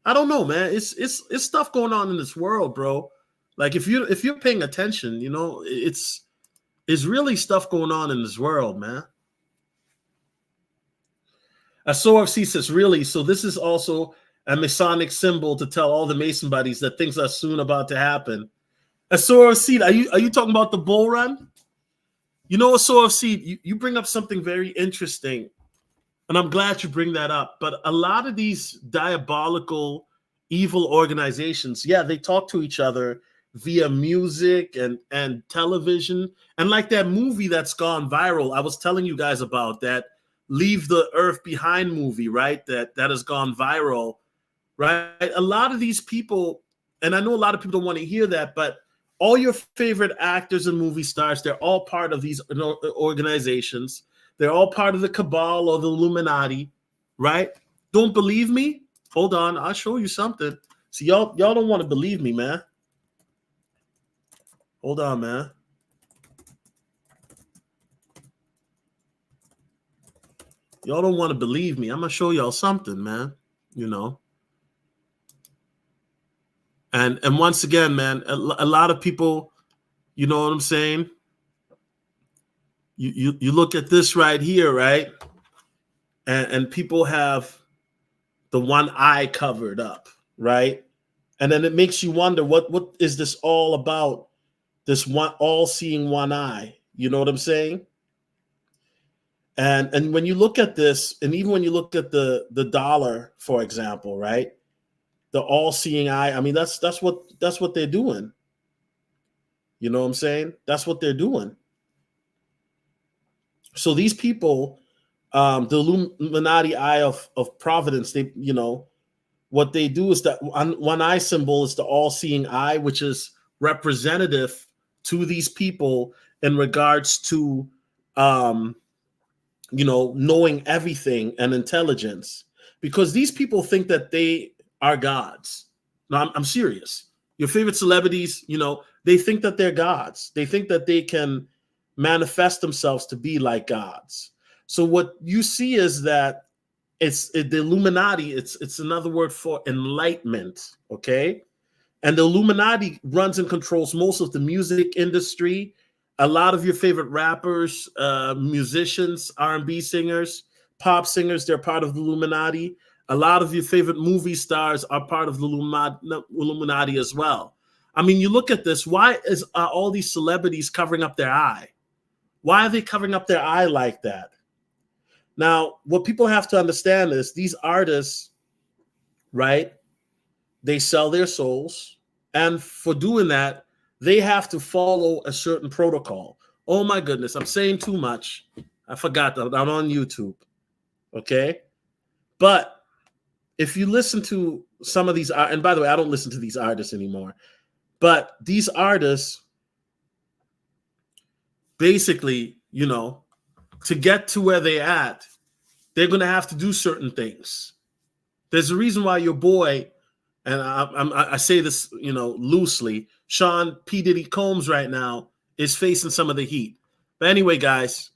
I don't know, man. It's stuff going on in this world, bro. Like if you're paying attention, you know, it's is really stuff going on in this world, man. A SOFC says, really? So this is also a Masonic symbol to tell all the Mason buddies that things are soon about to happen. A SOFC, are you talking about the bull run? You know, a SOFC, you bring up something very interesting, and I'm glad you bring that up. But a lot of these diabolical, evil organizations, yeah, they talk to each other via music and television. And like that movie that's gone viral, I was telling you guys about that Leave the Earth Behind movie, right? That has gone viral, right? A lot of these people, and I know a lot of people don't want to hear that, but all your favorite actors and movie stars, they're all part of these organizations. They're all part of the cabal or the Illuminati, right? Don't believe me? Hold on, I'll show you something. See, y'all don't want to believe me, man. Hold on, man. Y'all don't want to believe me. I'm going to show y'all something, man. You know. And once again, man, a lot of people, you know what I'm saying? You look at this right here, right? And people have the one eye covered up, right? And then it makes you wonder, what is this all about? This one all-seeing one eye. You know what I'm saying? And when you look at this, and even when you look at the dollar, for example, right? The all-seeing eye. I mean, that's what they're doing. You know what I'm saying? That's what they're doing. So these people, the Illuminati eye of providence, they, you know, what they do is that one eye symbol is the all-seeing eye, which is representative to these people in regards to you know, knowing everything and intelligence, because these people think that they are gods. No, I'm serious. Your favorite celebrities, you know, they think that they're gods. They think that they can manifest themselves to be like gods. So what you see is that the Illuminati, it's another word for enlightenment, okay? And the Illuminati runs and controls most of the music industry. A lot of your favorite rappers, musicians, R&B singers, pop singers, they're part of the Illuminati. A lot of your favorite movie stars are part of the Illuminati as well. I mean, you look at this. Why are all these celebrities covering up their eye? Why are they covering up their eye like that? Now, what people have to understand is these artists, right, they sell their souls. And for doing that, they have to follow a certain protocol. Oh, my goodness. I'm saying too much. I forgot that I'm on YouTube. Okay? But if you listen to some of these, and by the way, I don't listen to these artists anymore, but these artists basically, you know, to get to where they're at, they're going to have to do certain things. There's a reason why your boy, and I say this, you know, loosely, Sean P. Diddy Combs right now is facing some of the heat. But anyway, guys,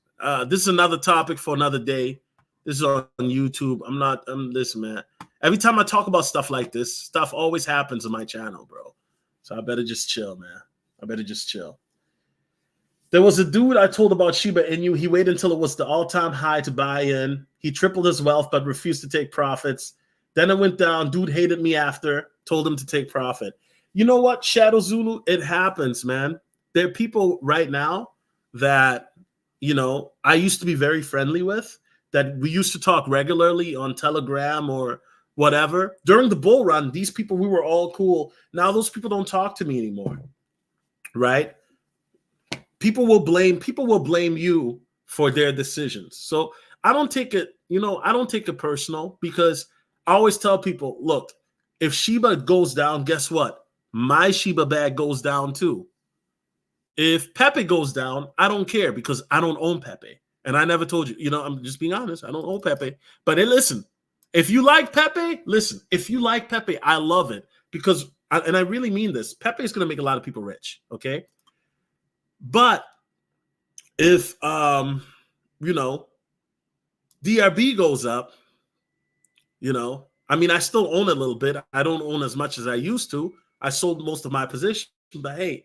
this is another topic for another day. This is on YouTube. Listen, man. Every time I talk about stuff like this, stuff always happens on my channel, bro. So I better just chill, man. I better just chill. There was a dude I told about Shiba Inu. He waited until it was the all-time high to buy in. He tripled his wealth, but refused to take profits. Then it went down. Dude hated me after, told him to take profit. You know what, Shadow Zulu? It happens, man. There are people right now that, you know, I used to be very friendly with, that we used to talk regularly on Telegram or whatever. During the bull run, these people, we were all cool. Now those people don't talk to me anymore, right? People will blame you for their decisions. So I don't take it, you know, I don't take it personal, because I always tell people, look, if Shiba goes down, guess what? My Shiba bag goes down too. If Pepe goes down, I don't care, because I don't own Pepe. And I never told you, you know, I'm just being honest. I don't own Pepe. But hey, listen, if you like Pepe, listen, if you like Pepe, I love it, because, and I really mean this, Pepe is going to make a lot of people rich, okay? But if, you know, DRB goes up, you know, I mean, I still own a little bit. I don't own as much as I used to. I sold most of my position, but hey,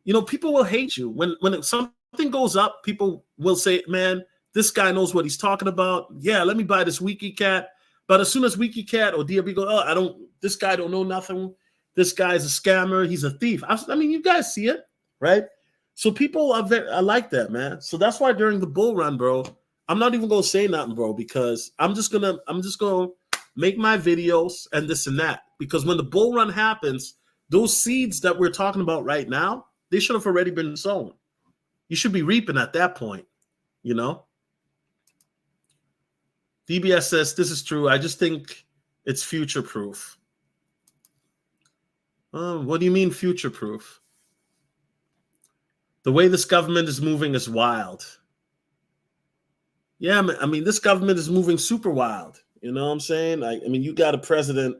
you know, people will hate you when something goes up, people will say, man, this guy knows what he's talking about. Yeah, let me buy this WikiCat. But as soon as WikiCat or DLB go, oh, this guy don't know nothing. This guy's a scammer. He's a thief. I mean, you guys see it, right? So people are like that, man. So that's why during the bull run, bro, I'm not even going to say nothing, bro, because I'm just going to make my videos and this and that. Because when the bull run happens, those seeds that we're talking about right now, they should have already been sown. You should be reaping at that point, you know? DBS says, this is true. I just think it's future-proof. What do you mean future-proof? The way this government is moving is wild. Yeah, I mean, this government is moving super wild. You know what I'm saying? I mean, you got a president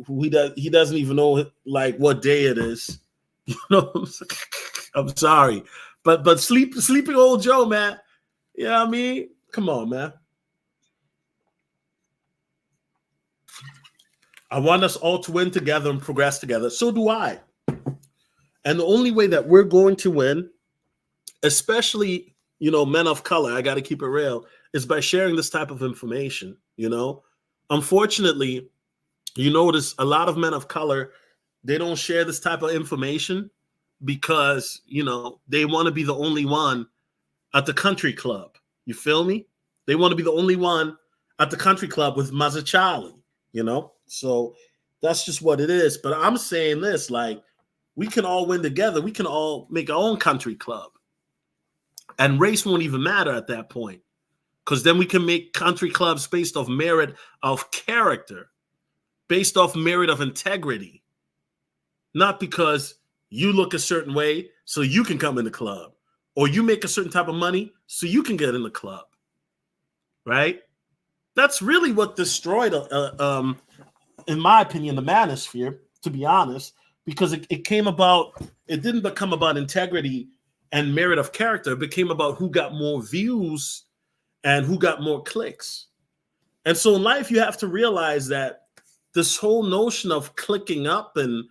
who he doesn't even know like what day it is. You know, I'm sorry, but sleeping old Joe, man. Yeah, I mean, come on, man. I want us all to win together and progress together. So do I. And the only way that we're going to win, especially, you know, men of color, I got to keep it real, is by sharing this type of information, you know. Unfortunately, you notice a lot of men of color, they don't share this type of information because, you know, they want to be the only one at the country club. You feel me? They want to be the only one at the country club with Mazachali, you know? So that's just what it is. But I'm saying this, like, we can all win together. We can all make our own country club. And race won't even matter at that point. Because then we can make country clubs based off merit of character, based off merit of integrity. Not because you look a certain way so you can come in the club, or you make a certain type of money so you can get in the club. Right? That's really what destroyed, in my opinion, the manosphere, to be honest, because it came about, it didn't become about integrity and merit of character. It became about who got more views and who got more clicks. And so in life, you have to realize that this whole notion of clicking up and,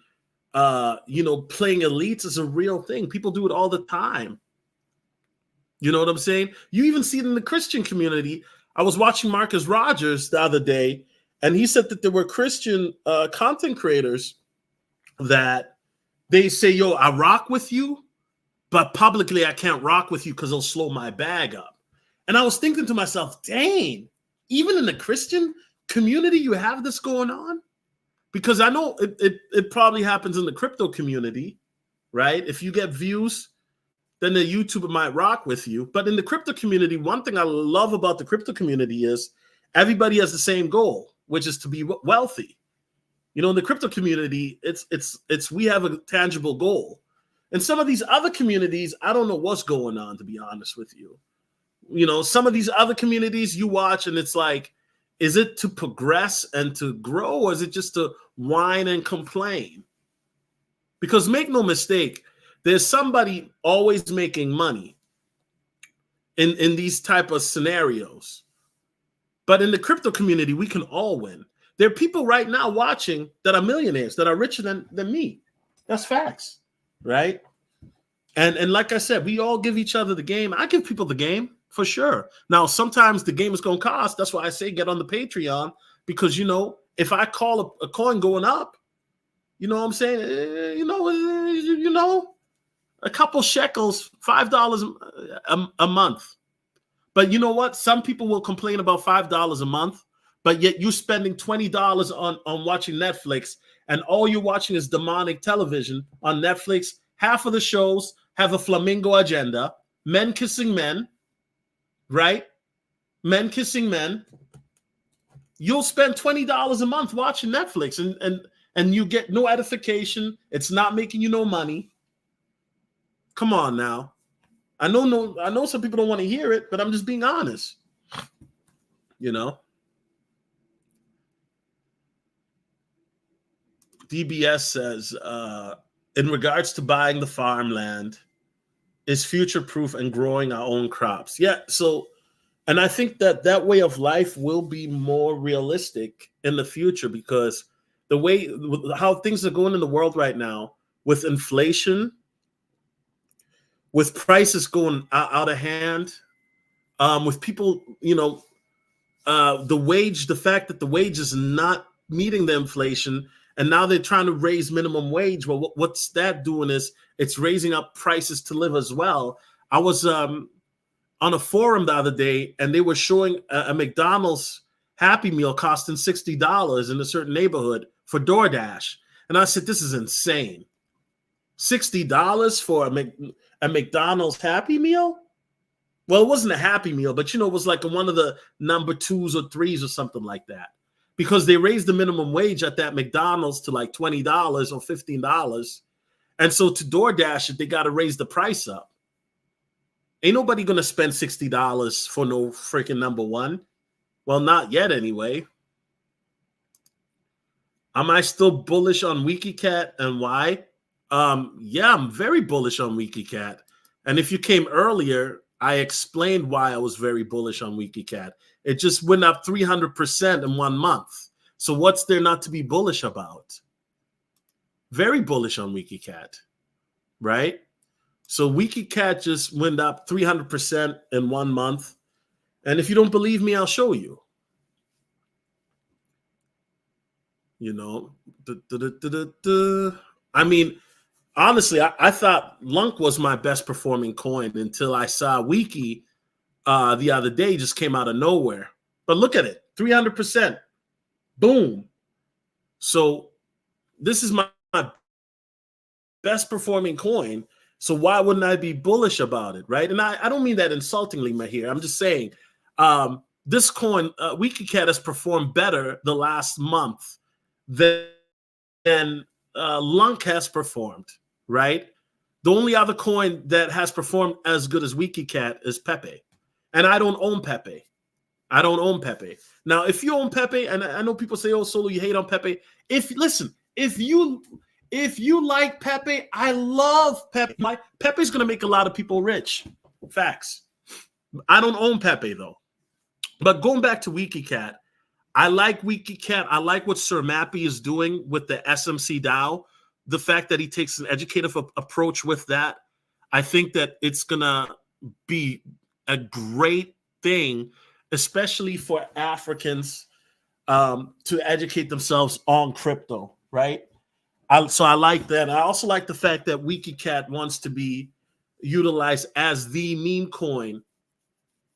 you know, playing elites is a real thing. People do it all the time. You know what I'm saying? You even see it in the Christian community. I was watching Marcus Rogers the other day, and he said that there were Christian content creators that they say, yo, I rock with you, but publicly I can't rock with you because it'll slow my bag up. And I was thinking to myself, dang, even in the Christian community, you have this going on? Because I know it probably happens in the crypto community, right? If you get views, then the YouTuber might rock with you. But in the crypto community, one thing I love about the crypto community is everybody has the same goal, which is to be wealthy. You know, in the crypto community, it's we have a tangible goal. In some of these other communities, I don't know what's going on, to be honest with you. You know, some of these other communities you watch and it's like, is it to progress and to grow, or is it just to whine and complain? Because make no mistake, there's somebody always making money in these type of scenarios. But in the crypto community, we can all win. There are people right now watching that are millionaires, that are richer than me. That's facts, right? And like I said, we all give each other the game. I give people the game for sure. Now, sometimes the game is going to cost. That's why I say get on the Patreon, because, you know, if I call a coin going up, you know what I'm saying? You know, a couple shekels, $5 a month. But you know what? Some people will complain about $5 a month, but yet you're spending $20 on watching Netflix, and all you're watching is demonic television on Netflix. Half of the shows have a flamingo agenda, men kissing men, right? Men kissing men. You'll spend $20 a month watching Netflix, and you get no edification. It's not making you no money. Come on now. I know some people don't want to hear it, but I'm just being honest. You know? DBS says, in regards to buying the farmland, is future-proof and growing our own crops. Yeah, so, and I think that way of life will be more realistic in the future, because the way, how things are going in the world right now with inflation, with prices going out of hand, with people, the fact that the wage is not meeting the inflation, and now they're trying to raise minimum wage. Well, what's that doing is it's raising up prices to live as well. I was on a forum the other day, and they were showing a McDonald's Happy Meal costing $60 in a certain neighborhood for DoorDash. And I said, this is insane. $60 for a McDonald's Happy Meal? Well, it wasn't a Happy Meal, but, it was like one of the number 2s or 3s or something like that. Because they raised the minimum wage at that McDonald's to like $20 or $15. And so to DoorDash it, they got to raise the price up. Ain't nobody going to spend $60 for no freaking number 1. Well, not yet anyway. Am I still bullish on WikiCat, and why? Yeah, I'm very bullish on WikiCat. And if you came earlier, I explained why I was very bullish on WikiCat. It just went up 300% in 1 month. So what's there not to be bullish about? Very bullish on WikiCat, right? So WikiCat just went up 300% in 1 month. And if you don't believe me, I'll show you. I mean, honestly, I thought Lunk was my best performing coin until I saw Wiki the other day, just came out of nowhere. But look at it, 300%. Boom. So this is my best performing coin. So why wouldn't I be bullish about it, right? And I don't mean that insultingly, Mahir. I'm just saying this coin, WikiCat, has performed better the last month than Lunk has performed, right? The only other coin that has performed as good as WikiCat is Pepe. And I don't own Pepe. Now, if you own Pepe, and I know people say, oh, Solo, you hate on Pepe. If you like Pepe, I love Pepe. Pepe's going to make a lot of people rich. Facts. I don't own Pepe, though. But going back to WikiCat, I like WikiCat. I like what Sir Mappy is doing with the SMC DAO. The fact that he takes an educative approach with that, I think that it's going to be a great thing, especially for Africans to educate themselves on crypto, right? So I like that. I also like the fact that WikiCat wants to be utilized as the meme coin,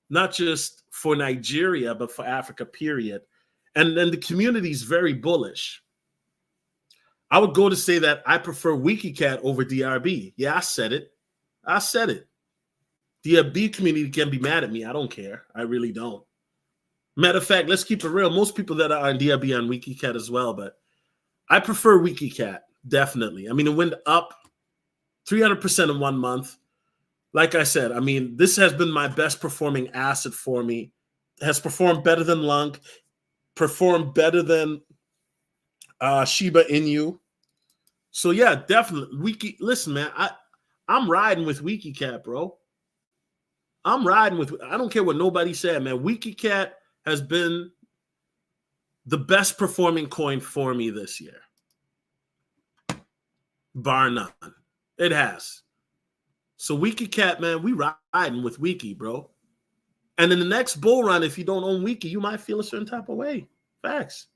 not just for Nigeria, but for Africa, period. And then the community is very bullish. I would go to say that I prefer WikiCat over DRB. Yeah, I said it. DRB community can be mad at me. I don't care. I really don't. Matter of fact, let's keep it real. Most people that are on DRB on WikiCat as well, but I prefer WikiCat, definitely. I mean, it went up 300% in 1 month. Like I said, I mean, this has been my best performing asset for me. It has performed better than Lunk, performed better than Shiba Inu. So yeah, definitely. Listen, man, I'm riding with WikiCat, bro. I don't care what nobody said, man. WikiCat has been the best performing coin for me this year. Bar none. It has. So WikiCat, man, we riding with Wiki, bro. And in the next bull run, if you don't own Wiki, you might feel a certain type of way. Facts.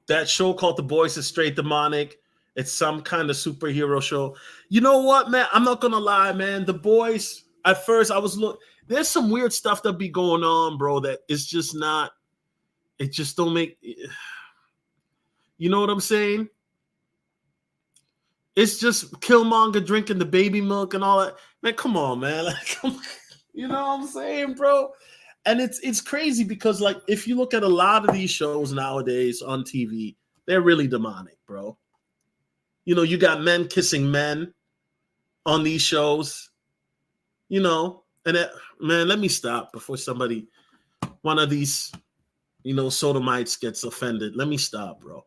That show called The Boys is straight demonic. It's some kind of superhero show. You know what, man? I'm not gonna lie, man. The Boys, at first I was there's some weird stuff that be going on, bro, that it's just not, it just don't make, you know what I'm saying? It's just Killmonger drinking the baby milk and all that. Man, come on, man. Like, you know what I'm saying, bro? And it's crazy because, like, if you look at a lot of these shows nowadays on TV, they're really demonic, bro. You got men kissing men on these shows, and man, let me stop before one of these, sodomites gets offended. Let me stop, bro.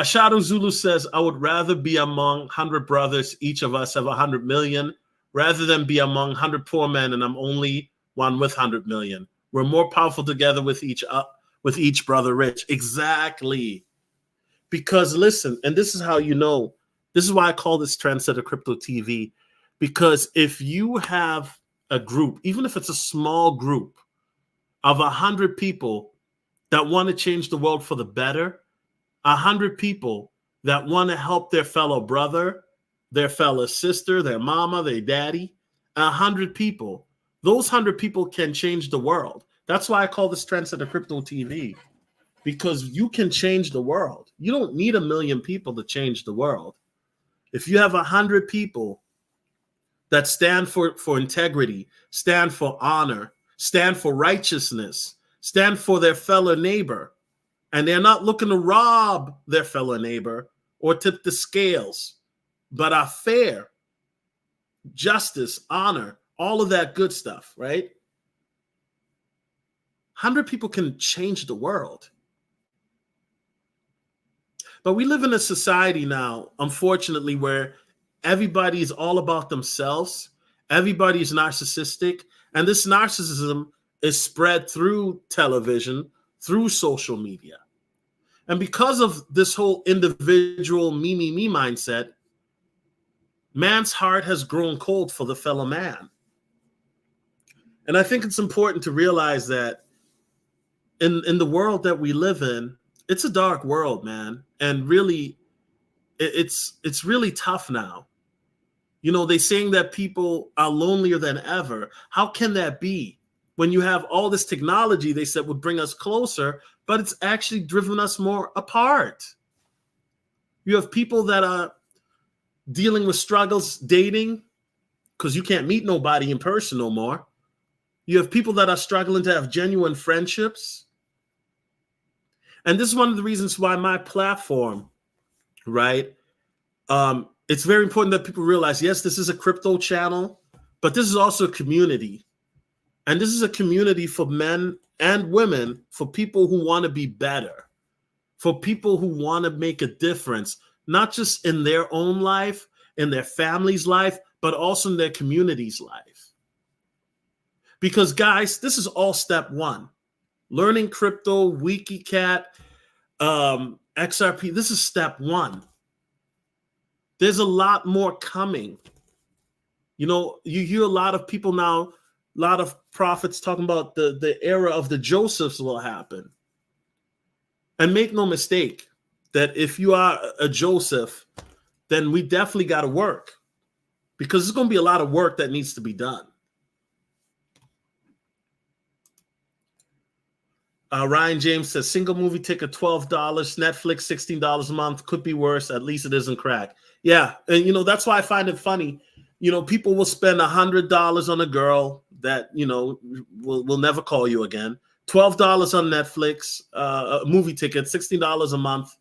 Shadow Zulu says, I would rather be among 100 brothers, each of us have 100 million, rather than be among 100 poor men and I'm only one with 100 million. We're more powerful together with each brother rich. Exactly. Because listen, and this is how you know, this is why I call this Trendsetter Crypto TV. Because if you have a group, even if it's a small group of 100 people that want to change the world for the better, 100 people that want to help their fellow brother, their fellow sister, their mama, their daddy, 100 people. Those 100 people can change the world. That's why I call this Trendsetter Crypto TV, because you can change the world. You don't need 1 million people to change the world. If you have 100 people that stand for integrity, stand for honor, stand for righteousness, stand for their fellow neighbor, and they're not looking to rob their fellow neighbor or tip the scales, but are fair, justice, honor, all of that good stuff, right? 100 people can change the world. But we live in a society now, unfortunately, where everybody's all about themselves. Everybody's narcissistic. And this narcissism is spread through television, through social media. And because of this whole individual me mindset, man's heart has grown cold for the fellow man. And I think it's important to realize that in the world that we live in, it's a dark world, man. And really, it's really tough now. You know, they're saying that people are lonelier than ever. How can that be? When you have all this technology they said would bring us closer, but it's actually driven us more apart. You have people that are dealing with struggles dating because you can't meet nobody in person no more. You have people that are struggling to have genuine friendships. And this is one of the reasons why my platform, right? It's very important that people realize, yes, this is a crypto channel, but this is also a community. And this is a community for men and women, for people who want to be better, for people who want to make a difference, not just in their own life, in their family's life, but also in their community's life. Because guys, this is all step one. Learning crypto, WikiCat, XRP, this is step one. There's a lot more coming. You know, you hear a lot of people now, a lot of prophets talking about the era of the Josephs will happen. And make no mistake that if you are a Joseph, then we definitely got to work, because there's going to be a lot of work that needs to be done. Ryan James says, single movie ticket, $12, Netflix, $16 a month, could be worse. At least it isn't crack. Yeah, and you know, that's why I find it funny. You know, people will spend $100 on a girl that, you know, will never call you again. $12 on Netflix, a movie ticket, $16 a month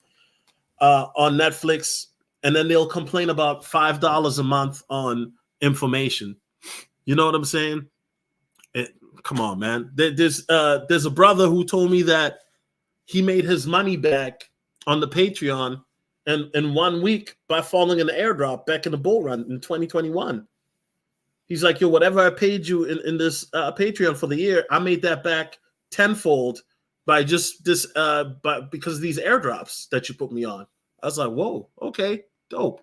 on Netflix, and then they'll complain about $5 a month on information. You know what I'm saying? Come on, man. There's a brother who told me that he made his money back on the Patreon in 1 week by falling in the airdrop back in the bull run in 2021. He's like, yo, whatever I paid you in this Patreon for the year, I made that back tenfold by just this, because of these airdrops that you put me on. I was like, whoa, okay, dope.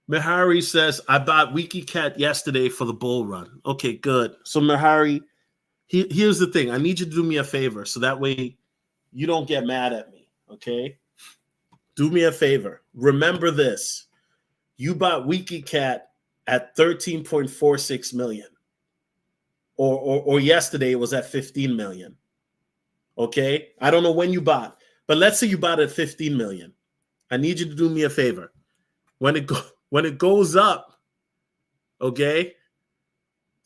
Mehari says, I bought WikiCat yesterday for the bull run. Okay, good. So Mehari, here's the thing. I need you to do me a favor so that way you don't get mad at me, okay? Do me a favor. Remember this. You bought WikiCat at 13.46 million. Or yesterday it was at 15 million. Okay? I don't know when you bought, but let's say you bought at 15 million. I need you to do me a favor. When it goes up, okay,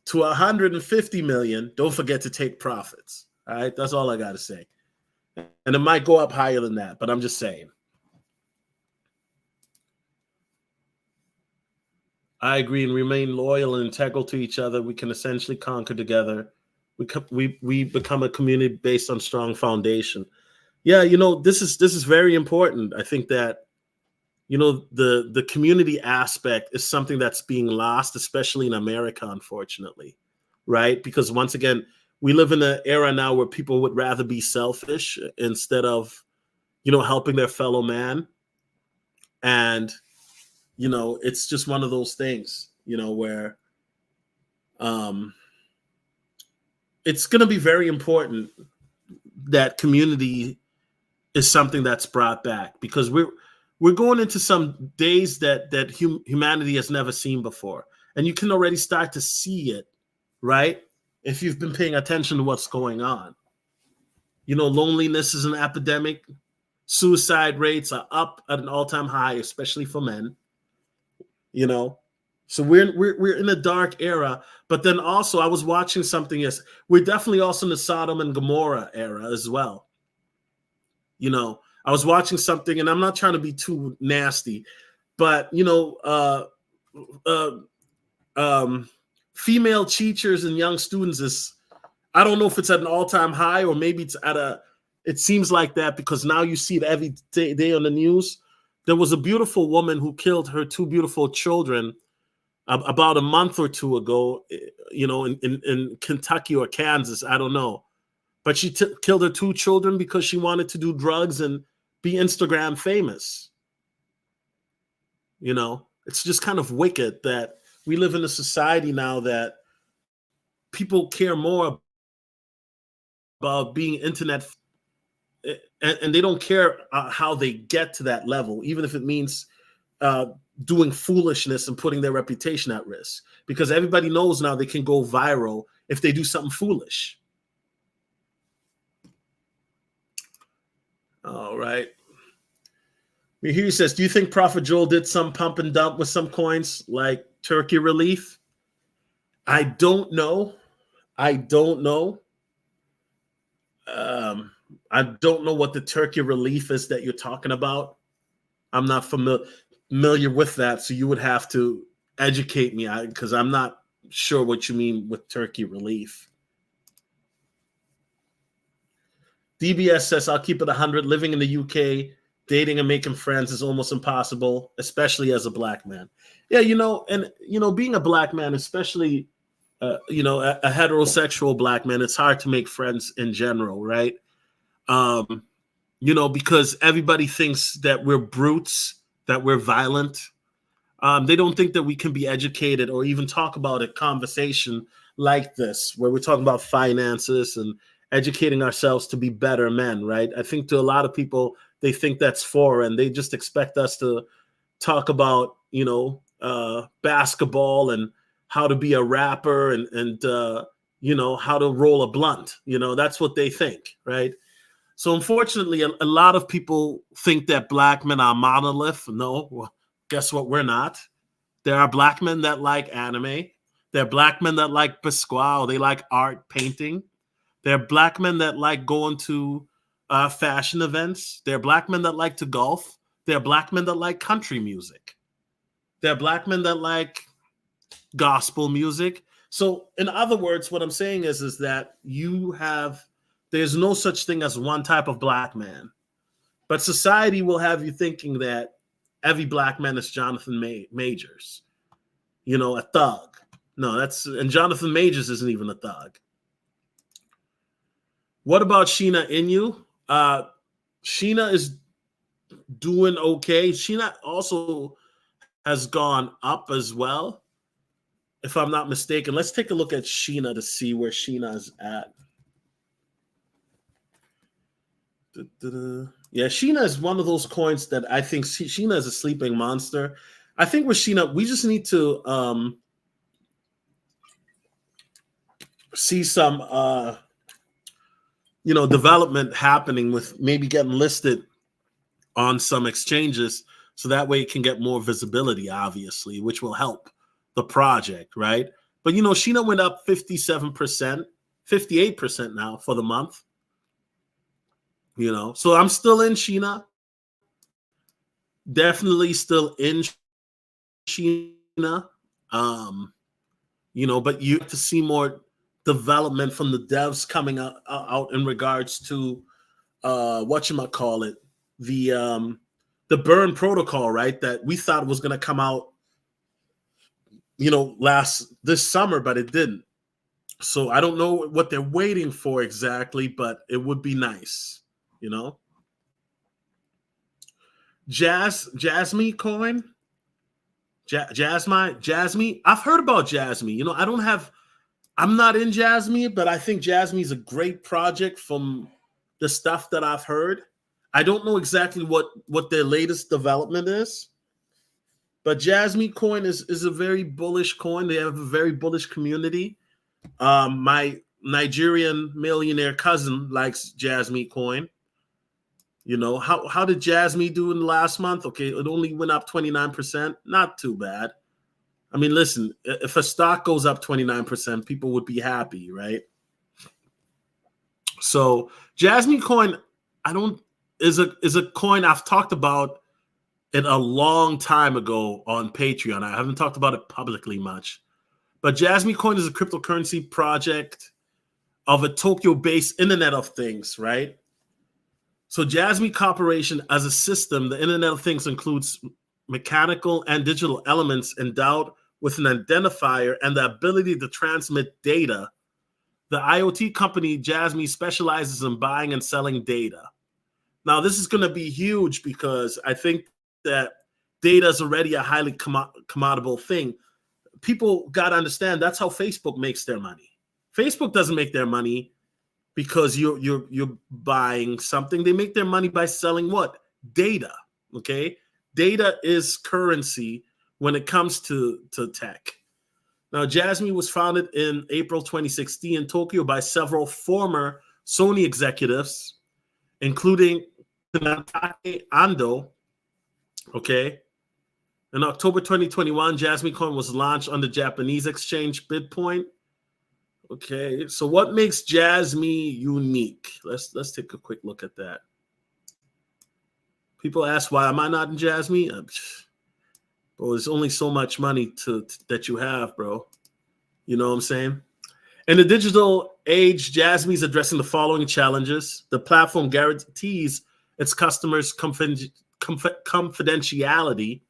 to 150 million, don't forget to take profits. All right? That's all I got to say. And it might go up higher than that, but I'm just saying. I agree, and remain loyal and integral to each other. We can essentially conquer together. We become a community based on strong foundation. Yeah, you know, this is very important. I think that, you know, the community aspect is something that's being lost, especially in America, unfortunately. right? Because once again, we live in an era now where people would rather be selfish instead of, helping their fellow man. And, it's just one of those things, where it's going to be very important that community is something that's brought back, because we're going into some days that humanity has never seen before. And you can already start to see it, right? If you've been paying attention to what's going on. Loneliness is an epidemic. Suicide rates are up at an all-time high, especially for men. So we're in a dark era. But then also, I was watching something. Yes, we're definitely also in the Sodom and Gomorrah era as well. I was watching something, and I'm not trying to be too nasty, but female teachers and young students is, I don't know if it's at an all-time high or maybe it's it seems like that, because now you see it every day on the news. There was a beautiful woman who killed her 2 beautiful children about a month or 2 ago, in Kentucky or Kansas, I don't know. But she killed her 2 children because she wanted to do drugs and be Instagram famous. It's just kind of wicked that we live in a society now that people care more about being internet, and they don't care how they get to that level, even if it means doing foolishness and putting their reputation at risk, because everybody knows now they can go viral if they do something foolish. All right. Here he says, do you think Prophet Joel did some pump and dump with some coins like Turkey relief? I don't know. I don't know what the Turkey relief is that you're talking about. I'm not familiar with that, so you would have to educate me, because I'm not sure what you mean with Turkey relief. DBS says, I'll keep it 100. Living in the UK, dating and making friends is almost impossible, especially as a black man. Yeah, being a black man, especially, a heterosexual black man, it's hard to make friends in general, right? Because everybody thinks that we're brutes, that we're violent. They don't think that we can be educated or even talk about a conversation like this, where we're talking about finances and educating ourselves to be better men, right? I think to a lot of people, they think that's foreign. They just expect us to talk about, basketball and how to be a rapper and how to roll a blunt. That's what they think, right? So unfortunately, a lot of people think that black men are monolith. No, well, guess what? We're not. There are black men that like anime. There are black men that like Pasquale. They like art, painting. There are black men that like going to fashion events. There are black men that like to golf. There are black men that like country music. There are black men that like gospel music. So in other words, what I'm saying is that there's no such thing as one type of black man. But society will have you thinking that every black man is Jonathan Majors, a thug. No, and Jonathan Majors isn't even a thug. What about Sheena Inu? Sheena is doing okay. Sheena also has gone up as well, if I'm not mistaken. Let's take a look at Sheena to see where Sheena is at. Yeah, Sheena is one of those coins that I think Sheena is a sleeping monster. I think with Sheena, we just need to see some development happening with maybe getting listed on some exchanges, so that way it can get more visibility, obviously, which will help the project, right? But Sheena went up 57%, 58% now for the month. So I'm still in Sheena. Definitely still in Sheena. But you have to see more development from the devs coming out in regards to whatchamacallit, the burn protocol, right? That we thought was going to come out, this summer, but it didn't. So I don't know what they're waiting for exactly, but it would be nice, you know. Jasmine coin, Jasmine. I've heard about Jasmine. You know, I'm not in Jasmine, but I think Jasmine is a great project from the stuff that I've heard. I don't know exactly what their latest development is, but Jasmine coin is a very bullish coin. They have a very bullish community. My Nigerian millionaire cousin likes Jasmine coin. You know, how did Jasmine do in the last month? Okay, it only went up 29%. Not too bad. I mean, listen, if a stock goes up 29%, people would be happy, right? So Jasmine coin, is a coin I've talked about it a long time ago on Patreon. I haven't talked about it publicly much. But Jasmine coin is a cryptocurrency project of a Tokyo-based Internet of Things, right? So Jasmine Corporation as a system, the Internet of Things includes mechanical and digital elements endowed with an identifier and the ability to transmit data. The IoT company Jasmine specializes in buying and selling data. Now, this is going to be huge because I think that data is already a highly commoditable thing. People got to understand that's how Facebook makes their money. Facebook doesn't make their money because you're buying something. They make their money by selling what? Data. Okay, data is currency when it comes to tech. Now, Jasmine was founded in April 2016 in Tokyo by several former Sony executives, including Natake Ando. Okay. In October 2021, Jasmine Coin was launched on the Japanese exchange Bitcoin. Okay, so what makes Jasmine unique? Let's take a quick look at that. People ask, why am I not in Jasmine? Bro, there's only so much money that you have, bro. You know what I'm saying? In the digital age, Jasmine is addressing the following challenges. The platform guarantees its customers confidentiality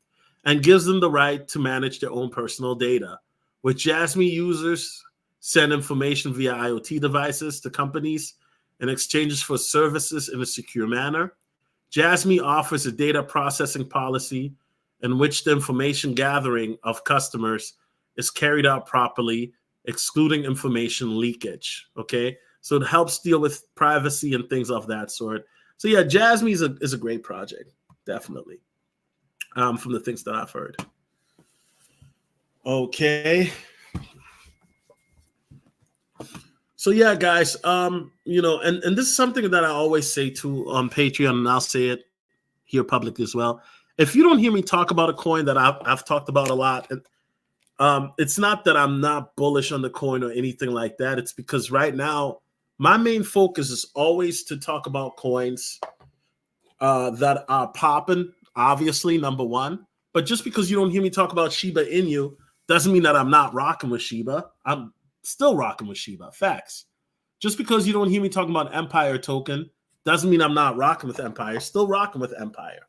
and gives them the right to manage their own personal data. With Jasmine, users send information via IoT devices to companies in exchanges for services in a secure manner. Jasmine offers a data processing policy in which the information gathering of customers is carried out properly, excluding information leakage. Okay, so it helps deal with privacy and things of that sort. So yeah, Jasmine is a great project, definitely. From the things that I've heard. Okay. So yeah, guys, you know, and this is something that I always say too on Patreon, and I'll say it here publicly as well. If you don't hear me talk about a coin that I've talked about a lot, it's not that I'm not bullish on the coin or anything like that. It's because right now my main focus is always to talk about coins that are popping, obviously, number one. But just because you don't hear me talk about Shiba Inu doesn't mean that I'm not rocking with Shiba. I'm still rocking with Shiba. Facts. Just because you don't hear me talking about Empire token doesn't mean I'm not rocking with Empire. Still rocking with Empire,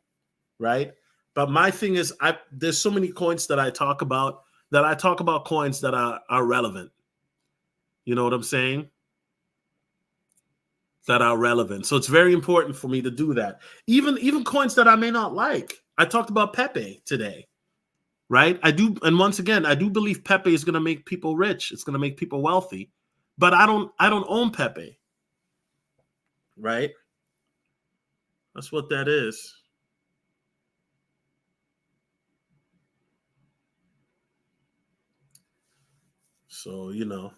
right? But my thing is, there's so many coins that I talk about coins that are relevant. You know what I'm saying? That are relevant. So it's very important for me to do that. Even coins that I may not like. I talked about Pepe today, right? I do, and once again, I do believe Pepe is going to make people rich. It's going to make people wealthy, but I don't own Pepe, right? That's what that is. So, you know.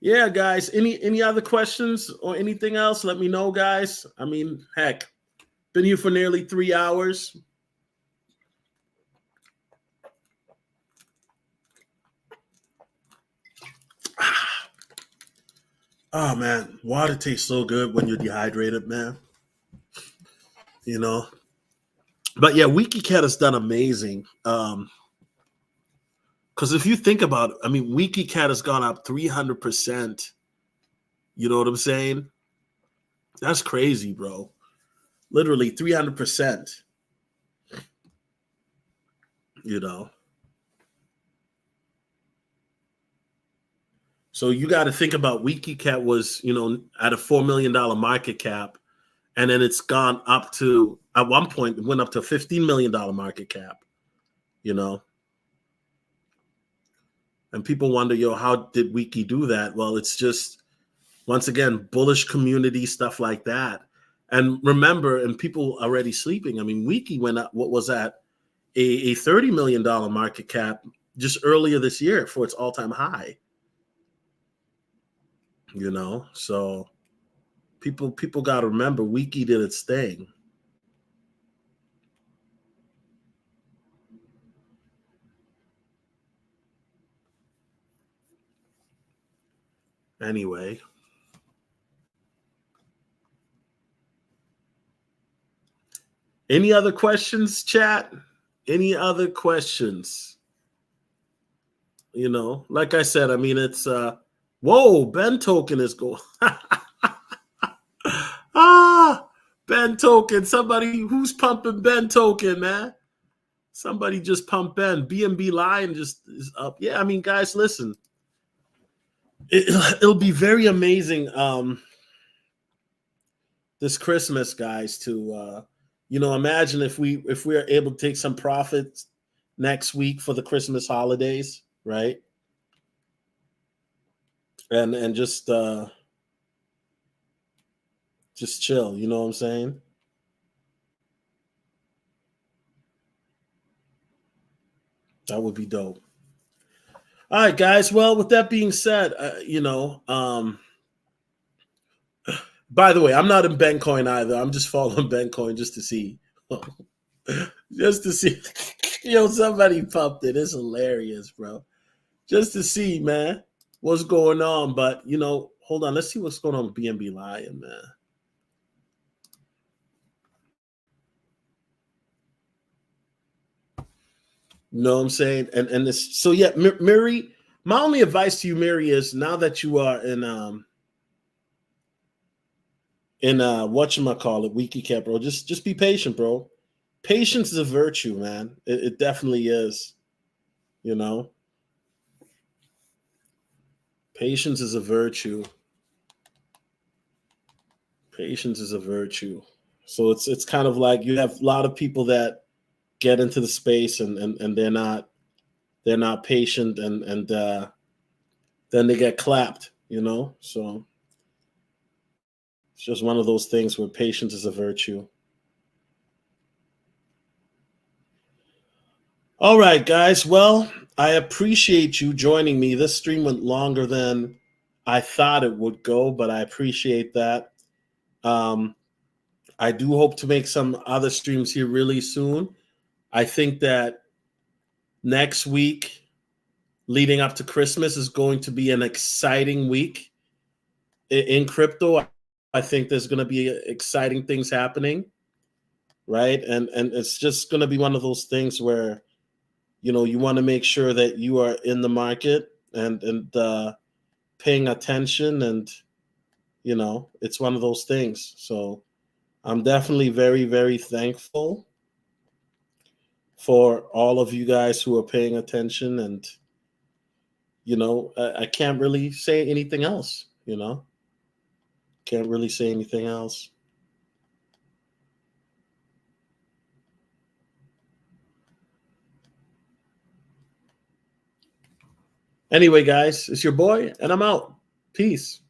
Yeah, guys, any other questions or anything else? Let me know, guys. I mean, heck, been here for nearly 3 hours. Oh man, water tastes so good when you're dehydrated, man. You know. But yeah, WikiCat has done amazing. Because if you think about it, I mean, WikiCat has gone up 300%. You know what I'm saying? That's crazy, bro. Literally 300%. You know. So you got to think about WikiCat was, at a $4 million market cap, and then it's gone up to, at one point, it went up to a $15 million market cap, And people wonder, how did Wiki do that? Well, it's just, once again, bullish community, stuff like that. And remember, and people already sleeping, I mean, Wiki went up, what was that? A $30 million market cap just earlier this year for its all-time high. So people got to remember Wiki did its thing. Anyway. Any other questions, chat? Any other questions? Like I said, I mean, it's, whoa, Ben Token is going. Ben Token. Somebody who's pumping Ben Token, man. Somebody just pumped Ben. BNB Lion just is up. Yeah, I mean, guys, listen. It'll be very amazing this Christmas, guys, to imagine if we are able to take some profits next week for the Christmas holidays, right? And just chill, you know what I'm saying? That would be dope. All right, guys. Well, with that being said, by the way, I'm not in Bencoin either. I'm just following Bencoin just to see. Just to see. Somebody pumped it. It's hilarious, bro. Just to see, man, what's going on. But, hold on. Let's see what's going on with BNB Lion, man. You know what I'm saying? And this, so yeah, Mary, my only advice to you, Mary, is now that you are in whatchamacallit, WikiCat, bro, just be patient, bro. Patience is a virtue, man. It definitely is. Patience is a virtue. Patience is a virtue. So it's kind of like you have a lot of people that get into the space and they're not patient and then they get clapped, So it's just one of those things where patience is a virtue. All right, guys. Well, I appreciate you joining me. This stream went longer than I thought it would go, but I appreciate that. I do hope to make some other streams here really soon. I think that next week, leading up to Christmas, is going to be an exciting week in crypto. I think there's going to be exciting things happening, right? And it's just going to be one of those things where, you want to make sure that you are in the market and paying attention, and it's one of those things. So I'm definitely very, very thankful for all of you guys who are paying attention, and I can't really say anything else. Can't really say anything else. Anyway, guys, it's your boy, and I'm out. Peace.